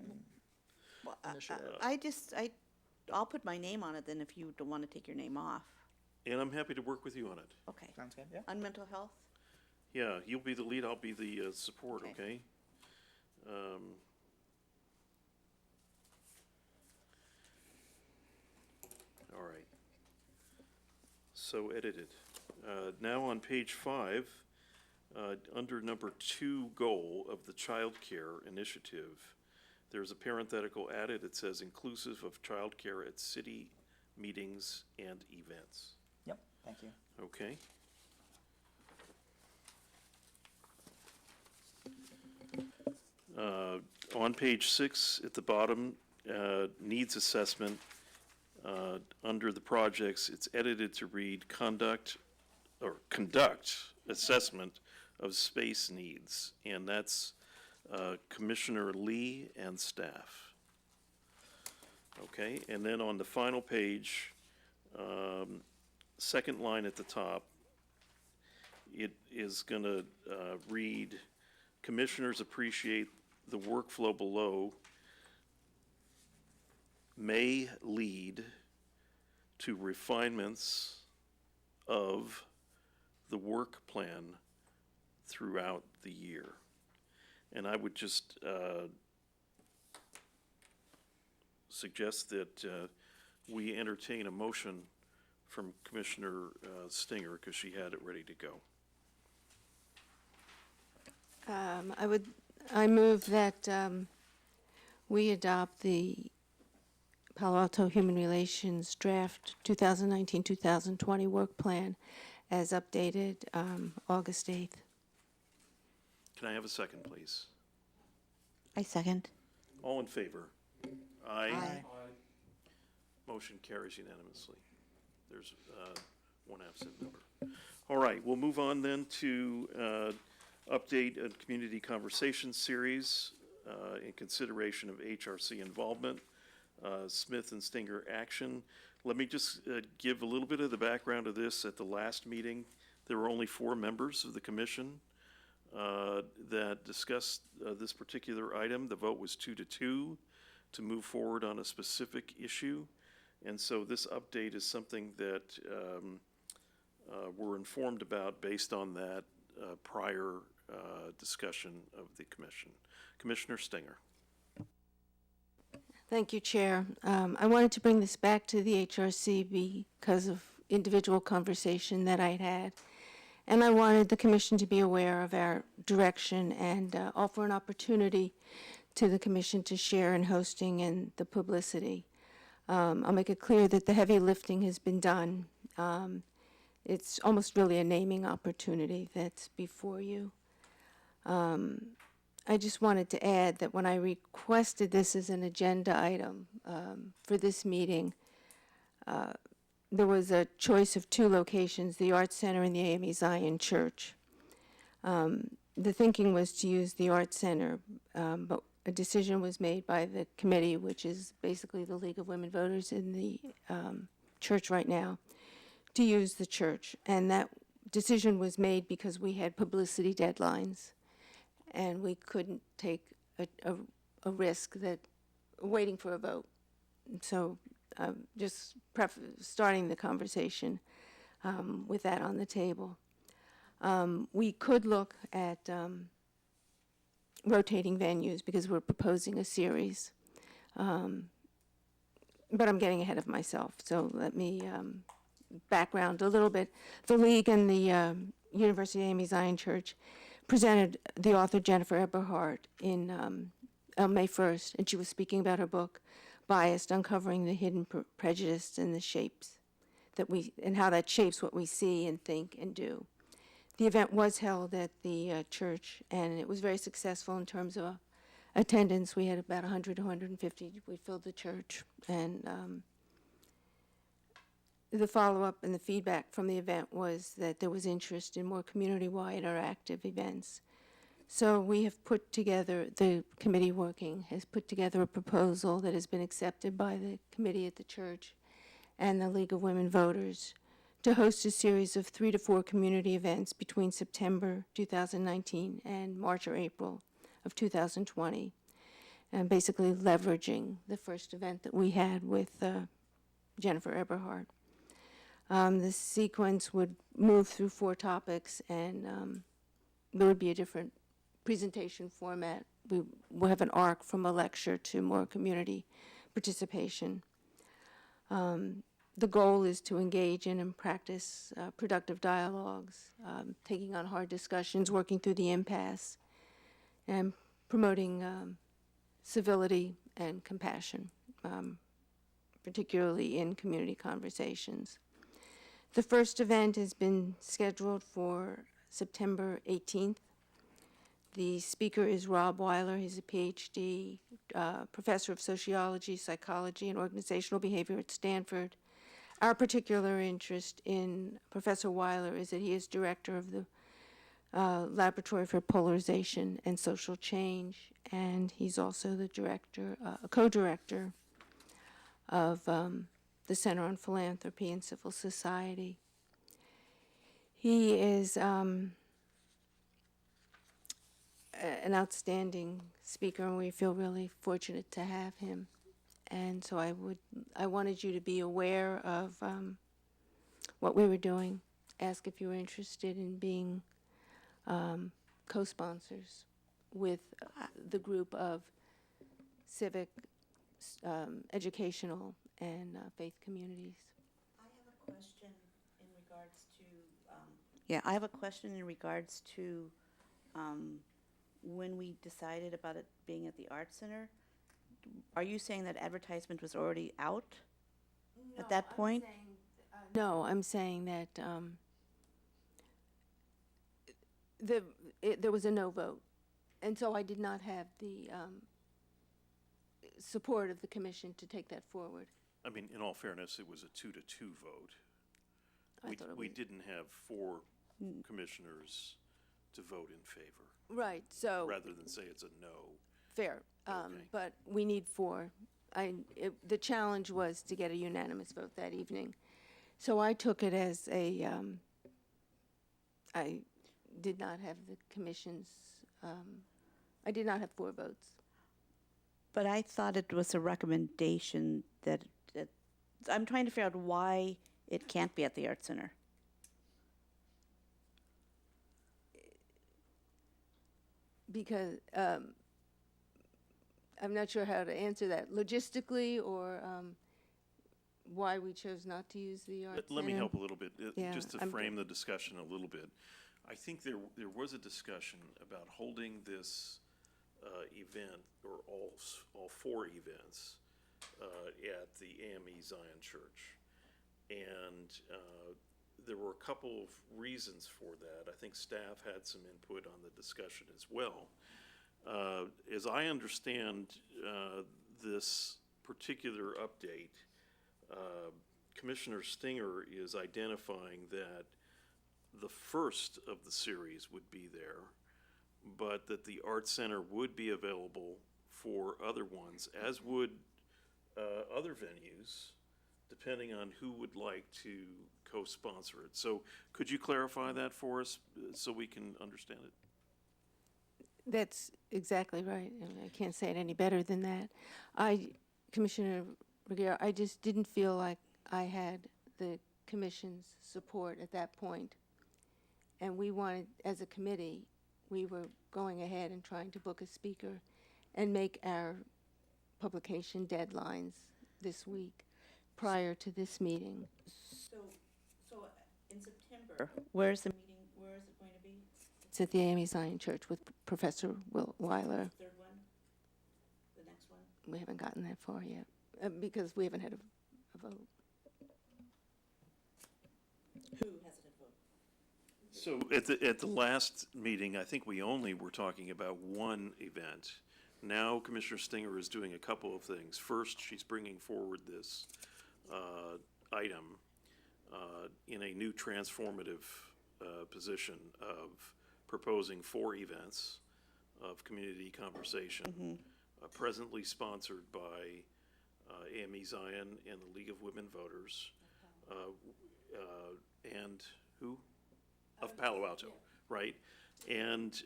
[SPEAKER 7] Well,
[SPEAKER 3] Initiative.
[SPEAKER 7] I I'll put my name on it then if you don't want to take your name off.
[SPEAKER 1] And I'm happy to work with you on it.
[SPEAKER 7] Okay.
[SPEAKER 3] Sounds good, yeah.
[SPEAKER 7] On mental health?
[SPEAKER 1] Yeah, you'll be the lead, I'll be the support,
[SPEAKER 7] Okay.
[SPEAKER 1] okay? All right. So edited. Now on page 5, under number 2 goal of the child care initiative, there's a parenthetical added. It says inclusive of child care at city meetings and events.
[SPEAKER 3] Yep, thank you.
[SPEAKER 1] Okay. On page 6, at the bottom, needs assessment, under the projects, it's edited to read conduct assessment of space needs, and that's Commissioner Lee and staff. Okay, and then on the final page, second line at the top, it is going to read, commissioners appreciate the workflow below may lead to refinements of the work plan throughout the year. And I would just suggest that we entertain a motion from Commissioner Stinger, because she had it ready to go.
[SPEAKER 10] I move that we adopt the Palo Alto Human Relations Draft 2019-2020 Work Plan as updated August 8th.
[SPEAKER 1] Can I have a second, please?
[SPEAKER 7] I second.
[SPEAKER 1] All in favor? Aye.
[SPEAKER 7] Aye.
[SPEAKER 1] Motion carries unanimously. There's one absent member. All right, we'll move on then to update a community conversation series in consideration of HRC involvement, Smith and Stinger action. Let me just give a little bit of the background of this. At the last meeting, there were only 4 members of the commission that discussed this particular item. The vote was 2-2 to move forward on a specific issue. And so this update is something that we're informed about based on that prior discussion of the commission. Commissioner Stinger.
[SPEAKER 10] Thank you, Chair. I wanted to bring this back to the HRC because of individual conversation that I'd had. And I wanted the Commission to be aware of our direction and offer an opportunity to the Commission to share in hosting and the publicity. I'll make it clear that the heavy lifting has been done. It's almost really a naming opportunity that's before you. I just wanted to add that when I requested this as an agenda item for this meeting, there was a choice of 2 locations, the Arts Center and the AME Zion Church. The thinking was to use the Arts Center, but a decision was made by the committee, which is basically the League of Women Voters in the church right now, to use the church. And that decision was made because we had publicity deadlines, and we couldn't take a risk that waiting for a vote. So just starting the conversation with that on the table. We could look at rotating venues because we're proposing a series. But I'm getting ahead of myself, so let me background a little bit. The League and the University of AME Zion Church presented the author Jennifer Eberhardt on May 1st, and she was speaking about her book, Biased, Uncovering the Hidden Prejudice and the Shapes and how that shapes what we see and think and do. The event was held at the church, and it was very successful in terms of attendance. We had about 100 to 150. We filled the church, and the follow-up and the feedback from the event was that there was interest in more community-wide or active events. So we have put together, the committee working has put together a proposal that has been accepted by the committee at the church and the League of Women Voters to host a series of 3 to 4 community events between September 2019 and March or April of 2020. and basically leveraging the first event that we had with Jennifer Eberhardt. The sequence would move through 4 topics, and there would be a different presentation format. We will have an arc from a lecture to more community participation. The goal is to engage in and practice productive dialogues, taking on hard discussions, working through the impasse, and promoting civility and compassion, particularly in community conversations. The first event has been scheduled for September 18th. The speaker is Rob Weiler. He's a PhD, professor of sociology, psychology, and organizational behavior at Stanford. Our particular interest in Professor Weiler is that he is director of the Laboratory for Polarization and Social Change, and he's also the director, co-director of the Center on Philanthropy and Civil Society. He is an outstanding speaker, and we feel really fortunate to have him. And so I wanted you to be aware of what we were doing, ask if you were interested in being co-sponsors with the group of civic, educational, and faith communities.
[SPEAKER 7] I have a question in regards to, I have a question in regards to when we decided about it being at the Art Center. Are you saying that advertisement was already out at that point?
[SPEAKER 10] No, I'm saying that there was a no vote, and so I did not have the support of the commission to take that forward.
[SPEAKER 1] I mean, in all fairness, it was a 2-2 vote. We didn't have 4 commissioners to vote in favor,
[SPEAKER 10] Right, so,
[SPEAKER 1] rather than say it's a no.
[SPEAKER 10] fair,
[SPEAKER 1] Okay.
[SPEAKER 10] but we need 4. The challenge was to get a unanimous vote that evening. So I took it as I did not have the commission's, I did not have 4 votes.
[SPEAKER 7] But I thought it was a recommendation that I'm trying to figure out why it can't be at the Art Center.
[SPEAKER 10] Because I'm not sure how to answer that logistically, or why we chose not to use the Art
[SPEAKER 1] Let me
[SPEAKER 10] Center.
[SPEAKER 1] help a little bit,
[SPEAKER 10] Yeah,
[SPEAKER 1] just to
[SPEAKER 10] I'm
[SPEAKER 1] frame the discussion a little bit. I think there was a discussion about holding this event, or all 4 events, at the AME Zion Church. And there were a couple of reasons for that. I think staff had some input on the discussion as well. As I understand this particular update, Commissioner Stinger is identifying that the first of the series would be there, but that the Art Center would be available for other ones, as would other venues, depending on who would like to co-sponsor it. So could you clarify that for us so we can understand it?
[SPEAKER 10] That's exactly right. I mean, I can't say it any better than that. Commissioner Reguera, I just didn't feel like I had the commission's support at that point. And we wanted, as a committee, we were going ahead and trying to book a speaker and make our publication deadlines this week prior to this meeting.
[SPEAKER 7] So in September, where is the meeting, where is it going to be?
[SPEAKER 10] It's at the AME Zion Church with Professor Weiler.
[SPEAKER 7] Third one? The next one?
[SPEAKER 10] We haven't gotten that far yet, because we haven't had a vote.
[SPEAKER 7] Who hasn't had vote?
[SPEAKER 1] So at the last meeting, I think we only were talking about one event. Now Commissioner Stinger is doing a couple of things. First, she's bringing forward this item in a new transformative position of proposing 4 events of community conversation, presently sponsored by AME Zion and the League of Women Voters, and who? Of Palo Alto, right? And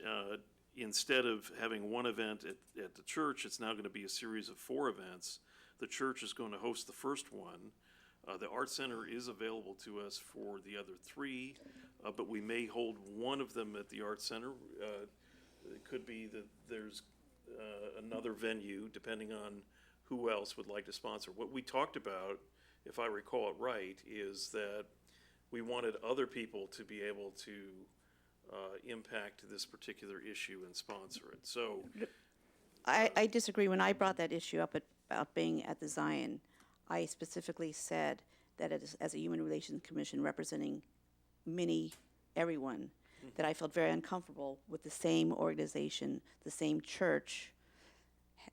[SPEAKER 1] instead of having one event at the church, it's now going to be a series of 4 events. The church is going to host the first one. The Art Center is available to us for the other 3, but we may hold one of them at the Art Center. It could be that there's another venue, depending on who else would like to sponsor. What we talked about, if I recall it right, is that we wanted other people to be able to impact this particular issue and sponsor it. So,
[SPEAKER 7] I disagree. When I brought that issue up about being at the Zion, I specifically said that as a Human Relations Commission representing everyone, that I felt very uncomfortable with the same organization, the same church,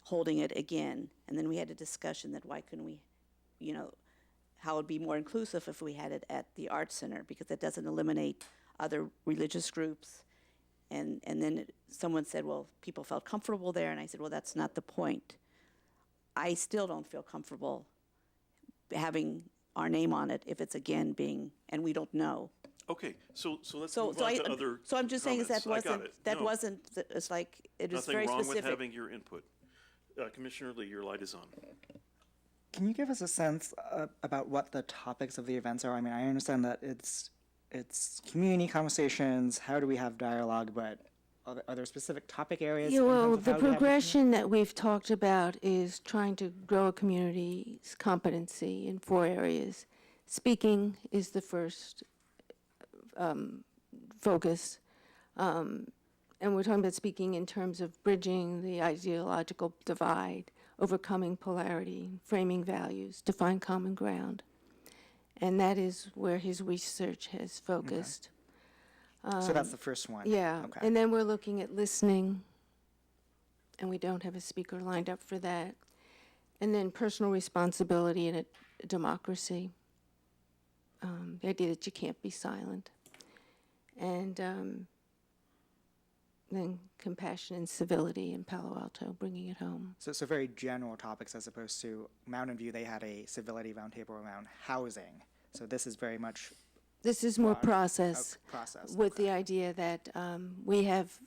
[SPEAKER 7] holding it again. And then we had a discussion that why couldn't we, how it would be more inclusive if we had it at the Art Center, because it doesn't eliminate other religious groups. And then someone said, well, people felt comfortable there, and I said, well, that's not the point. I still don't feel comfortable having our name on it if it's again being, and we don't know.
[SPEAKER 1] okay, so let's move on to other
[SPEAKER 7] So I'm just saying is
[SPEAKER 1] comments. I got it. No,
[SPEAKER 7] it's like, it was very
[SPEAKER 1] nothing wrong
[SPEAKER 7] specific.
[SPEAKER 1] with having your input. Commissioner Lee, your light is on.
[SPEAKER 3] Can you give us a sense about what the topics of the events are? I mean, I understand that it's community conversations. How do we have dialogue? But are there specific topic areas?
[SPEAKER 10] Yeah,
[SPEAKER 3] in
[SPEAKER 10] well,
[SPEAKER 3] terms of
[SPEAKER 10] the
[SPEAKER 3] how we have
[SPEAKER 10] progression that we've talked about is trying to grow a community's competency in 4 areas. Speaking is the first focus. And we're talking about speaking in terms of bridging the ideological divide, overcoming polarity, framing values, to find common ground. And that is where his research has focused.
[SPEAKER 3] So that's the first one.
[SPEAKER 10] Yeah,
[SPEAKER 3] Okay.
[SPEAKER 10] and then we're looking at listening, and we don't have a speaker lined up for that. And then personal responsibility in a democracy, the idea that you can't be silent. And then compassion and civility in Palo Alto, bringing it home.
[SPEAKER 3] So very general topics as opposed to Mountain View. They had a civility roundtable around housing. So this is very much
[SPEAKER 10] This is more
[SPEAKER 3] broad-
[SPEAKER 10] process.
[SPEAKER 3] process.
[SPEAKER 10] With
[SPEAKER 3] okay.
[SPEAKER 10] the idea that we have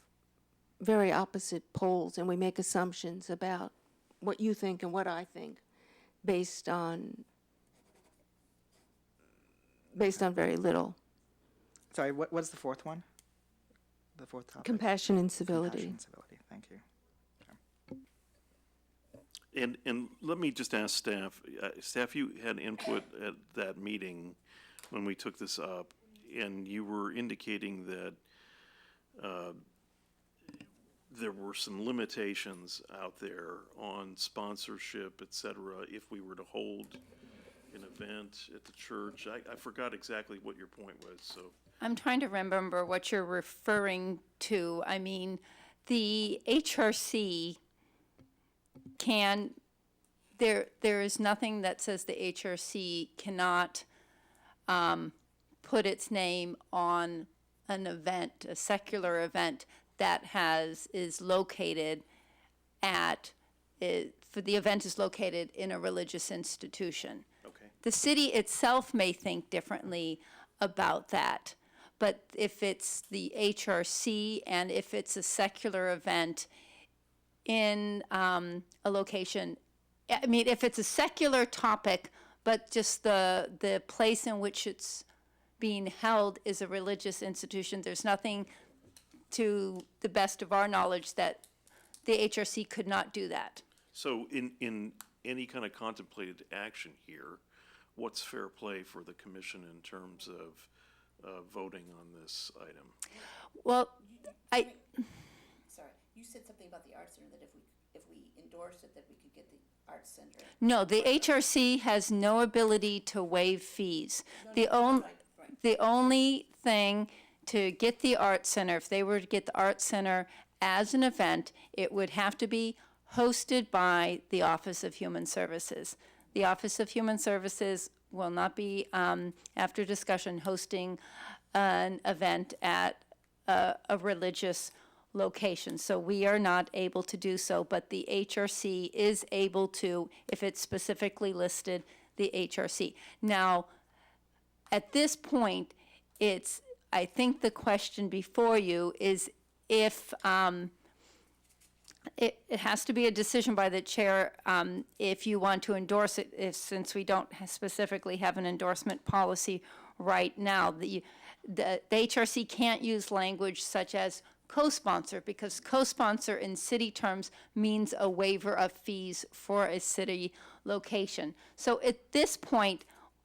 [SPEAKER 10] very opposite poles, and we make assumptions about what you think and what I think based on very little.
[SPEAKER 3] Sorry, what's the fourth one? The fourth topic?
[SPEAKER 10] Compassion and civility.
[SPEAKER 3] Compassion and civility. Thank you.
[SPEAKER 1] And let me just ask staff, staff, you had input at that meeting when we took this up, and you were indicating that there were some limitations out there on sponsorship, et cetera, if we were to hold an event at the church. I forgot exactly what your point was, so.
[SPEAKER 4] I'm trying to remember what you're referring to. I mean, the HRC there is nothing that says the HRC cannot put its name on an event, a secular event that is located for the event is located in a religious institution.
[SPEAKER 1] Okay.
[SPEAKER 4] The city itself may think differently about that, but if it's the HRC and if it's a secular event in a location, I mean, if it's a secular topic, but just the place in which it's being held is a religious institution, there's nothing, to the best of our knowledge, that the HRC could not do that.
[SPEAKER 1] So in any kind of contemplated action here, what's fair play for the commission in terms of voting on this item?
[SPEAKER 4] Well,
[SPEAKER 7] Sorry, you said something about the Art Center, that if we endorsed it, that we could get the Art Center.
[SPEAKER 4] no, the HRC has no ability to waive fees. The only thing to get the Art Center, if they were to get the Art Center as an event, it would have to be hosted by the Office of Human Services. The Office of Human Services will not be, after discussion, hosting an event at a religious location. So we are not able to do so, but the HRC is able to, if it's specifically listed, the HRC. Now, at this point, I think the question before you is if It has to be a decision by the chair if you want to endorse it, since we don't specifically have an endorsement policy right now. The HRC can't use language such as co-sponsor, because co-sponsor in city terms means a waiver of fees for a city location. So at this point,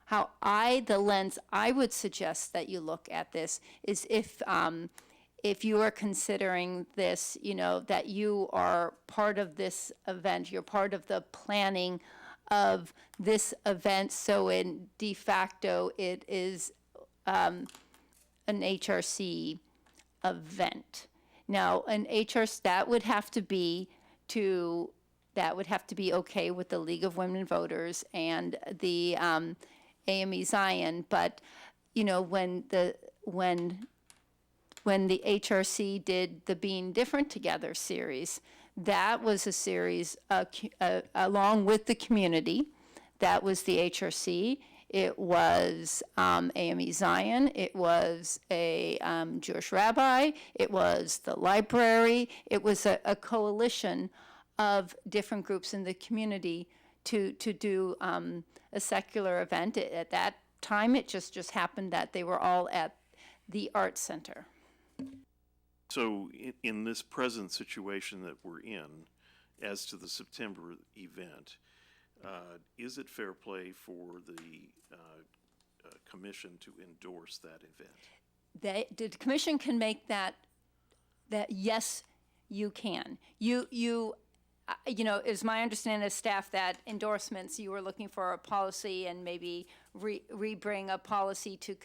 [SPEAKER 4] the lens I would suggest that you look at this is if you are considering this, that you are part of this event, you're part of the planning of this event, so in de facto, it is an HRC event. Now, that would have to be okay with the League of Women Voters and the AME Zion, but, when the HRC did the Being Different Together series, that was a series along with the community. That was the HRC. It was AME Zion. It was a Jewish rabbi. It was the library. It was a coalition of different groups in the community to do a secular event. At that time, it just happened that they were all at the Arts Center.
[SPEAKER 1] So in this present situation that we're in, as to the September event, is it fair play for the commission to endorse that event?
[SPEAKER 4] The commission can make that yes, you can. It's my understanding as staff that endorsements, you were looking for a policy and maybe re-bring a policy to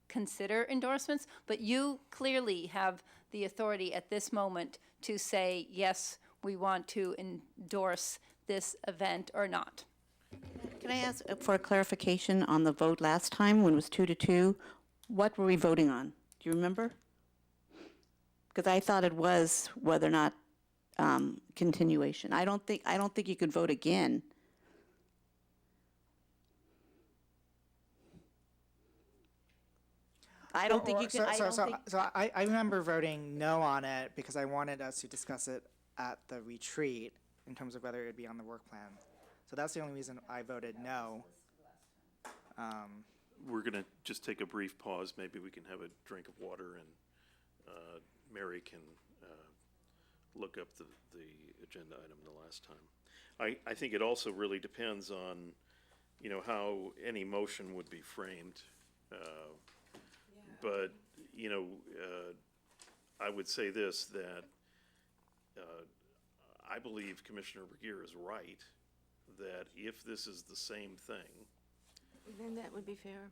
[SPEAKER 4] consider endorsements, but you clearly have the authority at this moment to say, yes, we want to endorse this event or not.
[SPEAKER 7] Can I ask for a clarification on the vote last time when it was 2-2? What were we voting on? Do you remember? Because I thought it was whether or not continuation. I don't think you could vote again. I don't think you can.
[SPEAKER 3] I remember voting no on it because I wanted us to discuss it at the retreat in terms of whether it would be on the work plan. So that's the only reason I voted no.
[SPEAKER 1] We're going to just take a brief pause. Maybe we can have a drink of water, and Mary can look up the agenda item the last time. I think it also really depends on, how any motion would be framed. But, I would say this, that I believe Commissioner Regier is right, that if this is the same thing,
[SPEAKER 10] Then that would be fair.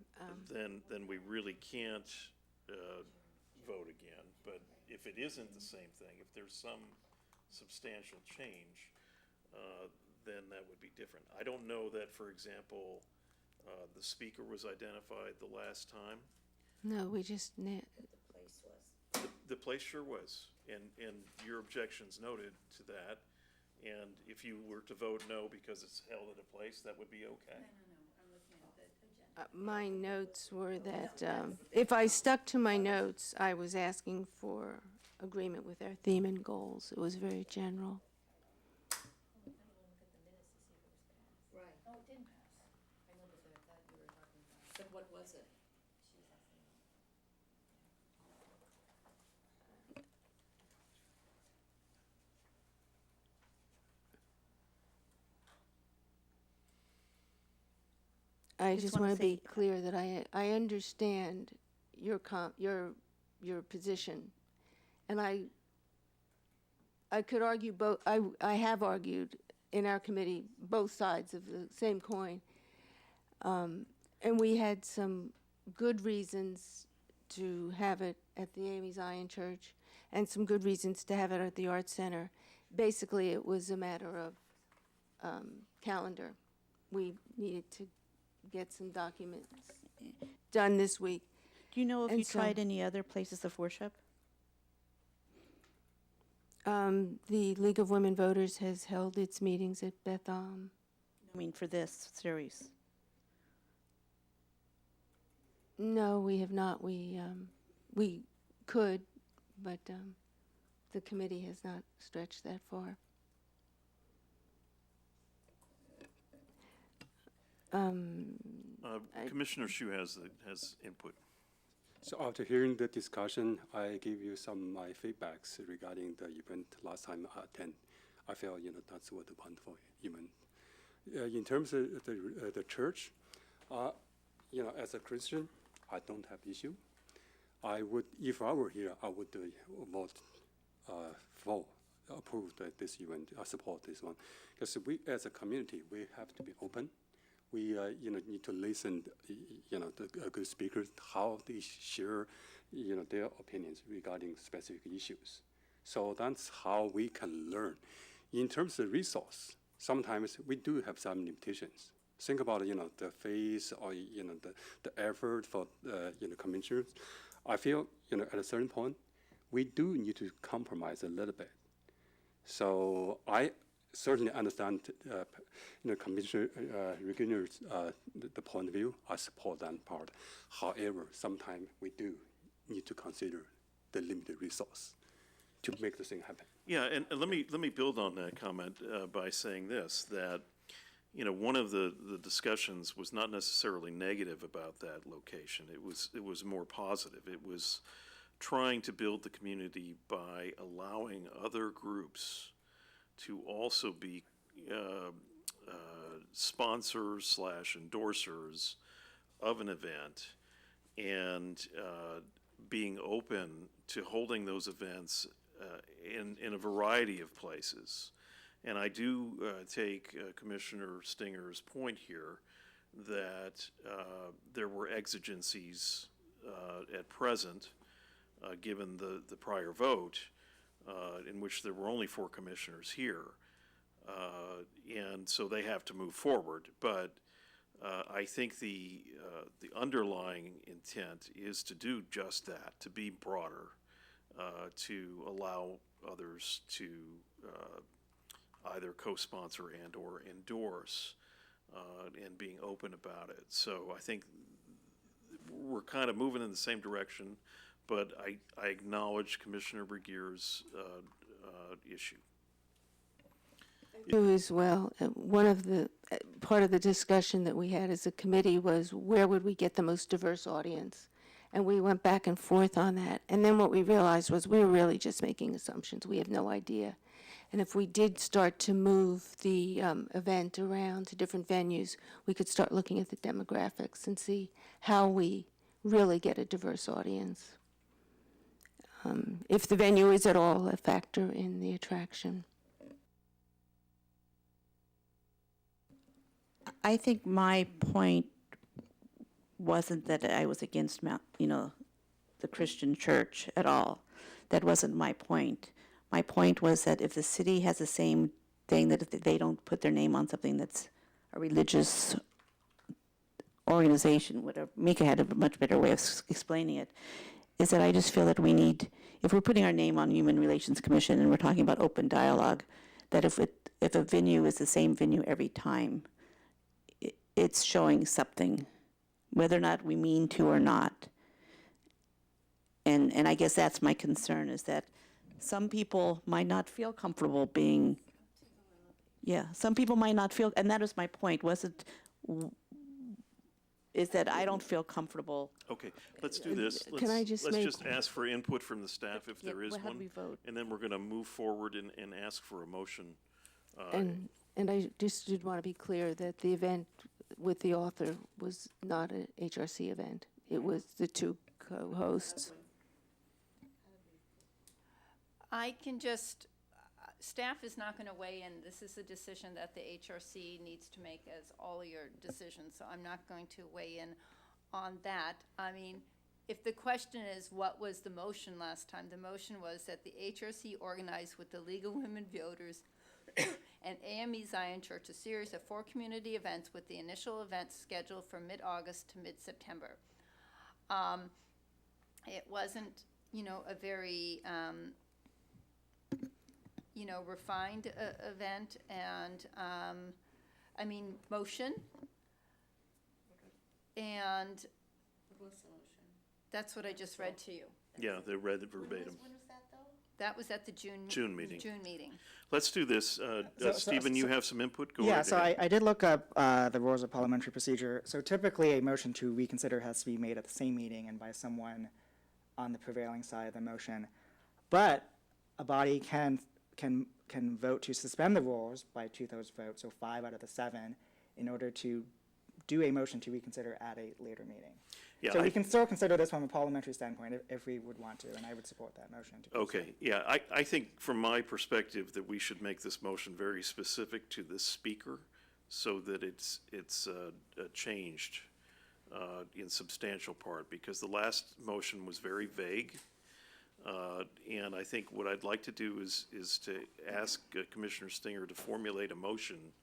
[SPEAKER 1] then we really can't vote again. But if it isn't the same thing, if there's some substantial change, then that would be different. I don't know that, for example, the speaker was identified the last time.
[SPEAKER 10] No, we just,
[SPEAKER 1] The place sure was, and your objections noted to that. And if you were to vote no because it's held at a place, that would be okay.
[SPEAKER 10] my notes were that, if I stuck to my notes, I was asking for agreement with our theme and goals. It was very general. I just want to be clear that I understand your position, and I could argue both. I have argued in our committee both sides of the same coin, and we had some good reasons to have it at the AME Zion Church, and some good reasons to have it at the Arts Center. Basically, it was a matter of calendar. We needed to get some documents done this week.
[SPEAKER 7] Do you know if
[SPEAKER 10] And
[SPEAKER 7] you
[SPEAKER 10] so-
[SPEAKER 7] tried any other places of worship?
[SPEAKER 10] The League of Women Voters has held its meetings at Bethel.
[SPEAKER 7] I mean, for this series.
[SPEAKER 10] No, we have not. We could, but the committee has not stretched that far.
[SPEAKER 1] Commissioner Shu has input.
[SPEAKER 8] So after hearing the discussion, I give you some of my feedbacks regarding the event last time I attended. I felt, that's what a wonderful event. In terms of the church, as a Christian, I don't have issue. I would, if I were here, I would vote for approve this event. I support this one because we, as a community, we have to be open. We, need to listen, the good speakers, how they share, their opinions regarding specific issues. So that's how we can learn. In terms of resource, sometimes we do have some limitations. Think about, the phase or, the effort for, commissioners. I feel, at a certain point, we do need to compromise a little bit. So I certainly understand, Commissioner Reginer's the point of view. I support that part. However, sometimes we do need to consider the limited resource to make the thing happen.
[SPEAKER 1] Yeah, and let me build on that comment by saying this, that, one of the discussions was not necessarily negative about that location. It was more positive. It was trying to build the community by allowing other groups to also be sponsors / endorsers of an event, and being open to holding those events in a variety of places. And I do take Commissioner Stinger's point here that there were exigencies at present, given the prior vote, in which there were only 4 commissioners here. And so they have to move forward. But I think the underlying intent is to do just that, to be broader, to allow others to either co-sponsor and or endorse, and being open about it. So I think we're kind of moving in the same direction, but I acknowledge Commissioner Bergier's issue.
[SPEAKER 10] You as well. One of the, part of the discussion that we had as a committee was where would we get the most diverse audience? And we went back and forth on that. And then what we realized was we were really just making assumptions. We have no idea. And if we did start to move the event around to different venues, we could start looking at the demographics and see how we really get a diverse audience. If the venue is at all a factor in the attraction.
[SPEAKER 7] I think my point wasn't that I was against the Christian church at all. That wasn't my point. My point was that if the city has the same thing, that if they don't put their name on something that's a religious organization, whatever, Mika had a much better way of explaining it, is that I just feel that we need, if we're putting our name on Human Relations Commission and we're talking about open dialogue, that if a venue is the same venue every time, it's showing something, whether or not we mean to or not. And I guess that's my concern, is that some people might not feel comfortable being, some people might not feel, and that was my point, is that I don't feel comfortable.
[SPEAKER 1] Okay, let's do this.
[SPEAKER 10] Can I just
[SPEAKER 1] Let's
[SPEAKER 10] make-
[SPEAKER 1] just ask for input from the staff if there is
[SPEAKER 7] well, how do
[SPEAKER 1] one.
[SPEAKER 7] we vote?
[SPEAKER 1] And then we're going to move forward and ask for a motion.
[SPEAKER 10] And I just did want to be clear that the event with the author was not an HRC event. It was the 2 co-hosts.
[SPEAKER 4] I can just, staff is not going to weigh in. This is a decision that the HRC needs to make, as all your decisions, so I'm not going to weigh in on that. I mean, if the question is what was the motion last time, the motion was that the HRC organized with the League of Women Voters and AME Zion Church a series of 4 community events, with the initial events scheduled from mid-August to mid-September. It wasn't, a very, refined event, and, motion. And that's what I just read to you.
[SPEAKER 1] Yeah, they read it verbatim.
[SPEAKER 7] When was that, though?
[SPEAKER 4] That was at the June.
[SPEAKER 1] June meeting.
[SPEAKER 4] June meeting.
[SPEAKER 1] Let's do this. Stephen, you have some input? Go
[SPEAKER 3] Yeah,
[SPEAKER 1] right
[SPEAKER 3] so
[SPEAKER 1] ahead.
[SPEAKER 3] I did look up the rules of parliamentary procedure. So typically, a motion to reconsider has to be made at the same meeting and by someone on the prevailing side of the motion. But a body can vote to suspend the rules by 2/3 vote, so 5 out of the 7, in order to do a motion to reconsider at a later meeting.
[SPEAKER 1] Yeah,
[SPEAKER 3] So
[SPEAKER 1] I-
[SPEAKER 3] we can still consider this from a parliamentary standpoint if we would want to, and I would support that motion. To
[SPEAKER 1] Okay, yeah, I think from my perspective that we should make this motion very specific to the speaker so that it's changed in substantial part, because the last motion was very vague. And I think what I'd like to do is to ask Commissioner Stinger to formulate a motion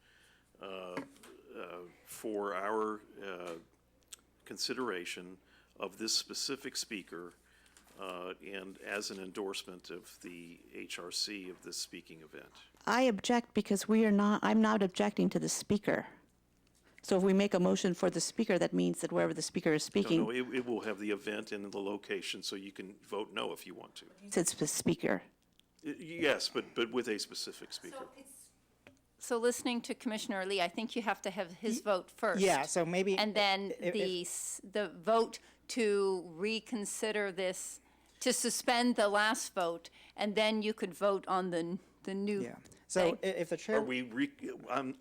[SPEAKER 1] for our consideration of this specific speaker and as an endorsement of the HRC of this speaking event.
[SPEAKER 7] I object because I'm not objecting to the speaker. So if we make a motion for the speaker, that means that wherever the speaker is speaking,
[SPEAKER 1] No, it will have the event and the location, so you can vote no if you want to.
[SPEAKER 7] it's the speaker.
[SPEAKER 1] Yes, but with a specific speaker.
[SPEAKER 4] So listening to Commissioner Lee, I think you have to have his vote first.
[SPEAKER 3] Yeah, so maybe.
[SPEAKER 4] And then
[SPEAKER 3] if-
[SPEAKER 4] the vote to reconsider this, to suspend the last vote, and then you could vote on the new.
[SPEAKER 3] Yeah. So
[SPEAKER 4] thing.
[SPEAKER 3] if the
[SPEAKER 1] Are
[SPEAKER 3] chair.
[SPEAKER 1] we,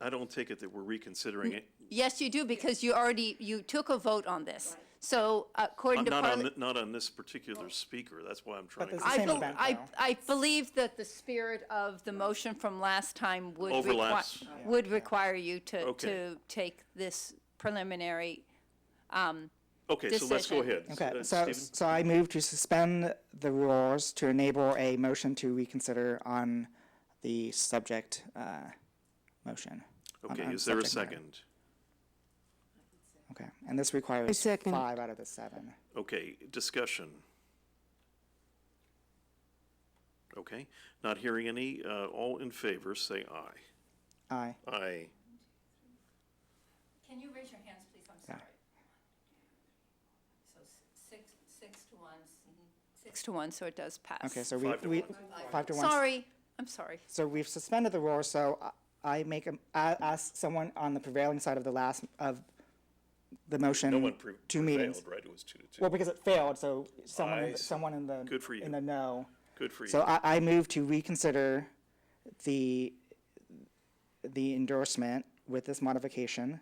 [SPEAKER 1] I don't take it that we're reconsidering it.
[SPEAKER 4] Yes, you do, because you took a vote on this. So according to
[SPEAKER 1] Not on this particular speaker, that's why I'm trying
[SPEAKER 3] there's
[SPEAKER 1] to.
[SPEAKER 3] the same event, though.
[SPEAKER 4] I believe that the spirit of the motion from last time
[SPEAKER 1] Overlaps.
[SPEAKER 4] would require you
[SPEAKER 1] Okay.
[SPEAKER 4] to take this preliminary.
[SPEAKER 1] Okay, so let's go
[SPEAKER 4] decision.
[SPEAKER 1] ahead.
[SPEAKER 3] Okay,
[SPEAKER 1] Stephen?
[SPEAKER 3] so I move to suspend the rules to enable a motion to reconsider on the subject motion.
[SPEAKER 1] Okay,
[SPEAKER 3] on
[SPEAKER 1] is there a
[SPEAKER 3] subject matter.
[SPEAKER 1] second?
[SPEAKER 3] Okay, and this requires
[SPEAKER 10] second.
[SPEAKER 3] 5 out of the 7.
[SPEAKER 1] Okay, discussion. Okay, not hearing any, all in favor, say aye.
[SPEAKER 3] Aye.
[SPEAKER 1] Aye.
[SPEAKER 4] Can you raise your hands, please? I'm
[SPEAKER 3] Yeah.
[SPEAKER 4] sorry. So 6-1. 6-1, so it does pass.
[SPEAKER 3] Okay, so
[SPEAKER 1] 5 to
[SPEAKER 3] we
[SPEAKER 1] 1.
[SPEAKER 3] 5 to 1.
[SPEAKER 4] Sorry, I'm sorry.
[SPEAKER 3] So we've suspended the rules, so I ask someone on the prevailing side of the motion.
[SPEAKER 1] No one
[SPEAKER 3] 2 meetings.
[SPEAKER 1] prevailed, right? It was 2 to 2.
[SPEAKER 3] Well, because it failed, so someone,
[SPEAKER 1] I see.
[SPEAKER 3] someone in the.
[SPEAKER 1] Good for you.
[SPEAKER 3] In the no.
[SPEAKER 1] Good for you.
[SPEAKER 3] So I move to reconsider the endorsement with this modification,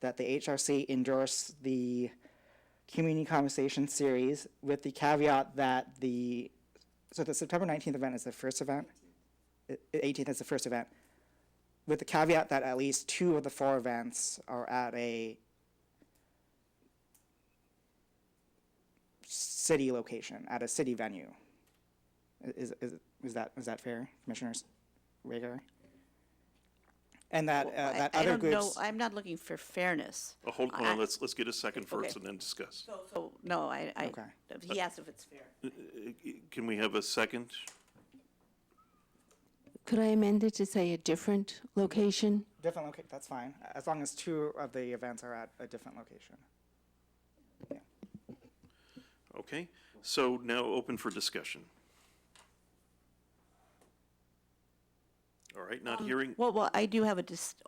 [SPEAKER 3] that the HRC endorse the community conversation series with the caveat that so the September 19th event is the first event, 18th is the first event, with the caveat that at least 2 of the 4 events are at a city location, at a city venue. Is that fair, Commissioners Rager? And that that
[SPEAKER 7] I
[SPEAKER 3] other
[SPEAKER 7] don't know,
[SPEAKER 3] groups.
[SPEAKER 7] I'm not looking for fairness.
[SPEAKER 1] Oh, hold
[SPEAKER 7] I-
[SPEAKER 1] on, let's get a second first
[SPEAKER 7] Okay.
[SPEAKER 1] and then discuss.
[SPEAKER 7] So, no,
[SPEAKER 3] Okay.
[SPEAKER 7] he asked if it's fair.
[SPEAKER 1] Can we have a second?
[SPEAKER 10] Could I amend it to say a different location?
[SPEAKER 3] Different location, that's fine, as long as 2 of the events are at a different location.
[SPEAKER 1] Okay, so now open for discussion. All right, not hearing,
[SPEAKER 7] Well, I do have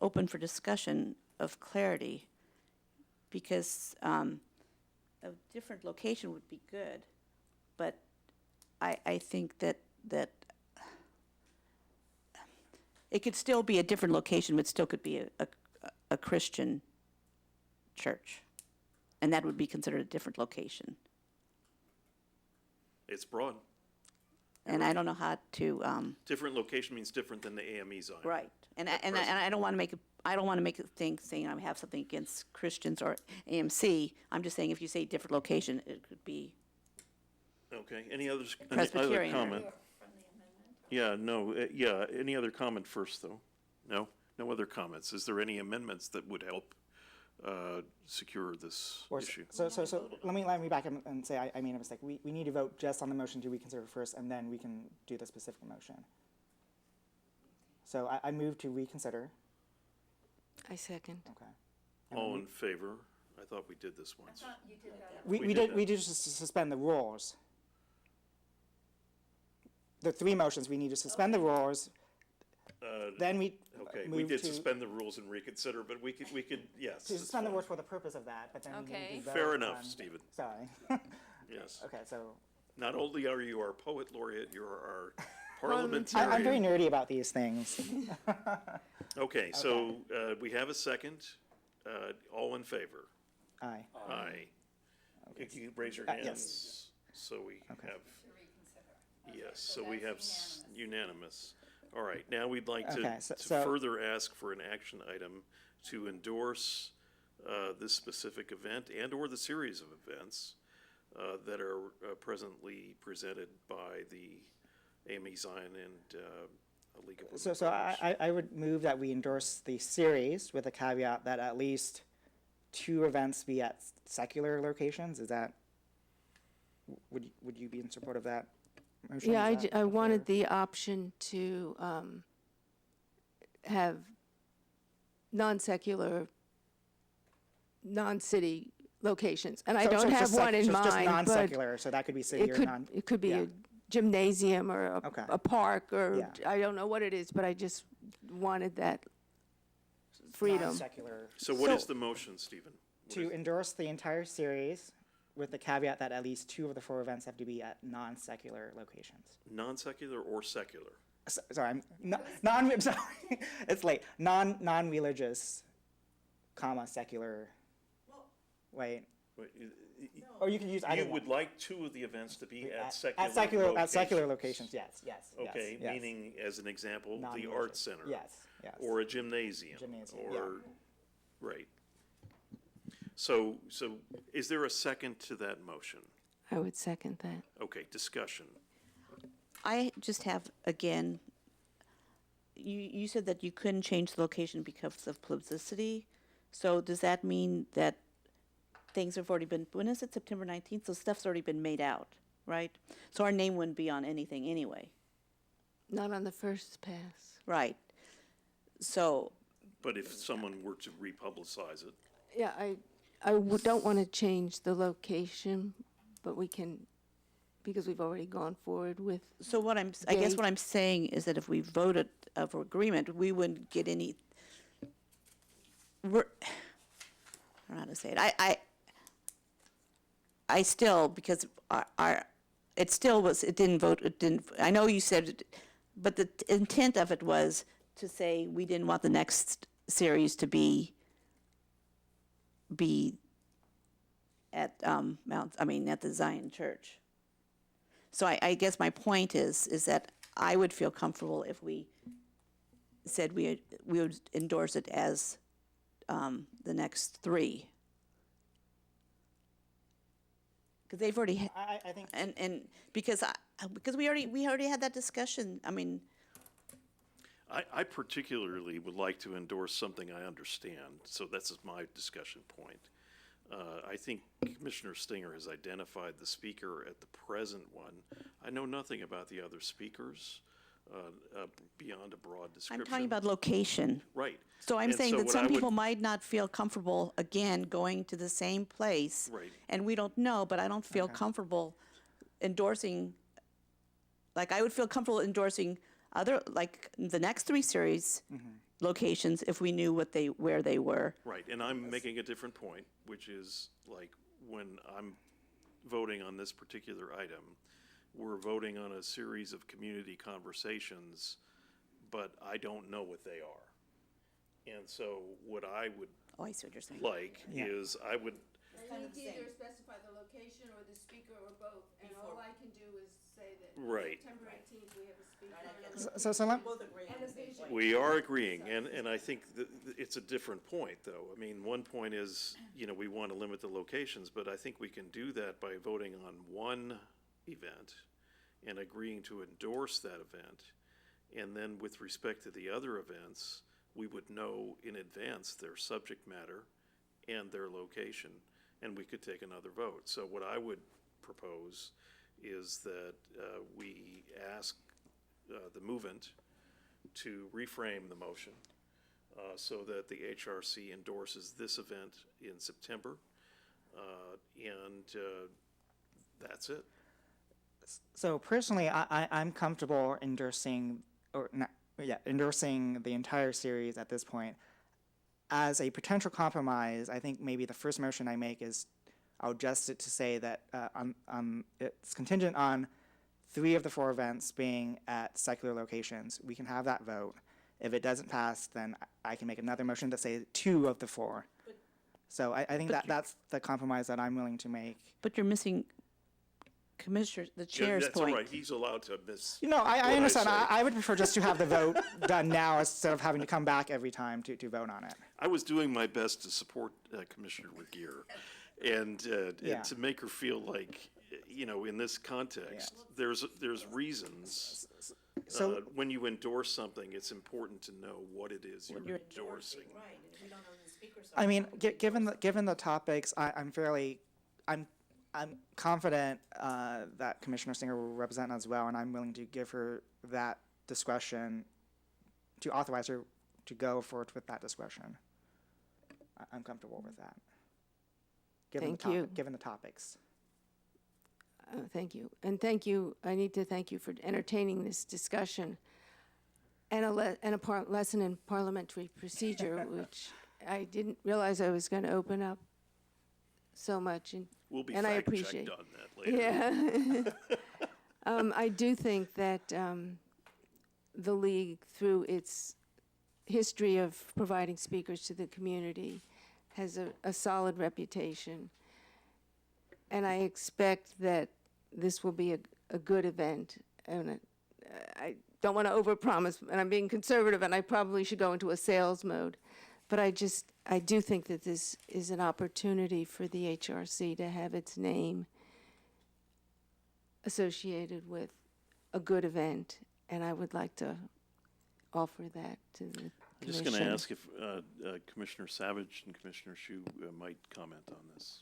[SPEAKER 7] open for discussion of clarity, because a different location would be good, but I think that it could still be a different location, but still could be a Christian church, and that would be considered a different location.
[SPEAKER 1] it's broad.
[SPEAKER 7] And I don't know how to,
[SPEAKER 1] Different location means different than the AME zone.
[SPEAKER 7] right, and I don't want to make a thing saying I have something against Christians or AMC. I'm just saying if you say different location, it could be,
[SPEAKER 1] Okay, any other
[SPEAKER 7] Presbyterian.
[SPEAKER 1] comment? Yeah, no, any other comment first, though? No? No other comments? Is there any amendments that would help secure this
[SPEAKER 3] Or
[SPEAKER 1] issue?
[SPEAKER 3] So let me back up and say I made a mistake. We need to vote just on the motion to reconsider first, and then we can do the specific motion. So I move to reconsider.
[SPEAKER 10] I second.
[SPEAKER 3] Okay.
[SPEAKER 1] All in favor? I thought we did this once.
[SPEAKER 3] We
[SPEAKER 1] did
[SPEAKER 3] did just suspend the rules. the three motions, we need to suspend the rules, then we
[SPEAKER 1] Okay, we
[SPEAKER 3] move
[SPEAKER 1] did
[SPEAKER 3] to,
[SPEAKER 1] suspend the rules and reconsider, but we could, yes.
[SPEAKER 3] to
[SPEAKER 1] it's
[SPEAKER 3] suspend the
[SPEAKER 1] fine.
[SPEAKER 3] rules for the purpose of that, but then we
[SPEAKER 4] Okay.
[SPEAKER 3] need to vote
[SPEAKER 1] Fair enough,
[SPEAKER 3] on-
[SPEAKER 1] Stephen.
[SPEAKER 3] Sorry.
[SPEAKER 1] Yes.
[SPEAKER 3] Okay, so,
[SPEAKER 1] Not only are you our poet laureate, you're our
[SPEAKER 3] I'm very
[SPEAKER 1] parliamentarian.
[SPEAKER 3] nerdy about these things.
[SPEAKER 1] Okay, so we have a second. All in favor?
[SPEAKER 3] Aye.
[SPEAKER 1] Aye. Could you raise your
[SPEAKER 3] yes.
[SPEAKER 1] hands? So we have, yes, so we have unanimous. All right, now we'd like to
[SPEAKER 3] Okay, so-
[SPEAKER 1] further ask for an action item to endorse this specific event and/or the series of events that are presently presented by the Amy Zion and League of Women
[SPEAKER 3] So
[SPEAKER 1] Voters.
[SPEAKER 3] I would move that we endorse the series with a caveat that at least 2 events be at secular locations. Is that, would you be in support of that motion?
[SPEAKER 10] Yeah,
[SPEAKER 3] Is that
[SPEAKER 10] I
[SPEAKER 3] a
[SPEAKER 10] wanted
[SPEAKER 3] fair-
[SPEAKER 10] the option to have non-secular, non-city locations. And I
[SPEAKER 3] So-
[SPEAKER 10] don't
[SPEAKER 3] so
[SPEAKER 10] have
[SPEAKER 3] just
[SPEAKER 10] one in
[SPEAKER 3] so it's just
[SPEAKER 10] mind, but
[SPEAKER 3] non-secular, so that could be city
[SPEAKER 10] it
[SPEAKER 3] or
[SPEAKER 10] could,
[SPEAKER 3] non.
[SPEAKER 10] it could be
[SPEAKER 3] yeah.
[SPEAKER 10] a gymnasium or
[SPEAKER 3] Okay.
[SPEAKER 10] a park or,
[SPEAKER 3] Yeah.
[SPEAKER 10] I don't know what it is, but I just wanted that freedom.
[SPEAKER 3] Non-secular.
[SPEAKER 1] So what is the motion, Stephen? What
[SPEAKER 3] To
[SPEAKER 1] is-
[SPEAKER 3] endorse the entire series with the caveat that at least 2 of the 4 events have to be at non-secular locations.
[SPEAKER 1] Non-secular or secular?
[SPEAKER 3] Sorry, I'm sorry, it's late. Non-religious, comma, secular. Wait,
[SPEAKER 1] Wait,
[SPEAKER 3] or you can use either
[SPEAKER 1] You would
[SPEAKER 3] one.
[SPEAKER 1] like 2 of the events to be at
[SPEAKER 3] At secular locations, yes, yes. yes,
[SPEAKER 1] Okay,
[SPEAKER 3] yes.
[SPEAKER 1] meaning, as an example, the
[SPEAKER 3] Non-religious.
[SPEAKER 1] Arts Center.
[SPEAKER 3] Yes, yes.
[SPEAKER 1] Or a gymnasium.
[SPEAKER 3] Gymnasium, yeah.
[SPEAKER 1] Or, right. So is there a second to that motion?
[SPEAKER 10] I would second that.
[SPEAKER 1] Okay, discussion.
[SPEAKER 7] I just have, again, you said that you couldn't change the location because of publicity. So does that mean that things have already been, when is it, September 19th? So stuff's already been made out, right? So our name wouldn't be on anything anyway,
[SPEAKER 10] Not on the first pass.
[SPEAKER 7] right? So,
[SPEAKER 1] But if someone were to republicize it,
[SPEAKER 10] Yeah, don't want to change the location, but we can, because we've already gone forward with,
[SPEAKER 7] so I guess
[SPEAKER 10] Date.
[SPEAKER 7] what I'm saying is that if we voted for agreement, we wouldn't get any, I don't know how to say it. I still, because it still was, it didn't, I know you said, but the intent of it was to say we didn't want the next series to be at at the Zion Church. So I guess my point is that I would feel comfortable if we said we would endorse it as the next 3. Because they've already,
[SPEAKER 3] I think,
[SPEAKER 7] and because we already had that discussion. I mean,
[SPEAKER 1] I particularly would like to endorse something I understand, so that's my discussion point. I think Commissioner Stinger has identified the speaker at the present one. I know nothing about the other speakers beyond a broad description.
[SPEAKER 7] I'm talking about location.
[SPEAKER 1] Right.
[SPEAKER 7] So I'm
[SPEAKER 1] And
[SPEAKER 7] saying
[SPEAKER 1] so
[SPEAKER 7] that
[SPEAKER 1] what
[SPEAKER 7] some
[SPEAKER 1] I would-
[SPEAKER 7] people might not feel comfortable, again, going to the same place.
[SPEAKER 1] Right.
[SPEAKER 7] And we don't know, but I don't feel comfortable endorsing, like, I would feel comfortable endorsing other, like, the next 3 series locations if we knew where they were.
[SPEAKER 1] Right, and I'm making a different point, which is, like, when I'm voting on this particular item, we're voting on a series of community conversations, but I don't know what they are. And so what I would
[SPEAKER 7] Oh, I see what you're saying.
[SPEAKER 1] like
[SPEAKER 3] Yeah.
[SPEAKER 1] is, I would,
[SPEAKER 12] I need to either specify the location or the speaker or both, and all I can do is say that
[SPEAKER 1] Right.
[SPEAKER 12] September 18th, we have a speaker.
[SPEAKER 3] so let,
[SPEAKER 12] And a vision.
[SPEAKER 1] we are agreeing, and I think that it's a different point, though. I mean, one point is, we want to limit the locations, but I think we can do that by voting on one event and agreeing to endorse that event. And then with respect to the other events, we would know in advance their subject matter and their location, and we could take another vote. So what I would propose is that we ask the movant to reframe the motion so that the HRC endorses this event in September, and that's it.
[SPEAKER 3] So personally, I'm comfortable endorsing, or not, yeah, endorsing the entire series at this point. As a potential compromise, I think maybe the first motion I make is I'll adjust it to say that it's contingent on 3 of the 4 events being at secular locations. We can have that vote. If it doesn't pass, then I can make another motion to say 2 of the 4. So I think that's the compromise that I'm willing to make.
[SPEAKER 7] But you're missing Commissioner, the
[SPEAKER 1] Yeah,
[SPEAKER 7] chair's
[SPEAKER 1] that's all
[SPEAKER 7] point.
[SPEAKER 1] right, he's allowed to miss.
[SPEAKER 3] You know, I understand.
[SPEAKER 1] say.
[SPEAKER 3] I would prefer just to have the vote done now instead of having to come back every time to vote on it.
[SPEAKER 1] I was doing my best to support Commissioner Regier, and
[SPEAKER 3] Yeah.
[SPEAKER 1] to make her feel like, you know, in this context, there's reasons.
[SPEAKER 3] So-
[SPEAKER 1] When you endorse something, it's important to know what it is you're endorsing.
[SPEAKER 3] I mean, given the topics, I'm confident that Commissioner Singer will represent us well, and I'm willing to give her that discretion, to authorize her to go forward with that discretion. I'm comfortable with that.
[SPEAKER 10] Thank you.
[SPEAKER 3] Given the topics.
[SPEAKER 10] Thank you. And thank you, I need to thank you for entertaining this discussion and a lesson in parliamentary procedure, which I didn't realize I was going to open up so much.
[SPEAKER 1] We'll be
[SPEAKER 10] and I
[SPEAKER 1] fact-checked
[SPEAKER 10] appreciate.
[SPEAKER 1] on that later.
[SPEAKER 10] Yeah. I do think that the league, through its history of providing speakers to the community, has a solid reputation. And I expect that this will be a good event. And I don't want to overpromise, and I'm being conservative, and I probably should go into a sales mode. But I do think that this is an opportunity for the HRC to have its name associated with a good event, and I would like to offer that to the
[SPEAKER 1] I'm
[SPEAKER 10] commission.
[SPEAKER 1] just going to ask if Commissioner Savage and Commissioner Shu might comment on this.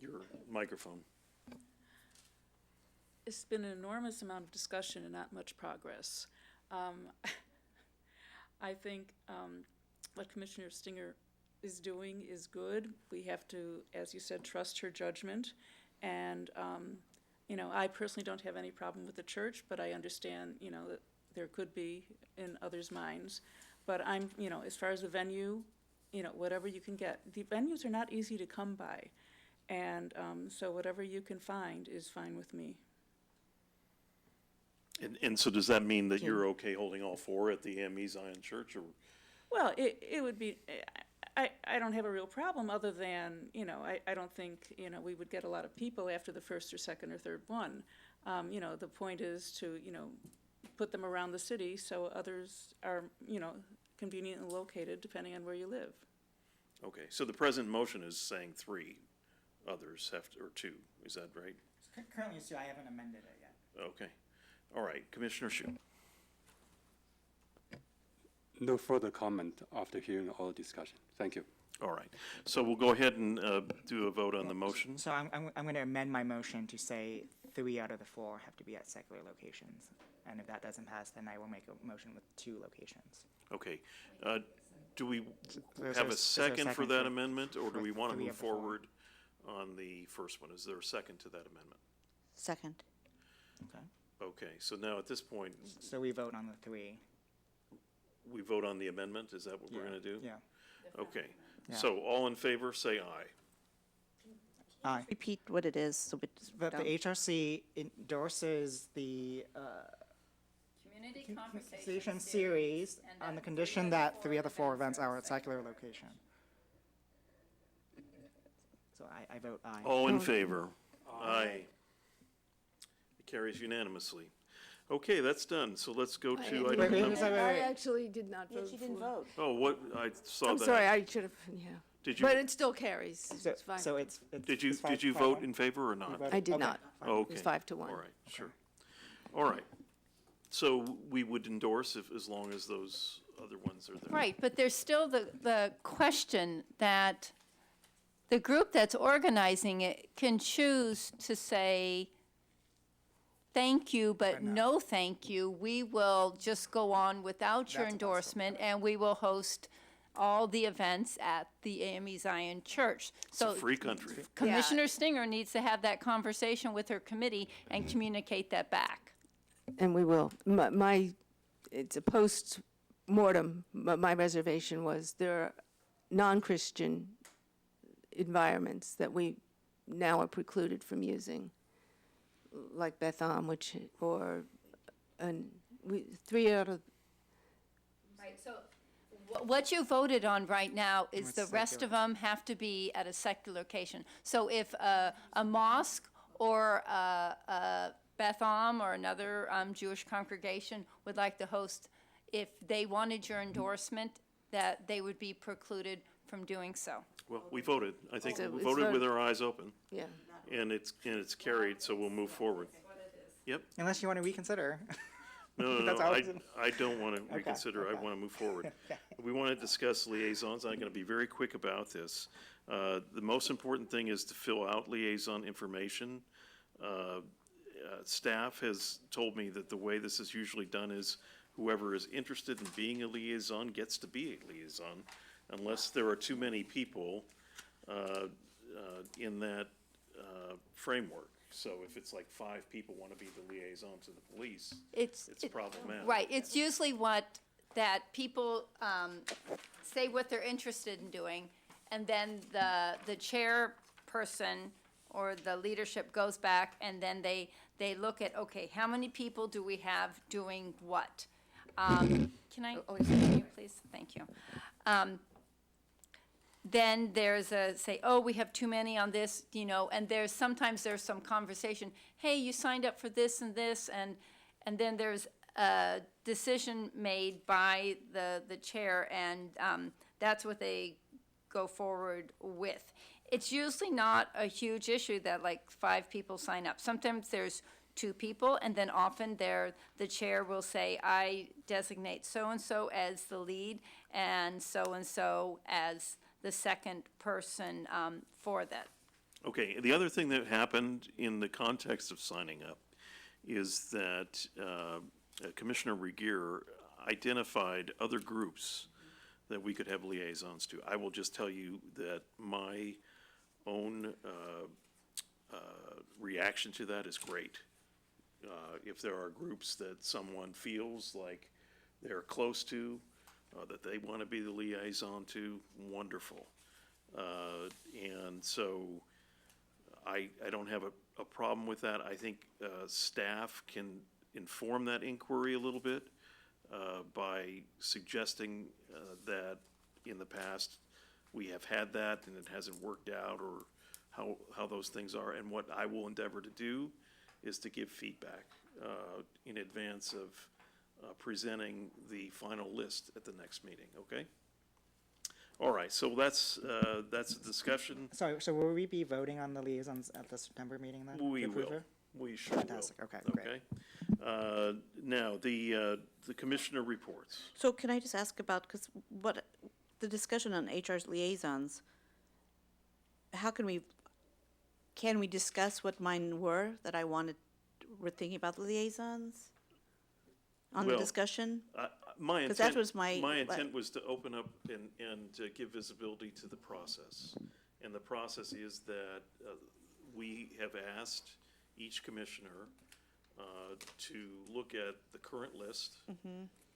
[SPEAKER 1] Your microphone.
[SPEAKER 11] It's been an enormous amount of discussion and not much progress. I think what Commissioner Stinger is doing is good. We have to, as you said, trust her judgment. And, you know, I personally don't have any problem with the church, but I understand, you know, that there could be in others' minds. But I'm, you know, as far as the venue, you know, whatever you can get. The venues are not easy to come by. And so whatever you can find is fine with me.
[SPEAKER 1] And so does that mean that you're okay holding all 4 at the AME Zion Church, or?
[SPEAKER 11] Well, it would be, I don't have a real problem other than, you know, I don't think, you know, we would get a lot of people after the first or second or third one. You know, the point is to, you know, put them around the city so others are, you know, conveniently located depending on where you live.
[SPEAKER 1] Okay, so the present motion is saying 3, others have to, or 2, is that right?
[SPEAKER 3] Currently, so I haven't amended it yet.
[SPEAKER 1] Okay, all right, Commissioner Shu.
[SPEAKER 8] No further comment after hearing all the discussion. Thank you.
[SPEAKER 1] All right, so we'll go ahead and do a vote on the motion.
[SPEAKER 3] So I'm going to amend my motion to say 3 out of the 4 have to be at secular locations. And if that doesn't pass, then I will make a motion with 2 locations.
[SPEAKER 1] Okay, do we
[SPEAKER 3] There's
[SPEAKER 1] have
[SPEAKER 3] a-
[SPEAKER 1] a
[SPEAKER 3] there's a
[SPEAKER 1] second for
[SPEAKER 3] second
[SPEAKER 1] that
[SPEAKER 3] for-
[SPEAKER 1] amendment, or do
[SPEAKER 3] for
[SPEAKER 1] we want to
[SPEAKER 3] 3
[SPEAKER 1] move
[SPEAKER 3] of the 4.
[SPEAKER 1] forward on the first one? Is there a second to that amendment?
[SPEAKER 7] Second.
[SPEAKER 3] Okay.
[SPEAKER 1] Okay, so now at this point,
[SPEAKER 3] So we vote on the 3.
[SPEAKER 1] we vote on the amendment, is that what we're gonna do?
[SPEAKER 3] Yeah.
[SPEAKER 1] Okay,
[SPEAKER 3] Yeah.
[SPEAKER 1] so all in favor, say aye.
[SPEAKER 3] Aye.
[SPEAKER 7] Repeat what it is, so it's
[SPEAKER 3] But the
[SPEAKER 7] done.
[SPEAKER 3] HRC endorses the
[SPEAKER 4] Community
[SPEAKER 3] conversation series on the condition that 3 of the 4 events are at secular location. So I vote aye.
[SPEAKER 1] All in favor? Aye. It carries unanimously. Okay, that's done, so let's go to
[SPEAKER 3] Wait,
[SPEAKER 1] item
[SPEAKER 3] wait,
[SPEAKER 1] number.
[SPEAKER 3] wait, wait,
[SPEAKER 10] I
[SPEAKER 3] wait.
[SPEAKER 10] actually did not vote for.
[SPEAKER 1] Oh, what, I saw that.
[SPEAKER 10] I'm sorry, I should have, yeah.
[SPEAKER 1] Did you,
[SPEAKER 10] But it still carries.
[SPEAKER 3] So,
[SPEAKER 10] It's fine.
[SPEAKER 3] so it's
[SPEAKER 1] did you,
[SPEAKER 3] it's five-
[SPEAKER 1] did you
[SPEAKER 3] 5-1?
[SPEAKER 1] vote in favor or not?
[SPEAKER 3] voted-
[SPEAKER 10] I did
[SPEAKER 3] okay,
[SPEAKER 10] not.
[SPEAKER 3] fine.
[SPEAKER 1] Oh,
[SPEAKER 10] It was
[SPEAKER 1] okay.
[SPEAKER 10] 5-1.
[SPEAKER 1] All right, sure. All right. So we would endorse if, as long as those other ones are there.
[SPEAKER 4] Right, but there's still the question that the group that's organizing it can choose to say, thank you, but no thank you. We will just go on without your
[SPEAKER 3] That's possible.
[SPEAKER 4] endorsement, and we will host all the events at the AME Zion Church.
[SPEAKER 1] It's a free country.
[SPEAKER 4] Commissioner Stinger needs to have that conversation with her committee and communicate that back.
[SPEAKER 10] And we will. It's a post-mortem, but my reservation was there are non-Christian environments that we now are precluded from using, like Betham, three out of,
[SPEAKER 4] Right, so what you voted on right now is the
[SPEAKER 3] What's
[SPEAKER 4] rest of
[SPEAKER 3] secular?
[SPEAKER 4] them have to be at a secular location. So if a mosque or a Betham or another Jewish congregation would like to host, if they wanted your endorsement, that they would be precluded from doing so.
[SPEAKER 1] Well, we voted. I think
[SPEAKER 10] So
[SPEAKER 1] we
[SPEAKER 10] it's
[SPEAKER 1] voted with
[SPEAKER 10] voted.
[SPEAKER 1] our eyes open,
[SPEAKER 10] yeah.
[SPEAKER 1] and it's carried, so we'll move forward. Yep.
[SPEAKER 3] Unless you want to reconsider.
[SPEAKER 1] No,
[SPEAKER 3] That's
[SPEAKER 1] no,
[SPEAKER 3] all
[SPEAKER 1] I,
[SPEAKER 3] it's in-
[SPEAKER 1] I don't want to
[SPEAKER 3] Okay,
[SPEAKER 1] reconsider. I
[SPEAKER 3] okay.
[SPEAKER 1] want to move forward. We want to discuss liaisons. I'm going to be very quick about this. The most important thing is to fill out liaison information. Staff has told me that the way this is usually done is whoever is interested in being a liaison gets to be a liaison, unless there are too many people in that framework. So if it's like 5 people want to be the liaison to the police, it's problematic.
[SPEAKER 4] Right, it's usually that people say what they're interested in doing, and then the chairperson or the leadership goes back, and then they look at, okay, how many people do we have doing what? Can I, please, thank you. Then there's say, oh, we have too many on this, and sometimes there's some conversation, hey, you signed up for this, and then there's a decision made by the chair, and that's what they go forward with. It's usually not a huge issue that like 5 people sign up. Sometimes there's 2 people, and then often the chair will say, I designate so-and-so as the lead and so as the second person for that.
[SPEAKER 1] Okay, the other thing that happened in the context of signing up is that Commissioner Regier identified other groups that we could have liaisons to. I will just tell you that my own reaction to that is great. If there are groups that someone feels like they're close to, that they want to be the liaison to, wonderful. And so I don't have a problem with that. I think staff can inform that inquiry a little bit by suggesting that in the past we have had that and it hasn't worked out, or how those things are. And what I will endeavor to do is to give feedback in advance of presenting the final list at the next meeting, okay? All right, so that's a discussion.
[SPEAKER 3] Sorry, so will we be voting on the liaisons at the September meeting then?
[SPEAKER 1] We
[SPEAKER 3] to approve
[SPEAKER 1] will.
[SPEAKER 3] it?
[SPEAKER 1] We sure will.
[SPEAKER 3] Fantastic, okay, great.
[SPEAKER 1] Okay? Now, the commissioner reports.
[SPEAKER 7] So can I just ask about, because the discussion on HR's liaisons, can we discuss what mine were that we're thinking about the liaisons? On the
[SPEAKER 1] Well,
[SPEAKER 7] discussion? Because
[SPEAKER 1] My intent,
[SPEAKER 7] that was my-
[SPEAKER 1] my intent was to open up and to give visibility to the process. And the process is that we have asked each commissioner to look at the current list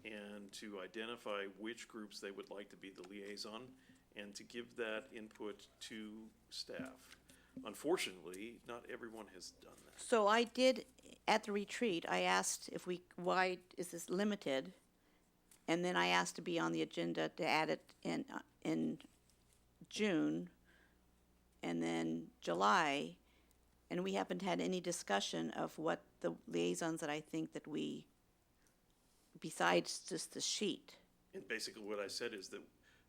[SPEAKER 1] and to identify which groups they would like to be the liaison, and to give that input to staff. Unfortunately, not everyone has done that.
[SPEAKER 7] So I did, at the retreat, I asked why is this limited? And then I asked to be on the agenda to add it in June and then July. And we haven't had any discussion of what the liaisons that I think that besides just the sheet.
[SPEAKER 1] And basically what I said is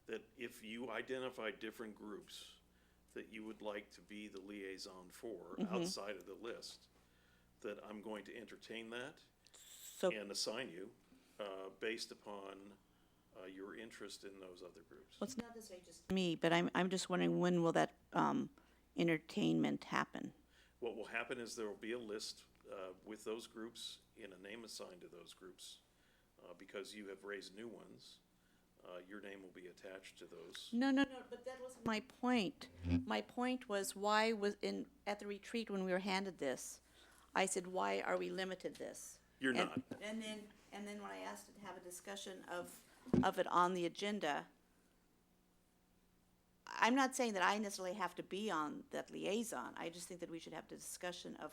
[SPEAKER 1] that if you identify different groups that you would like to be the liaison for outside of the list, that I'm going to entertain that
[SPEAKER 7] So,
[SPEAKER 1] and assign you based upon your interest in those other groups.
[SPEAKER 7] well, it's not necessarily just me, but I'm just wondering, when will that entertainment happen?
[SPEAKER 1] What will happen is there will be a list with those groups and a name assigned to those groups, because you have raised new ones. your name will be attached to those.
[SPEAKER 7] No, but that wasn't my point. My point was why at the retreat when we were handed this, I said, why are we limited this?
[SPEAKER 1] You're
[SPEAKER 7] And-
[SPEAKER 1] not.
[SPEAKER 7] And then when I asked to have a discussion of it on the agenda, I'm not saying that I necessarily have to be on that liaison. I just think that we should have the discussion of,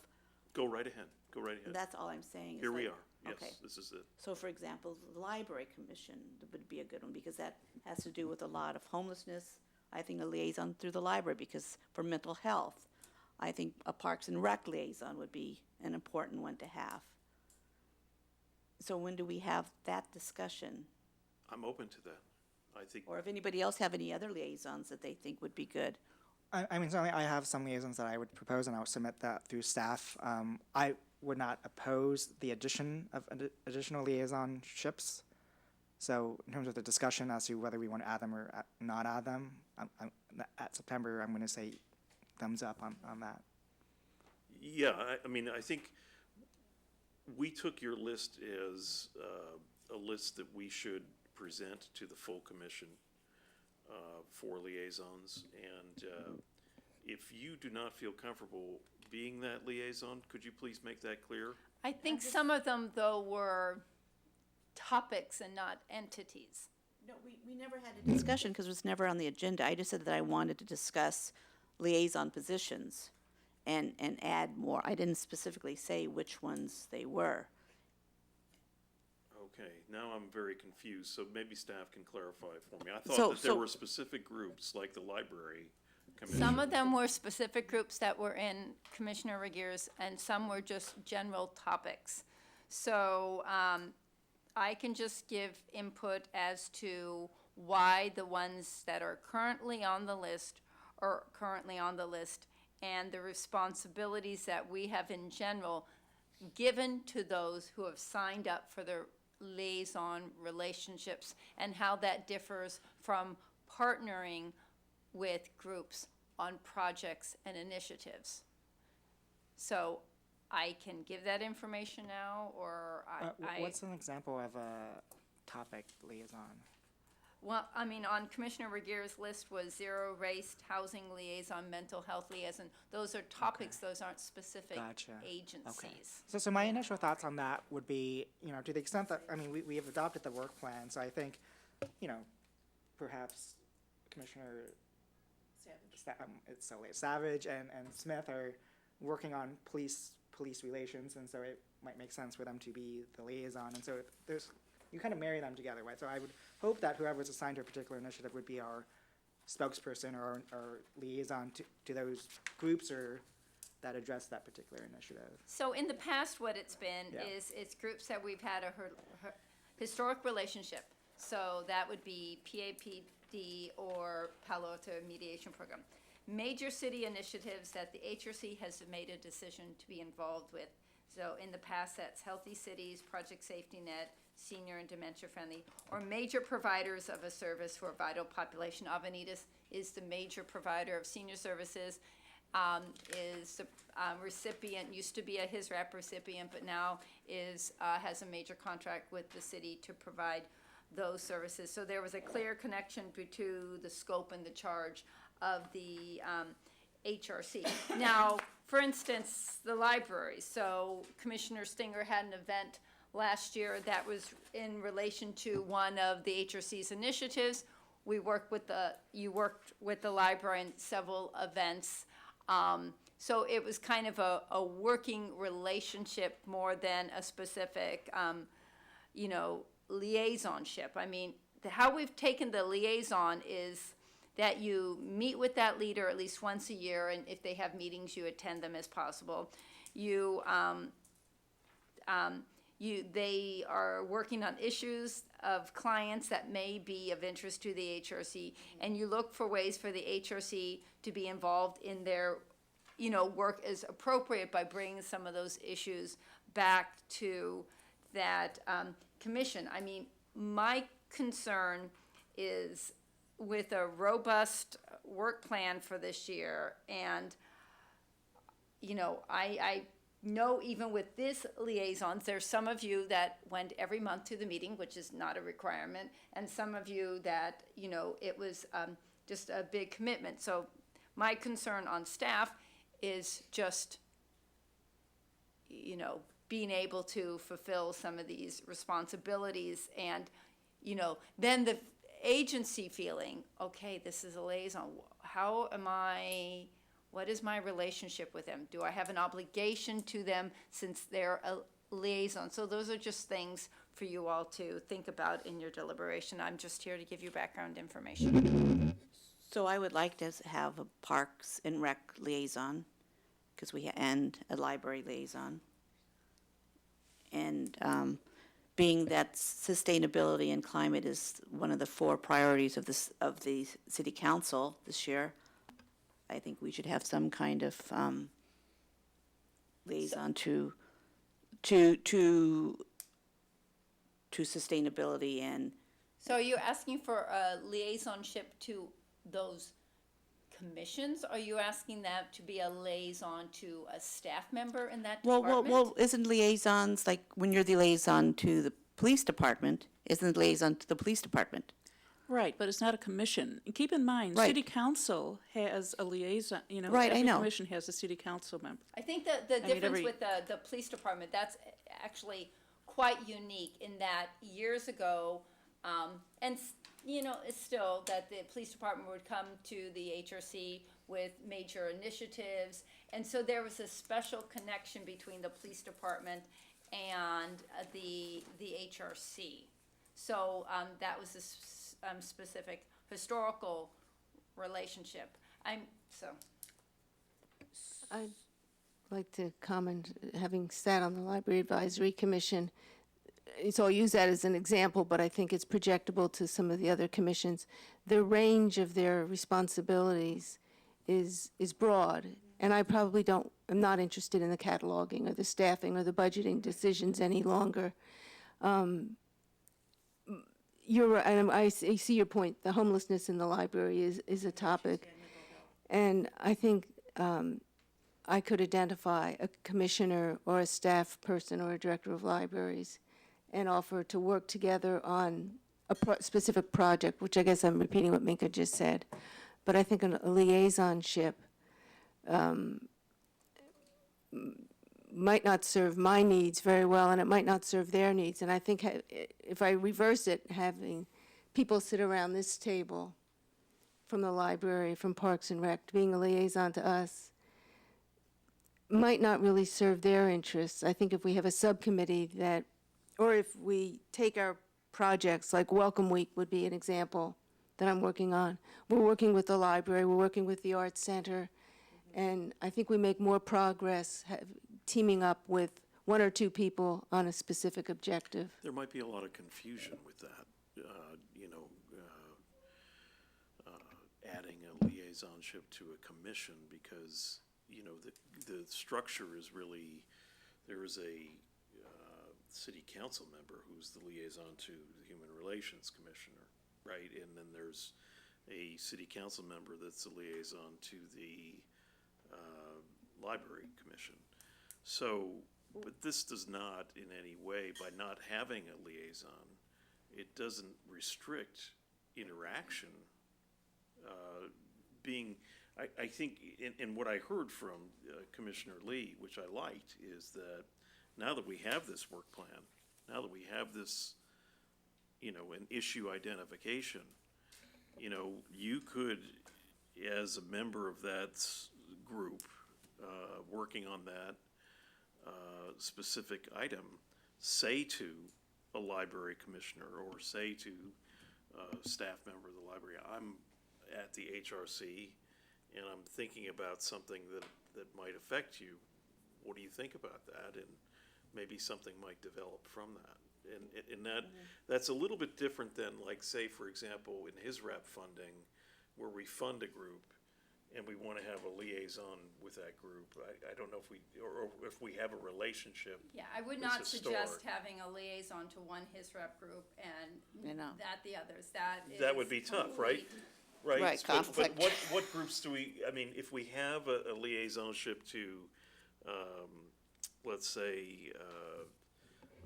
[SPEAKER 1] Go right ahead, go right ahead.
[SPEAKER 7] that's all I'm saying. is
[SPEAKER 1] Here we
[SPEAKER 7] that-
[SPEAKER 1] are,
[SPEAKER 7] Okay.
[SPEAKER 1] yes, this is it.
[SPEAKER 7] So for example, the library commission would be a good one because that has to do with a lot of homelessness. I think a liaison through the library because for mental health. I think a Parks and Rec liaison would be an important one to have. So when do we have that discussion?
[SPEAKER 1] I'm open to that. I think,
[SPEAKER 7] Or if anybody else have any other liaisons that they think would be good?
[SPEAKER 3] I mean, certainly I have some liaisons that I would propose, and I would submit that through staff. I would not oppose the addition of additional liaisonships. So in terms of the discussion as to whether we want to add them or not add them, at September, I'm going to say thumbs up on that.
[SPEAKER 1] yeah, I mean, I think we took your list as a list that we should present to the full commission for liaisons. And if you do not feel comfortable being that liaison, could you please make that clear?
[SPEAKER 4] I think some of them, though, were topics and not entities.
[SPEAKER 7] No, we never had a discussion because it was never on the agenda. I just said that I wanted to discuss liaison positions and add more. I didn't specifically say which ones they were.
[SPEAKER 1] Okay, now I'm very confused, so maybe staff can clarify for me. I
[SPEAKER 7] So-
[SPEAKER 1] thought that there
[SPEAKER 7] so-
[SPEAKER 1] were specific groups, like the library commission.
[SPEAKER 4] Some of them were specific groups that were in Commissioner Regeer's, and some were just general topics. So I can just give input as to why the ones that are currently on the list are currently on the list, and the responsibilities that we have in general given to those who have signed up for the liaison relationships, and how that differs from partnering with groups on projects and initiatives. So I can give that information now, or
[SPEAKER 3] What's an example of a topic liaison?
[SPEAKER 4] Well, I mean, on Commissioner Regeer's list was zero waste, housing liaison, mental health liaison. Those are topics, those aren't specific
[SPEAKER 3] Gotcha. Okay.
[SPEAKER 4] agencies.
[SPEAKER 3] So my initial thoughts on that would be, to the extent that, I mean, we have adopted the work plan, so I think, perhaps Commissioner Savage and Smith are working on police relations, and so it might make sense for them to be the liaison, and so you kind of marry them together, right? So I would hope that whoever was assigned to a particular initiative would be our spokesperson or liaison to those groups or that address that particular initiative.
[SPEAKER 4] So in the past, what it's been
[SPEAKER 3] Yeah.
[SPEAKER 4] is it's groups that we've had a historic relationship. So that would be PAPD or Palo mediation program. Major city initiatives that the HRC has made a decision to be involved with. So in the past, that's Healthy Cities, Project Safety Net, Senior and Dementia Friendly, or major providers of a service for a vital population. Avenidas is the major provider of senior services, is the recipient, used to be a HISRAP recipient, but now has a major contract with the city to provide those services. So there was a clear connection between the scope and the charge of the HRC. Now, for instance, the library. So Commissioner Stinger had an event last year that was in relation to one of the HRC's initiatives. You worked with the library in several events. So it was kind of a working relationship more than a specific, liaisonship. I mean, how we've taken the liaison is that you meet with that leader at least once a year, and if they have meetings, you attend them as possible. They are working on issues of clients that may be of interest to the HRC, and you look for ways for the HRC to be involved in their, work as appropriate by bringing some of those issues back to that commission. I mean, my concern is with a robust work plan for this year, and, I know even with this liaisons, there's some of you that went every month to the meeting, which is not a requirement, and some of you that, you know, it was just a big commitment. So my concern on staff is just, you know, being able to fulfill some of these responsibilities and, you know, then the agency feeling, okay, this is a liaison. How am I, what is my relationship with them? Do I have an obligation to them since they're a liaison? So those are just things for you all to think about in your deliberation. I'm just here to give you background information.
[SPEAKER 7] So I would like to have a Parks and Rec liaison, because and a library liaison. And being that sustainability and climate is one of the 4 priorities of the city council this year, I think we should have some kind of liaison to sustainability and.
[SPEAKER 4] So are you asking for a liaisonship to those commissions? Are you asking that to be a liaison to a staff member in that department?
[SPEAKER 7] Well, isn't liaisons, like when you're the liaison to the police department, isn't the liaison to the police department?
[SPEAKER 11] Right, but it's not a commission. And keep in mind,
[SPEAKER 7] Right.
[SPEAKER 11] city council has a liaison, you know.
[SPEAKER 7] Right, I know.
[SPEAKER 11] Every commission has a city council member.
[SPEAKER 4] I think that the
[SPEAKER 11] mean,
[SPEAKER 4] difference
[SPEAKER 11] every-
[SPEAKER 4] with the police department, that's actually quite unique in that years ago, and you know, it's still that the police department would come to the HRC with major initiatives, and so there was a special connection between the police department and the HRC. So that was a specific historical relationship.
[SPEAKER 10] I'd like to comment, having sat on the Library Advisory Commission, so I'll use that as an example, but I think it's projectable to some of the other commissions. The range of their responsibilities is I'm not interested in the cataloging or the staffing or the budgeting decisions any longer. You're right, and I see your point. The homelessness in the library is a topic. And I think I could identify a commissioner or a staff person or a director of libraries and offer to work together on a specific project, which I guess I'm repeating what Minka just said. But I think a liaisonship might not serve my needs very well, and it might not serve their needs. And I think if I reverse it, having people sit around this table from the library, from Parks and Rec, being a liaison to us, might not really serve their interests. I think if we have a subcommittee that, or if we take our projects, like Welcome Week would be an example that I'm working on. We're working with the library, we're working with the Arts Center, and I think we make more progress teaming up with 1 or 2 people on a specific objective.
[SPEAKER 1] There might be a lot of confusion with that, you know, adding a liaisonship to a commission because, you know, the structure is really, there is a city council member who's the liaison to the Human Relations Commissioner, right? And then there's a city council member that's a liaison to the library commission. So, but this does not in any way, by not having a liaison, it doesn't restrict interaction. I think, and what I heard from Commissioner Lee, which I liked, is that now that we have this work plan, now that we have this, you know, an issue identification, you know, you could, as a member of that group, working on that specific item, say to a library commissioner or say to a staff member of the library, I'm at the HRC and I'm thinking about something that might affect you. What do you think about that? And maybe something might develop from that. And that's a little bit different than, like, say, for example, in his RAP funding, where we fund a group and we want to have a liaison with that group. I don't know if we have a relationship.
[SPEAKER 4] Yeah, I would
[SPEAKER 1] that's
[SPEAKER 4] not suggest
[SPEAKER 1] historic.
[SPEAKER 4] having a liaison to one HISREP group and
[SPEAKER 7] You know.
[SPEAKER 4] that the others. That
[SPEAKER 1] That
[SPEAKER 4] is
[SPEAKER 1] would be tough, right?
[SPEAKER 4] complete-
[SPEAKER 7] Right,
[SPEAKER 1] But
[SPEAKER 7] conflict.
[SPEAKER 1] what groups do we, I mean, if we have a liaisonship to let's say,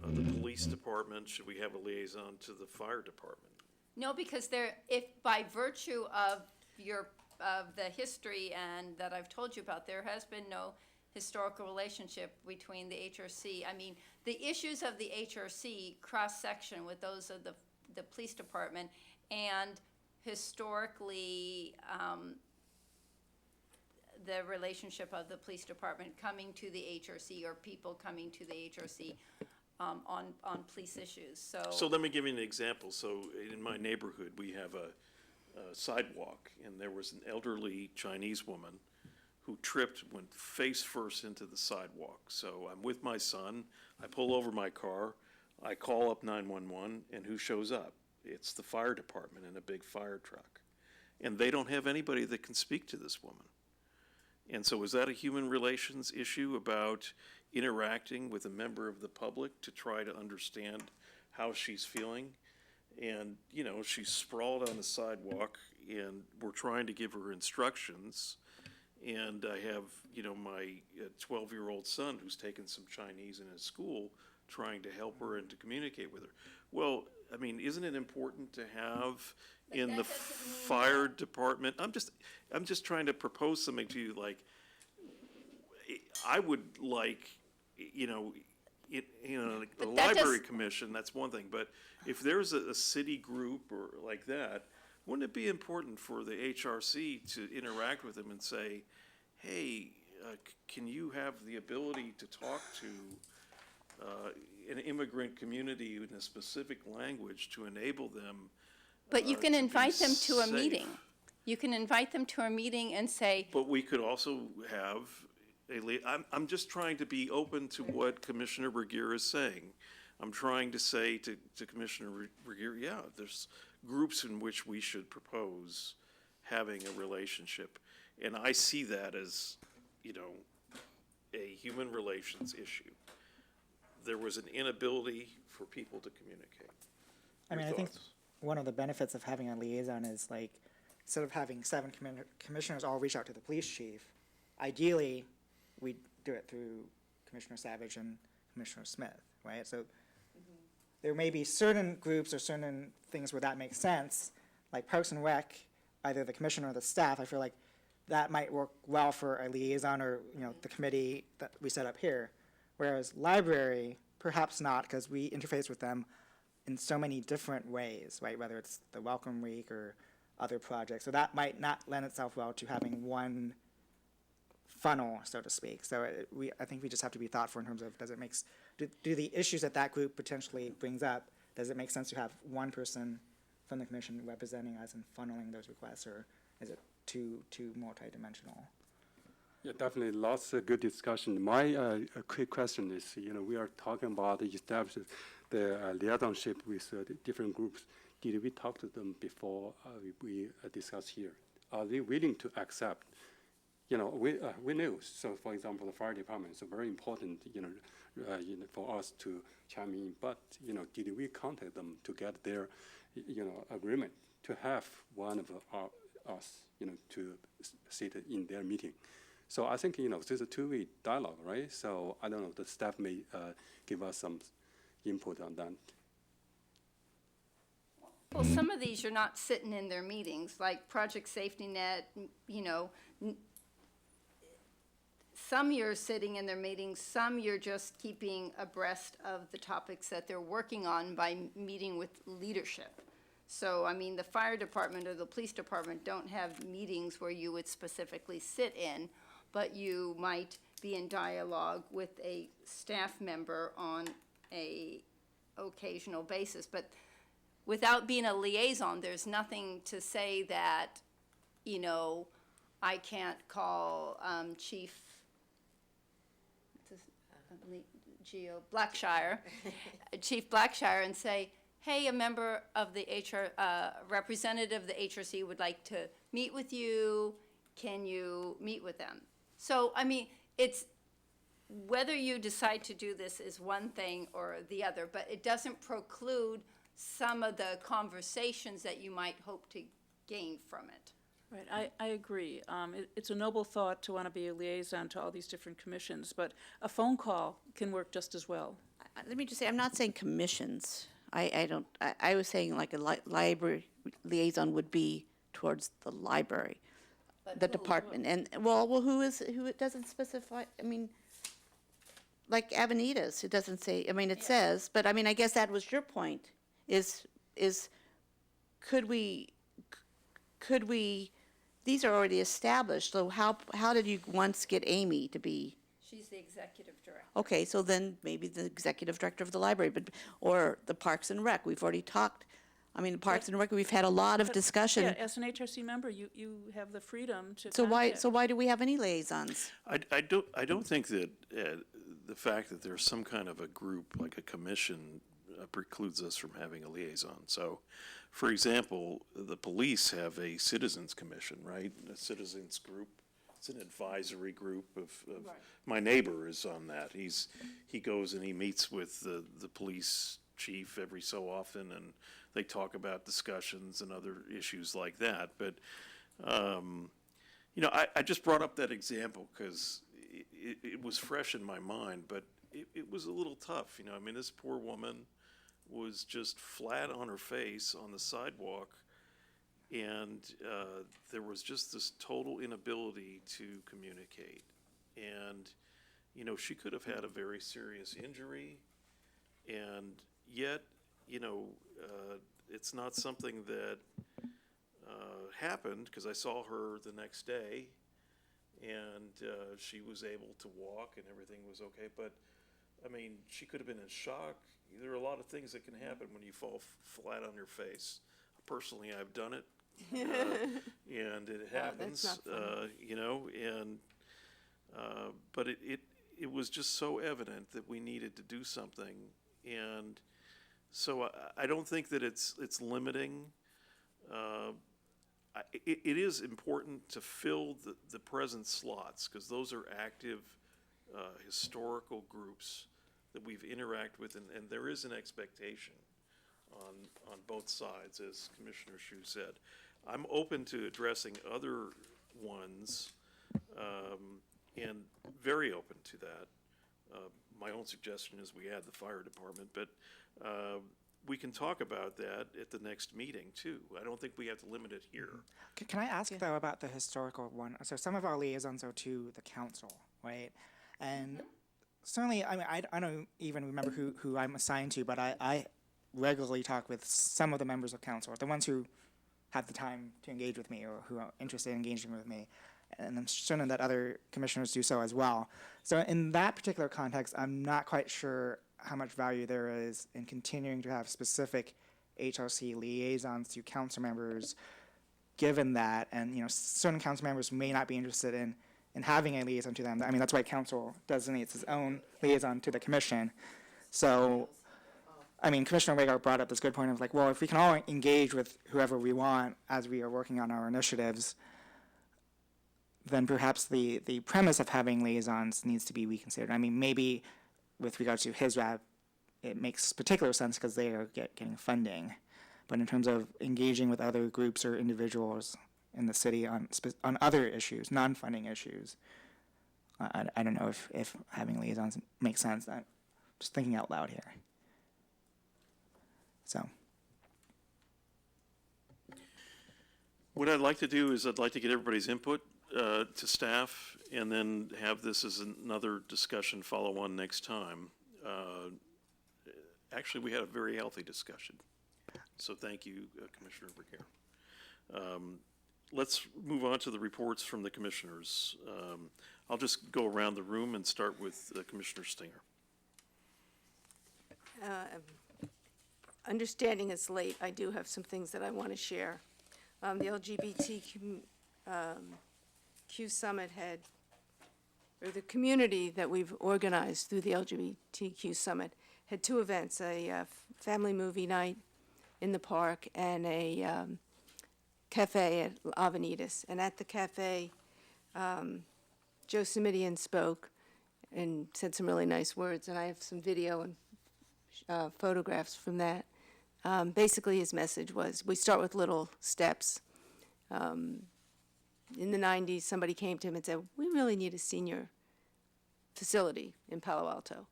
[SPEAKER 1] the police department, should we have a liaison to the fire department?
[SPEAKER 4] No, because if by virtue of the history and that I've told you about, there has been no historical relationship between the HRC. I mean, the issues of the HRC cross-section with those of the police department, and historically, the relationship of the police department coming to the HRC, or people coming to the HRC on police issues,
[SPEAKER 1] So let me give you an example. So in my neighborhood, we have a sidewalk, and there was an elderly Chinese woman who tripped, went face first into the sidewalk. So I'm with my son, I pull over my car, I call up 911, and who shows up? It's the fire department in a big fire truck. And they don't have anybody that can speak to this woman. And so is that a human relations issue about interacting with a member of the public to try to understand how she's feeling? And, you know, she's sprawled on the sidewalk, and we're trying to give her instructions. And I have, you know, my 12-year-old son who's taken some Chinese in his school, trying to help her and to communicate with her. Well, I mean, isn't it important to have in the fire department? I'm just trying to propose something to you, like, I would like, you know, the
[SPEAKER 4] But that
[SPEAKER 1] library
[SPEAKER 4] does-
[SPEAKER 1] commission, that's one thing, but if there's a city group or like that, wouldn't it be important for the HRC to interact with them and say, hey, can you have the ability to talk to an immigrant community in a specific language to enable them?
[SPEAKER 4] But you can
[SPEAKER 1] to be
[SPEAKER 4] invite them to a
[SPEAKER 1] safe?
[SPEAKER 4] meeting. You can invite them to a meeting and say,
[SPEAKER 1] But we could also have I'm just trying to be open to what Commissioner Regier is saying. I'm trying to say to Commissioner Regier, yeah, there's groups in which we should propose having a relationship. And I see that as, you know, a human relations issue. There was an inability for people to communicate.
[SPEAKER 3] I mean,
[SPEAKER 1] Your
[SPEAKER 3] I think
[SPEAKER 1] thoughts?
[SPEAKER 3] one of the benefits of having a liaison is, like, instead of having 7 commissioners all reach out to the police chief, ideally, we do it through Commissioner Savage and Commissioner Smith, right? So there may be certain groups or certain things where that makes sense, like Parks and Rec, either the commissioner or the staff. I feel like that might work well for a liaison or, you know, the committee that we set up here. Whereas library, perhaps not, because we interface with them in so many different ways, right? Whether it's the Welcome Week or other projects. So that might not lend itself well to having one funnel, so to speak. So I think we just have to be thoughtful in terms of, does it make, do the issues that that group potentially brings up, does it make sense to have one person from the commission representing us and funneling those requests, or is it too multidimensional?
[SPEAKER 8] Yeah, definitely, lots of good discussion. My quick question is, you know, we are talking about establishing the liaisonship with the different groups. Did we talk to them before we discuss here? Are they willing to accept? You know, we knew. So, for example, the fire department is very important, for us to chime in. But, you know, did we contact them to get their, agreement to have one of us, to sit in their meeting? So I think, there's a two-way dialogue, right? So I don't know, the staff may give us some input on that.
[SPEAKER 4] well, some of these you're not sitting in their meetings, like Project Safety Net, some you're sitting in their meetings, some you're just keeping abreast of the topics that they're working on by meeting with leadership. So, I mean, the fire department or the police department don't have meetings where you would specifically sit in, but you might be in dialogue with a staff member on a occasional basis. But without being a liaison, there's nothing to say that, I can't call Chief Blackshire, Chief Blackshire, and say, hey, a member of the representative of the HRC would like to meet with you. Can you meet with them? So, I mean, it's whether you decide to do this is one thing or the other, but it doesn't preclude some of the conversations that you might hope to gain from it.
[SPEAKER 11] Right, I agree. It's a noble thought to want to be a liaison to all these different commissions, but a phone call can work just as well.
[SPEAKER 7] Let me just say, I'm not saying commissions. I was saying like a library liaison would be towards the library, the department, and, well, who it doesn't specify, I mean, like Avanitas, it doesn't say, I mean, it says, but I mean, I guess that was your point, is, could we, these are already established, so how did you once get Amy to be?
[SPEAKER 4] She's the executive director.
[SPEAKER 7] Okay, so then maybe the executive director of the library, or the Parks and Rec, we've already talked, I mean, Parks and Rec, we've had a lot of
[SPEAKER 11] But,
[SPEAKER 7] discussion.
[SPEAKER 11] Yeah, as an HRC member, you have the freedom to
[SPEAKER 7] So
[SPEAKER 11] contact.
[SPEAKER 7] why do we have any liaisons?
[SPEAKER 1] I don't think that the fact that there's some kind of a group, like a commission, precludes us from having a liaison. So, for example, the police have a citizens commission, right? A citizens group. It's an advisory group of my neighbor is on that. He goes and he meets with the police chief every so often, and they talk about discussions and other issues like that. But, you know, I just brought up that example because it was fresh in my mind, but it was a little tough. You know, I mean, this poor woman was just flat on her face on the sidewalk, and there was just this total inability to communicate. And, you know, she could have had a very serious injury, and yet, you know, it's not something that happened, because I saw her the next day, and she was able to walk and everything was okay. But, I mean, she could have been in shock. There are a lot of things that can happen when you fall flat on your face. Personally, I've done it, and it happens,
[SPEAKER 10] not fun.
[SPEAKER 1] you know, and but it was just so evident that we needed to do something, and so I don't think that it's limiting. It is important to fill the present slots, because those are active historical groups that we've interacted with, and there is an expectation on both sides, as Commissioner Shu said. I'm open to addressing other ones, and very open to that. My own suggestion is we add the fire department, but we can talk about that at the next meeting too. I don't think we have to limit it here.
[SPEAKER 3] Can I ask, though, about the historical one? So some of our liaisons are to the council, right? And certainly, I mean, I don't even remember who I'm assigned to, but I regularly talk with some of the members of council, the ones who have the time to engage with me or who are interested in engaging with me. And I'm certain that other commissioners do so as well. So in that particular context, I'm not quite sure how much value there is in continuing to have specific HRC liaisons to council members, given that, and you know, certain council members may not be interested in having a liaison to them. I mean, that's why council designates its own liaison to the commission. So, I mean, Commissioner Wagar brought up this good point of like, well, if we can all engage with whoever we want as we are working on our initiatives, then perhaps the premise of having liaisons needs to be reconsidered. I mean, maybe with regards to HISRAP, it makes particular sense because they are getting funding. But in terms of engaging with other groups or individuals in the city on other issues, non-funding issues, I don't know if having liaisons makes sense. I'm just thinking out loud here. So.
[SPEAKER 1] What I'd like to do is I'd like to get everybody's input to staff, and then have this as another discussion follow-on next time. Actually, we had a very healthy discussion, so thank you, Commissioner Bricker. Let's move on to the reports from the commissioners. I'll just go around the room and start with Commissioner Stinger.
[SPEAKER 10] Understanding it's late, I do have some things that I want to share. The LGBTQ Summit or the community that we've organized through the LGBTQ Summit had two events, a family movie night in the park and a cafe at Avanitas. And at the cafe, Joe Simidian spoke and said some really nice words, and I have some video and photographs from that. Basically, his message was, we start with little steps. in the 90s, somebody came to him and said, we really need a senior facility in Palo Alto.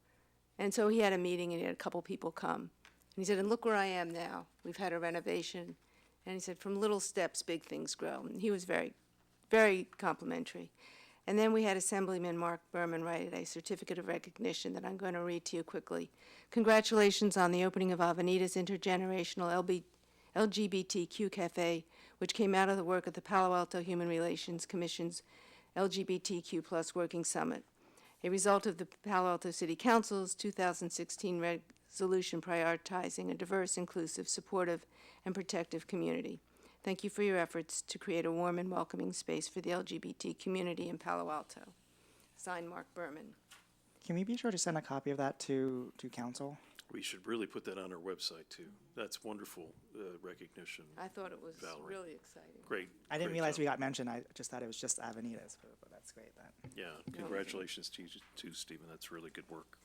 [SPEAKER 10] And so he had a meeting and he had a couple people come. And he said, and look where I am now. We've had a renovation. And he said, from little steps, big things grow. And he was very, very complimentary. And then we had Assemblyman Mark Berman write a certificate of recognition that I'm going to read to you quickly. Congratulations on the opening of Avenita's Intergenerational LGBTQ Cafe, which came out of the work of the Palo Alto Human Relations Commission's LGBTQ Plus Working Summit, a result of the Palo Alto City Council's 2016 resolution prioritizing a diverse, inclusive, supportive, and protective community. Thank you for your efforts to create a warm and welcoming space for the LGBT community in Palo Alto. Signed, Mark Berman.
[SPEAKER 3] Can we be sure to send a copy of that to council?
[SPEAKER 1] We should really put that on our website, too. That's wonderful recognition.
[SPEAKER 10] I thought it was
[SPEAKER 1] Valerie.
[SPEAKER 10] really exciting.
[SPEAKER 1] Great.
[SPEAKER 3] I didn't
[SPEAKER 1] great
[SPEAKER 3] realize
[SPEAKER 1] job.
[SPEAKER 3] we got mentioned. I just thought it was just Avenita's, but that's great then.
[SPEAKER 1] Yeah, congratulations to you, too, Stephen. That's really good work.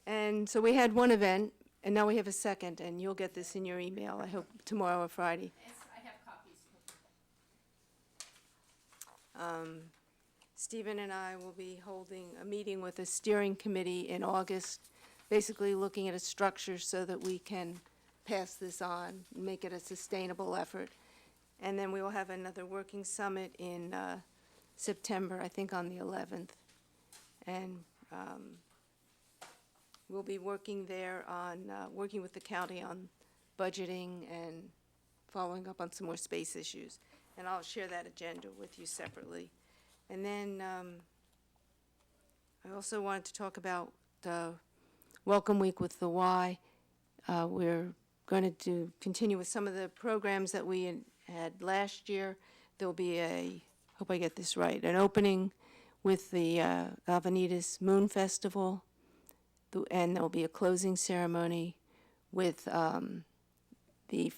[SPEAKER 10] And so we had one event, and now we have a second, and you'll get this in your email, I hope tomorrow or Friday.
[SPEAKER 4] Yes, I have copies.
[SPEAKER 10] Stephen and I will be holding a meeting with a steering committee in August, basically looking at a structure so that we can pass this on, and make it a sustainable effort. And then we will have another working summit in September, I think on the 11th. And we'll be working there on, working with the county on budgeting and following up on some more space issues. And I'll share that agenda with you separately. And then I also wanted to talk about the Welcome Week with the Y. We're going to continue with some of the programs that we had last year. There'll be hope I get this right, an opening with the Avenita's Moon Festival, and there'll be a closing ceremony with the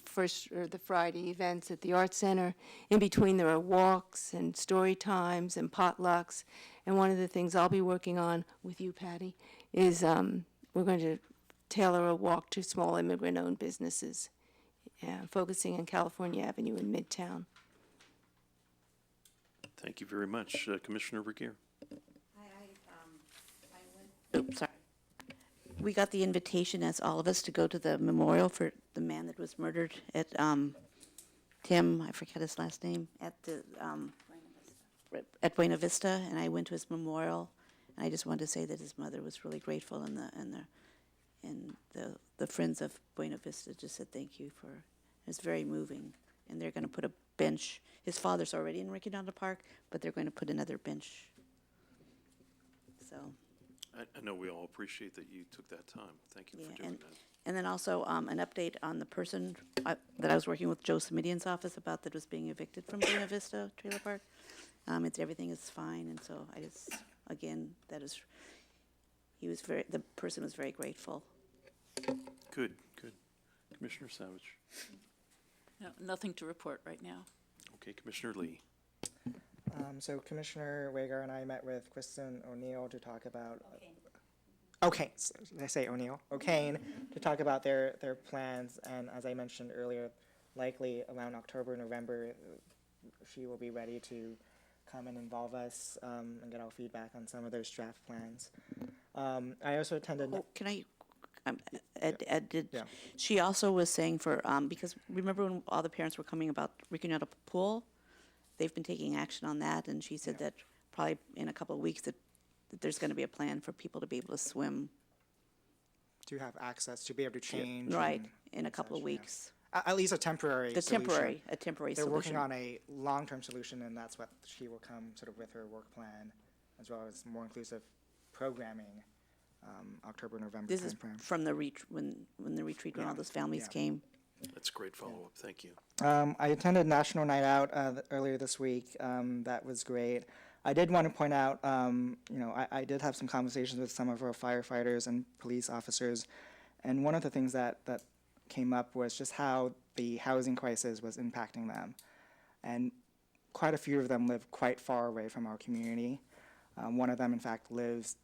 [SPEAKER 10] Friday events at the Art Center. In between, there are walks and story times and potlucks. And one of the things I'll be working on with you, Patty, is we're going to tailor a walk to small immigrant-owned businesses, focusing on California Avenue in Midtown.
[SPEAKER 1] Thank you very much. Commissioner Regier.
[SPEAKER 7] Oops, sorry. We got the invitation, as all of us, to go to the memorial for the man that was murdered at Tim, I forget his last name, at Buena Vista, and I went to his memorial. And I just wanted to say that his mother was really grateful, and the friends of Buena Vista just said thank you for. It's very moving, and they're going to put a bench. His father's already in Ricky Donda Park, but they're going to put another bench. So.
[SPEAKER 1] I know we all appreciate that you took that time. Thank you for doing that.
[SPEAKER 7] And then also an update on the person that I was working with, Joe Simidian's office, about that was being evicted from Buena Vista Trailer Park. Everything is fine, and so I just, again, the person was very grateful.
[SPEAKER 1] Good. Commissioner Savage.
[SPEAKER 9] No, nothing to report right now.
[SPEAKER 1] Okay, Commissioner Lee.
[SPEAKER 3] So Commissioner Wagar and I met with Kristen O'Neill to talk about. Okay, so did I say O'Neill? O'Kane, to talk about their plans, and as I mentioned earlier, likely around October, November, she will be ready to come and involve us and get our feedback on some of those draft plans. I also attended.
[SPEAKER 7] Oh, can I? Ed did.
[SPEAKER 3] Yeah.
[SPEAKER 7] She also was saying because remember when all the parents were coming about rigging out a pool, they've been taking action on that, and she said that probably in a couple of weeks that there's going to be a plan for people to be able to swim.
[SPEAKER 3] To have access, to be able to change.
[SPEAKER 7] Right,
[SPEAKER 3] and
[SPEAKER 7] in a couple of
[SPEAKER 3] such, yeah.
[SPEAKER 7] weeks.
[SPEAKER 3] At least a temporary solution.
[SPEAKER 7] A temporary
[SPEAKER 3] They're
[SPEAKER 7] solution.
[SPEAKER 3] working on a long-term solution, and that's what she will come sort of with her work plan, as well as more inclusive programming, October, November
[SPEAKER 7] This is
[SPEAKER 3] timeframe.
[SPEAKER 7] from the when the retreat, when all those families came.
[SPEAKER 1] That's a great follow-up. Thank you.
[SPEAKER 3] I attended National Night Out earlier this week. That was great. I did want to point out, I did have some conversations with some of our firefighters and police officers, and one of the things that came up was just how the housing crisis was impacting them. And quite a few of them live quite far away from our community. One of them, in fact, lives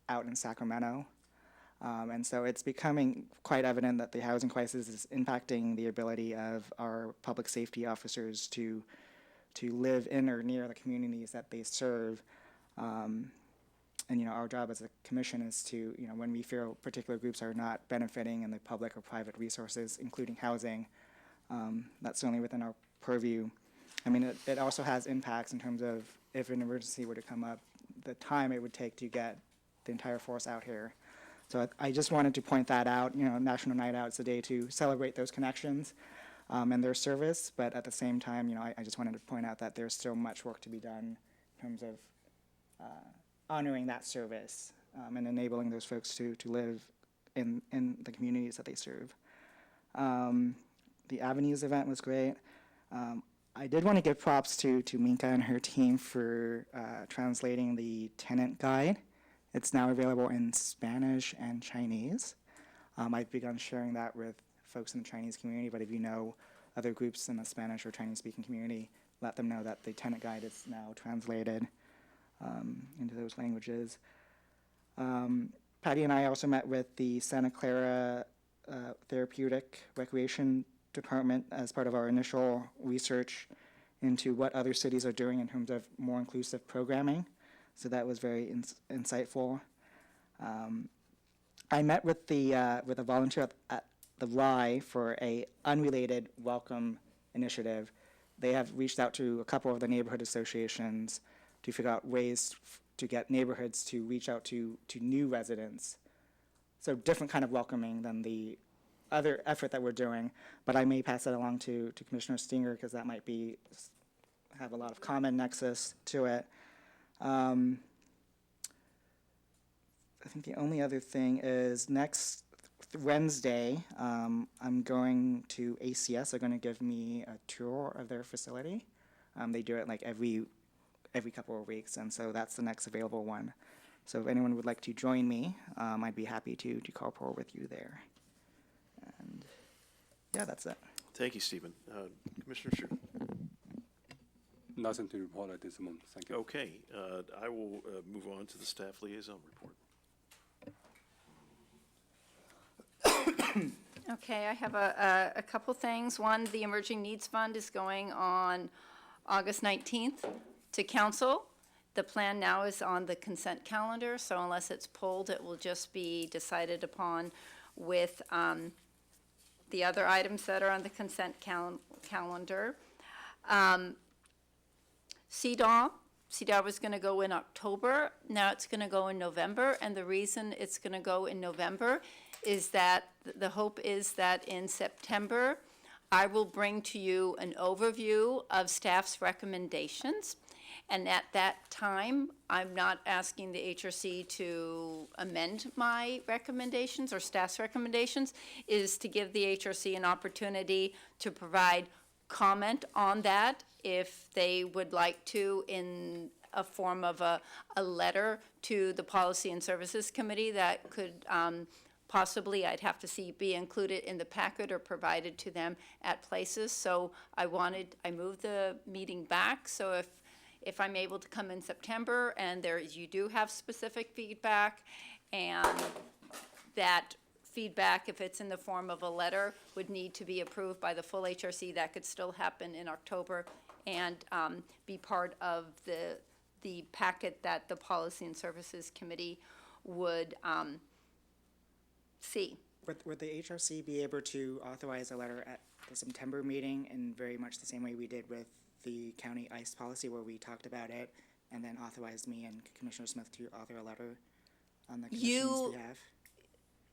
[SPEAKER 3] out in Sacramento. And so it's becoming quite evident that the housing crisis is impacting the ability of our public safety officers to to live in or near the communities that they serve. And, our job as a commission is to, when we feel particular groups are not benefiting in the public or private resources, including housing, that's certainly within our purview. I mean, it also has impacts in terms of if an emergency were to come up, the time it would take to get the entire force out here. So I just wanted to point that out. National Night Out is a day to celebrate those connections and their service, but at the same time, I just wanted to point out that there's still much work to be done in terms of honoring that service and enabling those folks to live in the communities that they serve. The Avenues event was great. I did want to give props to Minka and her team for translating the tenant guide. It's now available in Spanish and Chinese. I've begun sharing that with folks in the Chinese community, but if you know other groups in the Spanish or Chinese-speaking community, let them know that the tenant guide is now translated into those languages. Patty and I also met with the Santa Clara Therapeutic Recreation Department as part of our initial research into what other cities are doing in terms of more inclusive programming. So that was very insightful. I met with a volunteer at the RY for a unrelated welcome initiative. They have reached out to a couple of the neighborhood associations to figure out ways to get neighborhoods to reach out to new residents. So different kind of welcoming than the other effort that we're doing, but I may pass that along to Commissioner Stinger because that might have a lot of common nexus to it. I think the only other thing is next Wednesday, I'm going to ACS. They're going to give me a tour of their facility. They do it like every couple of weeks, and so that's the next available one. So if anyone would like to join me, I'd be happy to carpool with you there. And yeah, that's it.
[SPEAKER 1] Thank you, Stephen. Commissioner Shu.
[SPEAKER 8] Nothing to report at this moment. Thank you.
[SPEAKER 1] Okay, I will move on to the staff liaison report.
[SPEAKER 4] Okay, I have a couple things. One, the Emerging Needs Fund is going on August 19th to council. The plan now is on the consent calendar, so unless it's pulled, it will just be decided upon with the other items that are on the consent calendar. CDAW was going to go in October. Now it's going to go in November, and the reason it's going to go in November is that the hope is that in September, I will bring to you an overview of staff's recommendations. And at that time, I'm not asking the HRC to amend my recommendations or staff's recommendations, is to give the HRC an opportunity to provide comment on that if they would like to in a form of a letter to the Policy and Services Committee that could possibly, I'd have to see, be included in the packet or provided to them at places. So I moved the meeting back, so if I'm able to come in September and you do have specific feedback, and that feedback, if it's in the form of a letter, would need to be approved by the full HRC, that could still happen in October and be part of the packet that the Policy and Services Committee would see.
[SPEAKER 3] Would the HRC be able to authorize a letter at the September meeting in very much the same way we did with the county ICE policy, where we talked about it and then authorized me and Commissioner Smith to author a letter on the commission's behalf?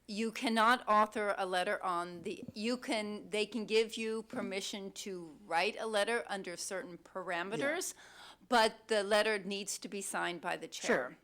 [SPEAKER 4] You cannot author a letter they can give you permission to write a letter under certain parameters, but the letter needs to be signed by the chair.
[SPEAKER 3] Sure.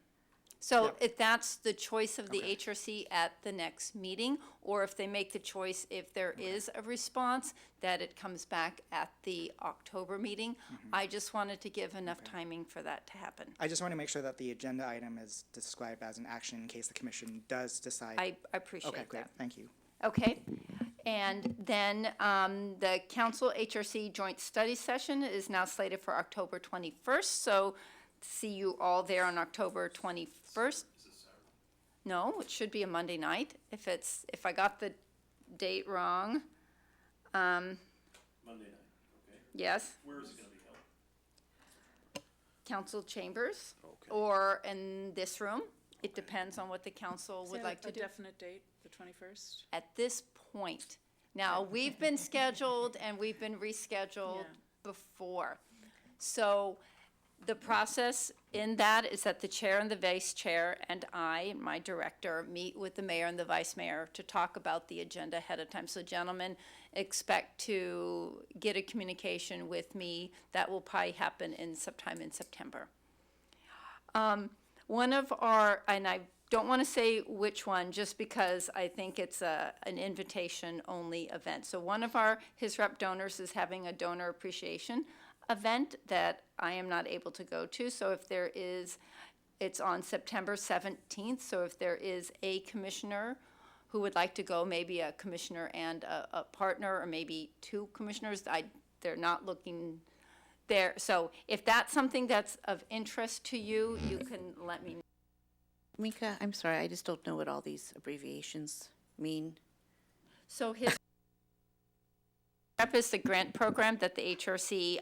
[SPEAKER 4] So
[SPEAKER 3] Yep.
[SPEAKER 4] if that's the choice of the
[SPEAKER 3] Okay.
[SPEAKER 4] HRC at the next meeting, or if they make the choice, if there is a response, that it comes back at the October meeting. I just wanted to give enough timing for that to happen.
[SPEAKER 3] I just want to make sure that the agenda item is described as an action in case the commission does decide.
[SPEAKER 4] I appreciate that.
[SPEAKER 3] Okay, great, thank you.
[SPEAKER 4] Okay, and then the council HRC joint study session is now slated for October 21st, so see you all there on October 21st. No, it should be a Monday night, if I got the date wrong.
[SPEAKER 1] Monday night, okay.
[SPEAKER 4] Yes,
[SPEAKER 1] Where is it going to be held?
[SPEAKER 4] council chambers or in this room. It depends on what the council would like to
[SPEAKER 11] A
[SPEAKER 4] do.
[SPEAKER 11] definite date, the 21st?
[SPEAKER 4] At this point, now, we've been scheduled and we've been rescheduled
[SPEAKER 11] Yeah.
[SPEAKER 4] before. So the process in that is that the chair and the vice chair and I, my director, meet with the mayor and the vice mayor to talk about the agenda ahead of time. So gentlemen, expect to get a communication with me. That will probably happen in sometime in September. One of our, and I don't want to say which one, just because I think it's an invitation-only event. So one of our His Rep donors is having a donor appreciation event that I am not able to go to. So if there is, it's on September 17th. So if there is a commissioner who would like to go, maybe a commissioner and a partner, or maybe two commissioners, they're not looking there. So if that's something that's of interest to you, you can let me know.
[SPEAKER 7] Mika, I'm sorry, I just don't know what all these abbreviations mean.
[SPEAKER 4] So his rep is the grant program that the HRC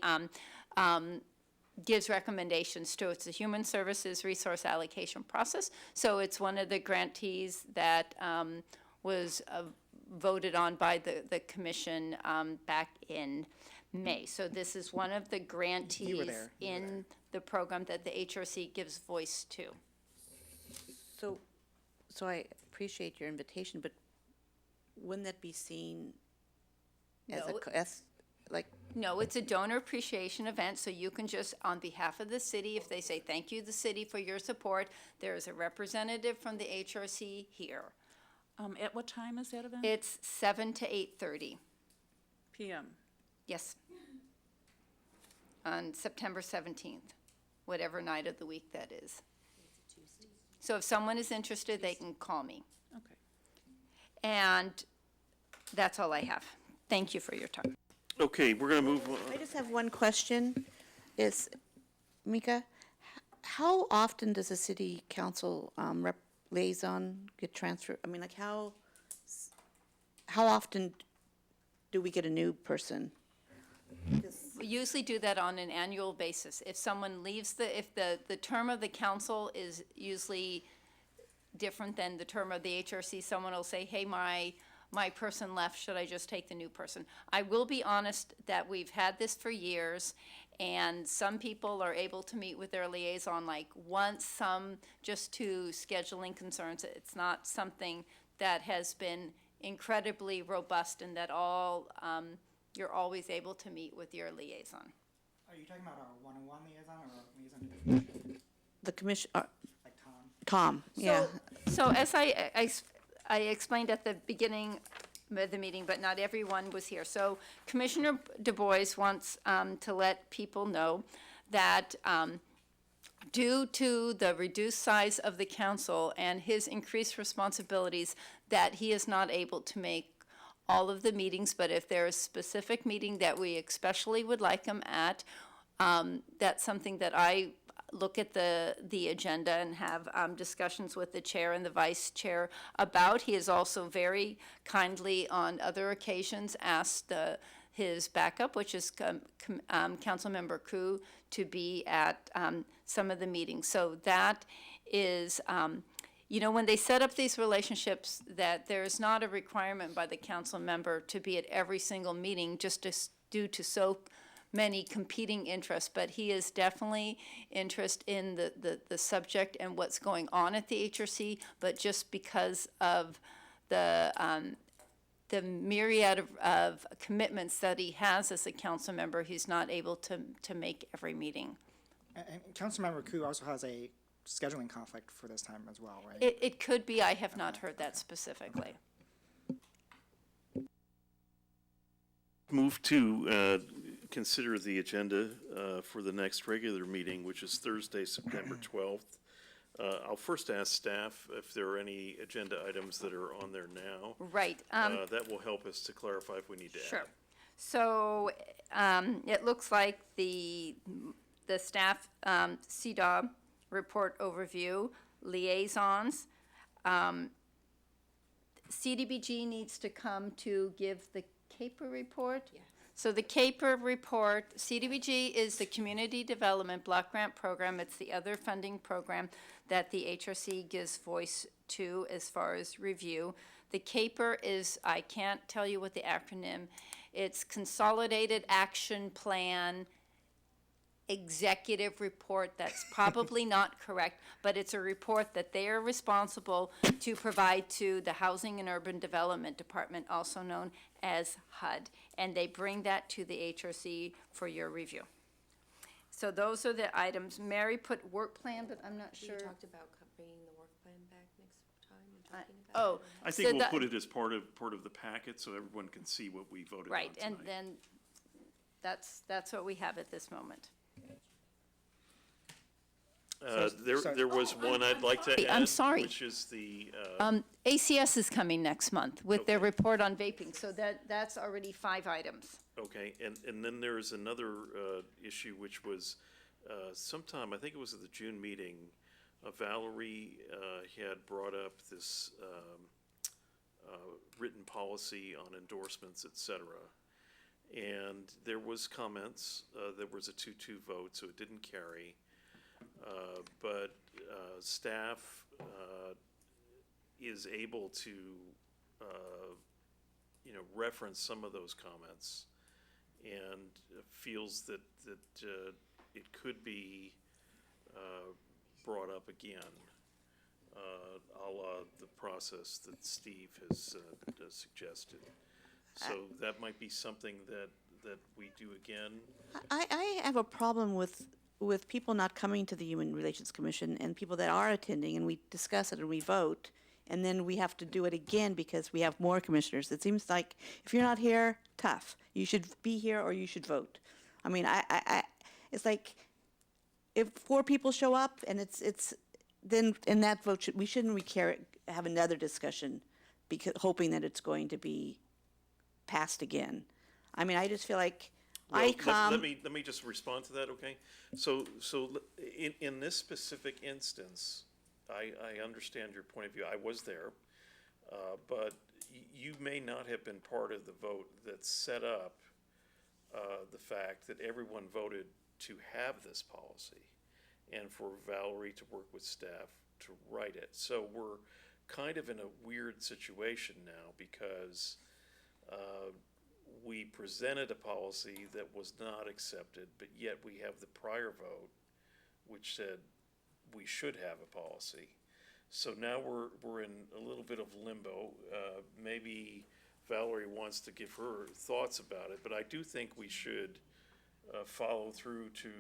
[SPEAKER 4] gives recommendations to. It's a human services resource allocation process. So it's one of the grantees that was voted on by the commission back in May. So this is one of the grantees
[SPEAKER 3] there.
[SPEAKER 4] in the program that the HRC gives voice to.
[SPEAKER 7] So I appreciate your invitation, but wouldn't that be seen as
[SPEAKER 4] No.
[SPEAKER 7] like,
[SPEAKER 4] No, it's a donor appreciation event, so you can just, on behalf of the city, if they say, thank you, the city, for your support, there is a representative from the HRC here.
[SPEAKER 11] At what time is that event?
[SPEAKER 4] It's 7 to 8:30,
[SPEAKER 11] PM.
[SPEAKER 4] yes. On September 17th, whatever night of the week that is. So if someone is interested, they can call me.
[SPEAKER 11] Okay.
[SPEAKER 4] And that's all I have. Thank you for your time.
[SPEAKER 1] Okay, we're going to move
[SPEAKER 7] I
[SPEAKER 1] on.
[SPEAKER 7] just have one question, is, Mika, how often does a city council liaison get transferred? I mean, like, how often do we get a new person?
[SPEAKER 4] We usually do that on an annual basis. If someone leaves if the term of the council is usually different than the term of the HRC, someone will say, hey, my person left, should I just take the new person? I will be honest that we've had this for years, and some people are able to meet with their liaison like once, some just to scheduling concerns. It's not something that has been incredibly robust and that you're always able to meet with your liaison.
[SPEAKER 3] Are you talking about our one-on-one liaison or our liaison to the commission,
[SPEAKER 7] The commission,
[SPEAKER 3] like Tom?
[SPEAKER 7] yeah.
[SPEAKER 4] So as I explained at the beginning of the meeting, but not everyone was here. So Commissioner Du Bois wants to let people know that due to the reduced size of the council and his increased responsibilities, that he is not able to make all of the meetings, but if there is a specific meeting that we especially would like him at, that's something that I look at the agenda and have discussions with the chair and the vice chair about. He has also very kindly on other occasions asked his backup, which is Councilmember Koo, to be at some of the meetings. So that is, when they set up these relationships, that there's not a requirement by the council member to be at every single meeting just due to so many competing interests, but he is definitely interested in the subject and what's going on at the HRC, but just because of the myriad of commitments that he has as a council member, he's not able to make every meeting.
[SPEAKER 3] And Councilmember Koo also has a scheduling conflict for this time as well, right?
[SPEAKER 4] It could be, I have not heard that specifically.
[SPEAKER 1] Move to consider the agenda for the next regular meeting, which is Thursday, September 12th. I'll first ask staff if there are any agenda items that are on there now.
[SPEAKER 4] Right.
[SPEAKER 1] That will help us to clarify if we need to add.
[SPEAKER 4] Sure. So it looks like the staff CDOB report overview, liaisons. CDBG needs to come to give the CAPER report. So the CAPER report, CDBG is the Community Development Block Grant Program. It's the other funding program that the HRC gives voice to as far as review. The CAPER is, I can't tell you what the acronym, it's Consolidated Action Plan Executive Report. That's probably not correct, but it's a report that they are responsible to provide to the Housing and Urban Development Department, also known as HUD. And they bring that to the HRC for your review. So those are the items. Mary put work plan, but I'm not sure.
[SPEAKER 10] talked about bringing the work plan back next time and talking
[SPEAKER 4] Oh.
[SPEAKER 1] I think
[SPEAKER 4] so
[SPEAKER 1] we'll
[SPEAKER 4] the-
[SPEAKER 1] put it as part of the packet so everyone can see what we voted on
[SPEAKER 4] Right,
[SPEAKER 1] tonight.
[SPEAKER 4] and then that's what we have at this moment.
[SPEAKER 1] There was one I'd like to
[SPEAKER 4] sorry,
[SPEAKER 1] add.
[SPEAKER 4] I'm sorry.
[SPEAKER 1] Which is the,
[SPEAKER 4] ACS is coming next month with their report on vaping, so that's already 5 items.
[SPEAKER 1] okay, and then there is another issue, which was sometime, I think it was at the June meeting, Valerie had brought up this written policy on endorsements, et cetera. And there was comments, there was a 2-2 vote, so it didn't carry. But staff is able to, reference some of those comments and feels that it could be brought up again, a la the process that Steve has suggested. So that might be something that we do again.
[SPEAKER 7] I have a problem with people not coming to the Human Relations Commission and people that are attending, and we discuss it and we vote, and then we have to do it again because we have more commissioners. It seems like if you're not here, tough. You should be here or you should vote. I mean, it's like if 4 people show up and it's then in that vote we shouldn't have another discussion because hoping that it's going to be passed again. I mean, I just feel like
[SPEAKER 1] Well, let me just respond to that, okay? So in this specific instance, I understand your point of view. I was there, but you may not have been part of the vote that set up the fact that everyone voted to have this policy and for Valerie to work with staff to write it. So we're kind of in a weird situation now because we presented a policy that was not accepted, but yet we have the prior vote, which said we should have a policy. So now we're in a little bit of limbo. Maybe Valerie wants to give her thoughts about it, but I do think we should follow through to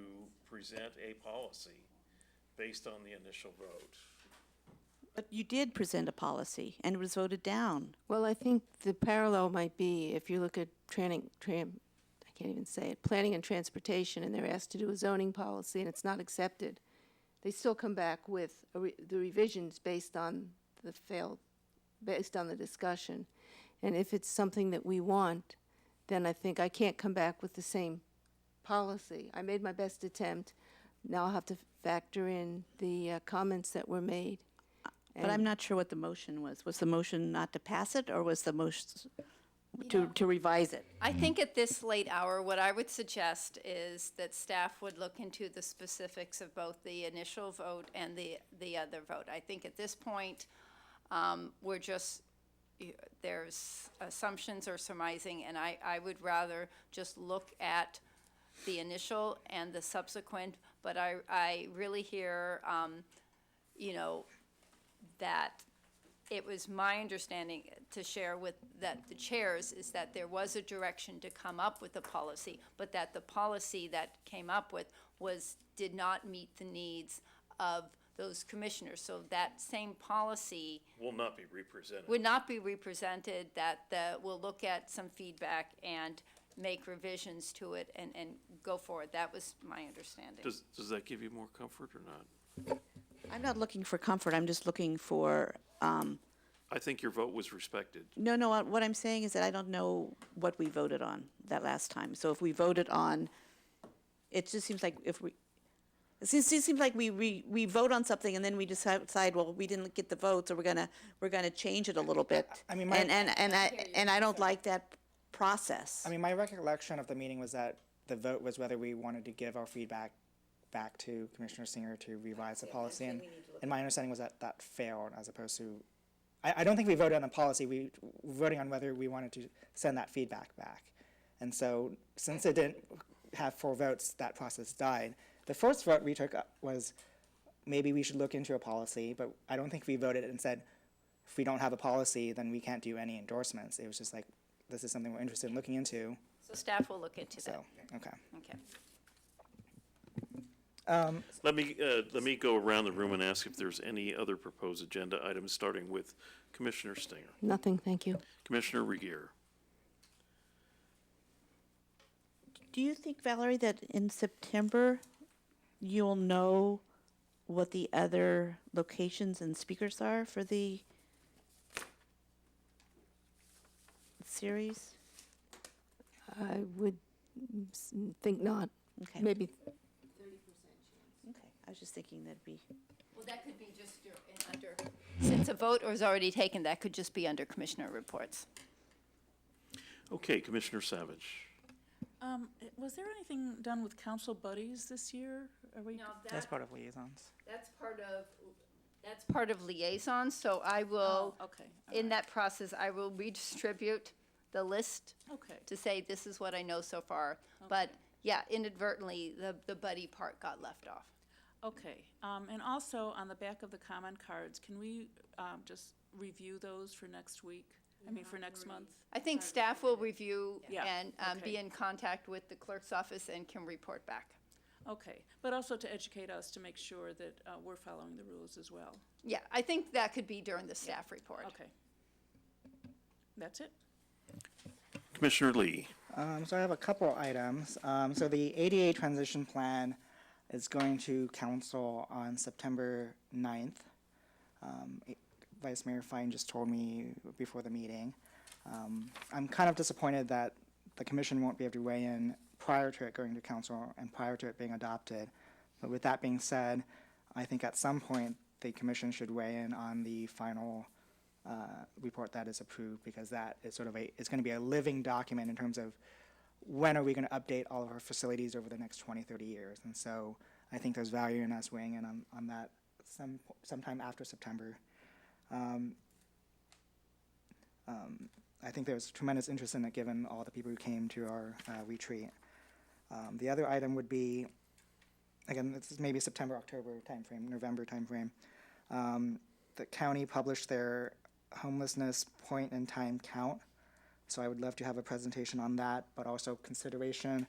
[SPEAKER 1] present a policy based on the initial vote.
[SPEAKER 7] But you did present a policy, and it was voted down.
[SPEAKER 10] Well, I think the parallel might be if you look at I can't even say it, planning and transportation, and they're asked to do a zoning policy, and it's not accepted. They still come back with the revisions based on based on the discussion. And if it's something that we want, then I think I can't come back with the same policy. I made my best attempt. Now I'll have to factor in the comments that were made.
[SPEAKER 7] But I'm not sure what the motion was. Was the motion not to pass it, or was the motion to revise it?
[SPEAKER 4] I think at this late hour, what I would suggest is that staff would look into the specifics of both the initial vote and the other vote. I think at this point, there's assumptions or surmising, and I would rather just look at the initial and the subsequent, but I really hear, that it was my understanding to share with the chairs is that there was a direction to come up with a policy, but that the policy that came up with did not meet the needs of those commissioners. So that same policy
[SPEAKER 1] Will not be represented.
[SPEAKER 4] would not be represented, that we'll look at some feedback and make revisions to it and go forward. That was my understanding.
[SPEAKER 1] Does that give you more comfort or not?
[SPEAKER 7] I'm not looking for comfort. I'm just looking for.
[SPEAKER 1] I think your vote was respected.
[SPEAKER 7] No, what I'm saying is that I don't know what we voted on that last time. So if we voted on, it just seems like it seems like we vote on something and then we decide, well, we didn't get the vote, so we're gonna change it a little bit.
[SPEAKER 3] I mean,
[SPEAKER 7] and I don't like that process?
[SPEAKER 3] I mean, my recollection of the meeting was that the vote was whether we wanted to give our feedback back to Commissioner Singer to revise the policy, and my understanding was that that failed as opposed to, I don't think we voted on the policy, we were voting on whether we wanted to send that feedback back. And so, since it didn't have 4 votes, that process died. The first vote we took was maybe we should look into a policy, but I don't think we voted and said, if we don't have a policy, then we can't do any endorsements. It was just like, this is something we're interested in looking into,
[SPEAKER 4] So staff will look into that.
[SPEAKER 3] so, okay.
[SPEAKER 4] Okay.
[SPEAKER 1] Let me go around the room and ask if there's any other proposed agenda items, starting with Commissioner Stinger.
[SPEAKER 10] Nothing, thank you.
[SPEAKER 1] Commissioner Regier.
[SPEAKER 7] Do you think, Valerie, that in September you'll know what the other locations and speakers are for the series?
[SPEAKER 10] I would think not.
[SPEAKER 7] Okay.
[SPEAKER 10] Maybe,
[SPEAKER 7] Okay, I was just thinking that'd be,
[SPEAKER 4] Well, that could be just under, since a vote was already taken, that could just be under commissioner reports.
[SPEAKER 1] Okay, Commissioner Savage.
[SPEAKER 11] Was there anything done with council buddies this year? Are we?
[SPEAKER 4] No,
[SPEAKER 3] That's part of liaisons.
[SPEAKER 4] that's part of liaison, so I will,
[SPEAKER 11] Okay,
[SPEAKER 4] in that process, I will redistribute the list
[SPEAKER 11] okay.
[SPEAKER 4] to say this is what I know so far. But yeah, inadvertently, the buddy part got left off.
[SPEAKER 11] Okay, and also on the back of the comment cards, can we just review those for next week? I mean, for next month?
[SPEAKER 4] I think staff will review
[SPEAKER 11] Yeah,
[SPEAKER 4] and be
[SPEAKER 11] okay.
[SPEAKER 4] in contact with the clerk's office and can report back.
[SPEAKER 11] Okay, but also to educate us to make sure that we're following the rules as well.
[SPEAKER 4] Yeah, I think that could be during the staff report.
[SPEAKER 11] Okay. That's it?
[SPEAKER 1] Commissioner Lee.
[SPEAKER 3] So I have a couple items. So the ADA transition plan is going to council on September 9th. Vice Mayor Fine just told me before the meeting. I'm kind of disappointed that the commission won't be able to weigh in prior to it going to council and prior to it being adopted. But with that being said, I think at some point the commission should weigh in on the final report that is approved, because that is sort of it's going to be a living document in terms of when are we going to update all of our facilities over the next 20, 30 years. And so I think there's value in us weighing in on that sometime after September. I think there's tremendous interest in it given all the people who came to our retreat. The other item would be, again, this is maybe September, October timeframe, November timeframe. The county published their homelessness point in time count. So I would love to have a presentation on that, but also consideration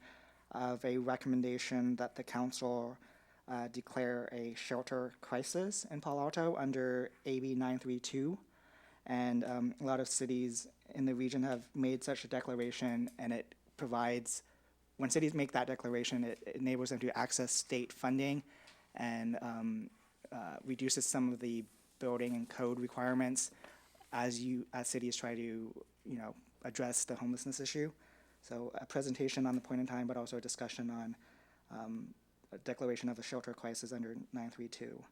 [SPEAKER 3] of a recommendation that the council declare a shelter crisis in Palo Alto under AB 932. And a lot of cities in the region have made such a declaration, and it provides, when cities make that declaration, it enables them to access state funding and reduces some of the building and code requirements as cities try to, address the homelessness issue. So a presentation on the point in time, but also a discussion on a declaration of a shelter crisis under 932.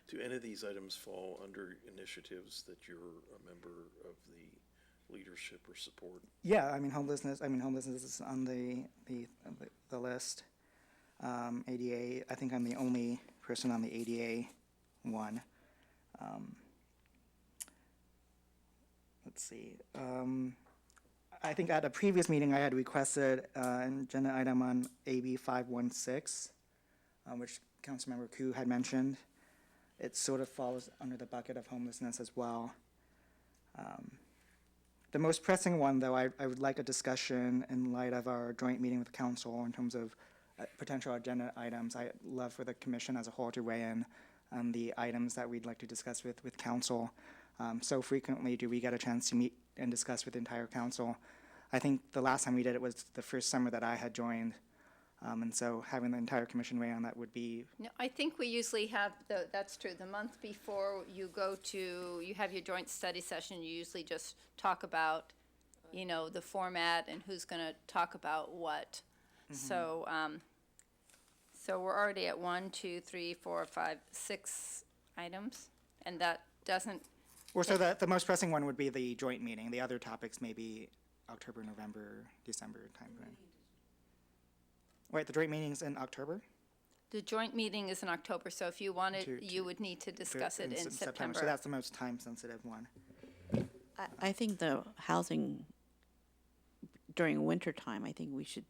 [SPEAKER 1] Do any of these items fall under initiatives that you're a member of the leadership or support?
[SPEAKER 3] Yeah, homelessness is on the list. ADA, I think I'm the only person on the ADA one. Let's see. I think at a previous meeting I had requested an agenda item on AB 516, which Councilmember Koo had mentioned. It sort of falls under the bucket of homelessness as well. The most pressing one, though, I would like a discussion in light of our joint meeting with council in terms of potential agenda items. I'd love for the commission as a whole to weigh in on the items that we'd like to discuss with council. So frequently do we get a chance to meet and discuss with the entire council. I think the last time we did it was the first summer that I had joined. And so having the entire commission weigh on that would be.
[SPEAKER 4] No, I think we usually have, that's true, the month before you have your joint study session, you usually just talk about, the format and who's going to talk about what. So, so we're already at 1, 2, 3, 4, 5, 6 items, and that doesn't.
[SPEAKER 3] Well, so the most pressing one would be the joint meeting. The other topics may be October, November, December timeframe. Wait, the joint meeting's in October?
[SPEAKER 4] The joint meeting is in October, so if you wanted,
[SPEAKER 3] To-
[SPEAKER 4] you would need to discuss it in
[SPEAKER 3] So
[SPEAKER 4] September.
[SPEAKER 3] that's the most time-sensitive one.
[SPEAKER 7] I think the housing during winter time, I think we should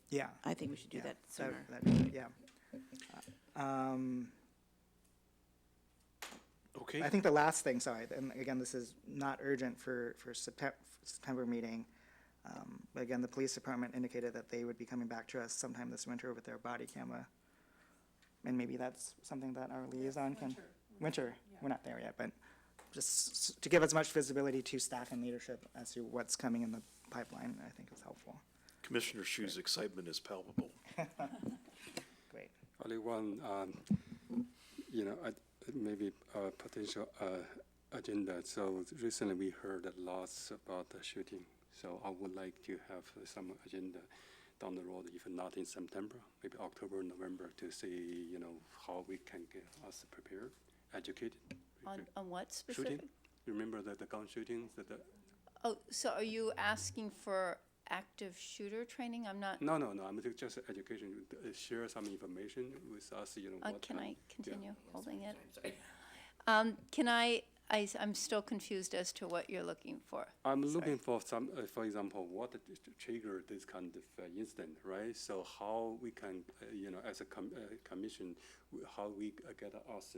[SPEAKER 3] Yeah.
[SPEAKER 7] do
[SPEAKER 3] Yeah,
[SPEAKER 7] that sooner.
[SPEAKER 3] Yeah.
[SPEAKER 1] Okay.
[SPEAKER 3] I think the last thing, sorry, and again, this is not urgent for September meeting. But again, the police department indicated that they would be coming back to us sometime this winter with their body camera. And maybe that's something that our liaison can. Winter, we're not there yet, but just to give as much visibility to staff and leadership as to what's coming in the pipeline, I think is helpful.
[SPEAKER 1] Commissioner Shu's excitement is palpable.
[SPEAKER 3] Great.
[SPEAKER 8] Only one, maybe a potential agenda. So recently we heard a lot about the shooting. So I would like to have some agenda down the road, if not in September, maybe October, November, to see, how we can get us prepared, educated.
[SPEAKER 4] On what specific?
[SPEAKER 8] Shooting. Remember the gun shootings?
[SPEAKER 4] Oh, so are you asking for active shooter training? I'm not,
[SPEAKER 8] No. I'm just education. Share some information with us.
[SPEAKER 4] can I continue holding it? I'm still confused as to what you're looking for.
[SPEAKER 8] I'm looking for some, for example, what triggered this kind of incident, right? So how we can, as a commission, how we get us,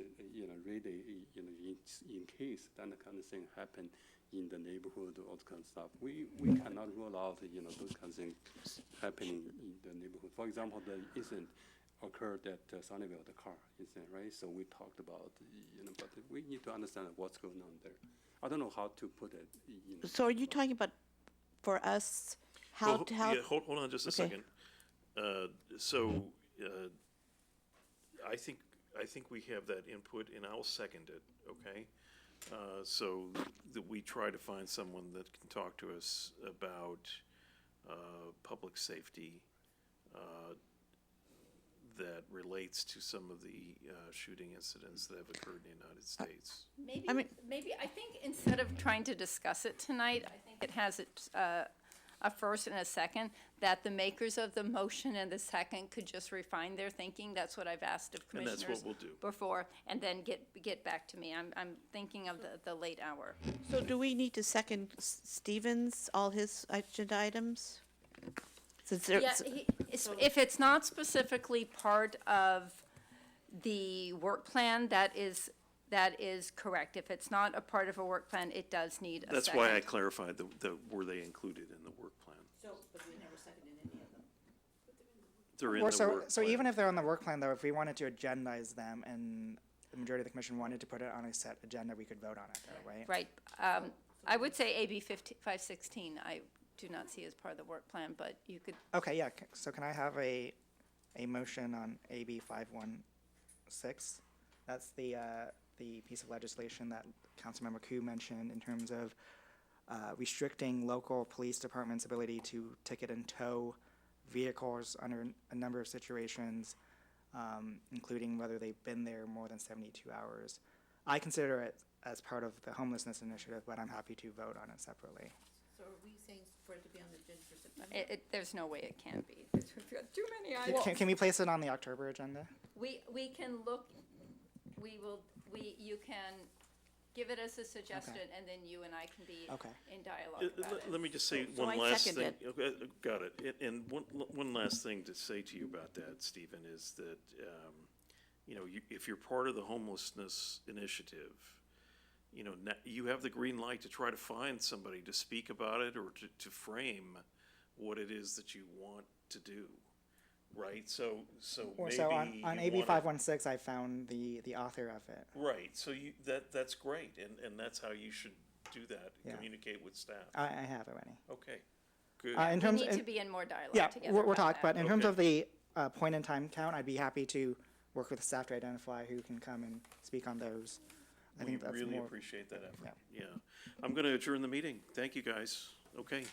[SPEAKER 8] ready, in case that kind of thing happen in the neighborhood, all that kind of stuff. We cannot rule out, those kind of things happening in the neighborhood. For example, the incident occurred at Sunnyvale, the car incident, right? So we talked about, but we need to understand what's going on there. I don't know how to put it.
[SPEAKER 7] So are you talking about for us,
[SPEAKER 1] Well,
[SPEAKER 7] how?
[SPEAKER 1] yeah, hold on just a
[SPEAKER 7] Okay.
[SPEAKER 1] second. I think we have that input, and I'll second it, okay? So that we try to find someone that can talk to us about public safety that relates to some of the shooting incidents that have occurred in the United States.
[SPEAKER 4] Maybe, I think instead of trying to discuss it tonight, I think it has a first and a second, that the makers of the motion and the second could just refine their thinking. That's what I've asked of
[SPEAKER 1] And that's
[SPEAKER 4] commissioners
[SPEAKER 1] what we'll do.
[SPEAKER 4] before, and then get back to me. I'm thinking of the late hour.
[SPEAKER 7] So do we need to second Stevens, all his agenda items? Since
[SPEAKER 4] Yeah,
[SPEAKER 7] there's,
[SPEAKER 4] if it's not specifically part of the work plan, that is correct. If it's not a part of a work plan, it does need a second.
[SPEAKER 1] That's why I clarified were they included in the work plan?
[SPEAKER 10] But we never seconded any of them.
[SPEAKER 1] They're in
[SPEAKER 3] Or
[SPEAKER 1] the
[SPEAKER 3] so,
[SPEAKER 1] work
[SPEAKER 3] so
[SPEAKER 1] plan.
[SPEAKER 3] even if they're on the work plan, though, if we wanted to agendize them and the majority of the commission wanted to put it on a set agenda, we could vote on it, though, right?
[SPEAKER 4] Right. I would say AB 516, I do not see as part of the work plan, but you could,
[SPEAKER 3] Okay, yeah, so can I have a motion on AB 516? That's the piece of legislation that Councilmember Koo mentioned in terms of restricting local police departments' ability to ticket and tow vehicles under a number of situations, including whether they've been there more than 72 hours. I consider it as part of the homelessness initiative, but I'm happy to vote on it separately.
[SPEAKER 10] So are we saying for it to be on the agenda for September?
[SPEAKER 4] there's no way it can be. We've got too many items.
[SPEAKER 3] Can we place it on the October agenda?
[SPEAKER 4] We can look, you can give it as a suggestion, and then you and I can be
[SPEAKER 3] Okay.
[SPEAKER 4] in dialogue about it.
[SPEAKER 1] Let me just say
[SPEAKER 7] So
[SPEAKER 1] one
[SPEAKER 7] I
[SPEAKER 1] last
[SPEAKER 7] second
[SPEAKER 1] thing. Okay, got it. And one last thing to say to you about that, Stephen, is that, if you're part of the homelessness initiative, you have the green light to try to find somebody to speak about it or to frame what it is that you want to do, right? So
[SPEAKER 3] Or
[SPEAKER 1] maybe
[SPEAKER 3] so on
[SPEAKER 1] you
[SPEAKER 3] AB
[SPEAKER 1] wanna-
[SPEAKER 3] 516, I found the author of it.
[SPEAKER 1] Right, so that's great, and that's how you should do that,
[SPEAKER 3] Yeah.
[SPEAKER 1] communicate with staff.
[SPEAKER 3] I have already.
[SPEAKER 1] Okay, good.
[SPEAKER 3] In
[SPEAKER 4] We
[SPEAKER 3] terms,
[SPEAKER 4] need to be in more dialogue
[SPEAKER 3] yeah,
[SPEAKER 4] together
[SPEAKER 3] we're
[SPEAKER 4] about
[SPEAKER 3] talking,
[SPEAKER 4] that.
[SPEAKER 3] but in terms
[SPEAKER 1] Okay.
[SPEAKER 3] of the point in time count, I'd be happy to work with the staff to identify who can come and speak on those. I
[SPEAKER 1] We
[SPEAKER 3] think that's
[SPEAKER 1] really
[SPEAKER 3] more.
[SPEAKER 1] appreciate that effort, yeah. I'm gonna adjourn the meeting, thank you, guys, okay.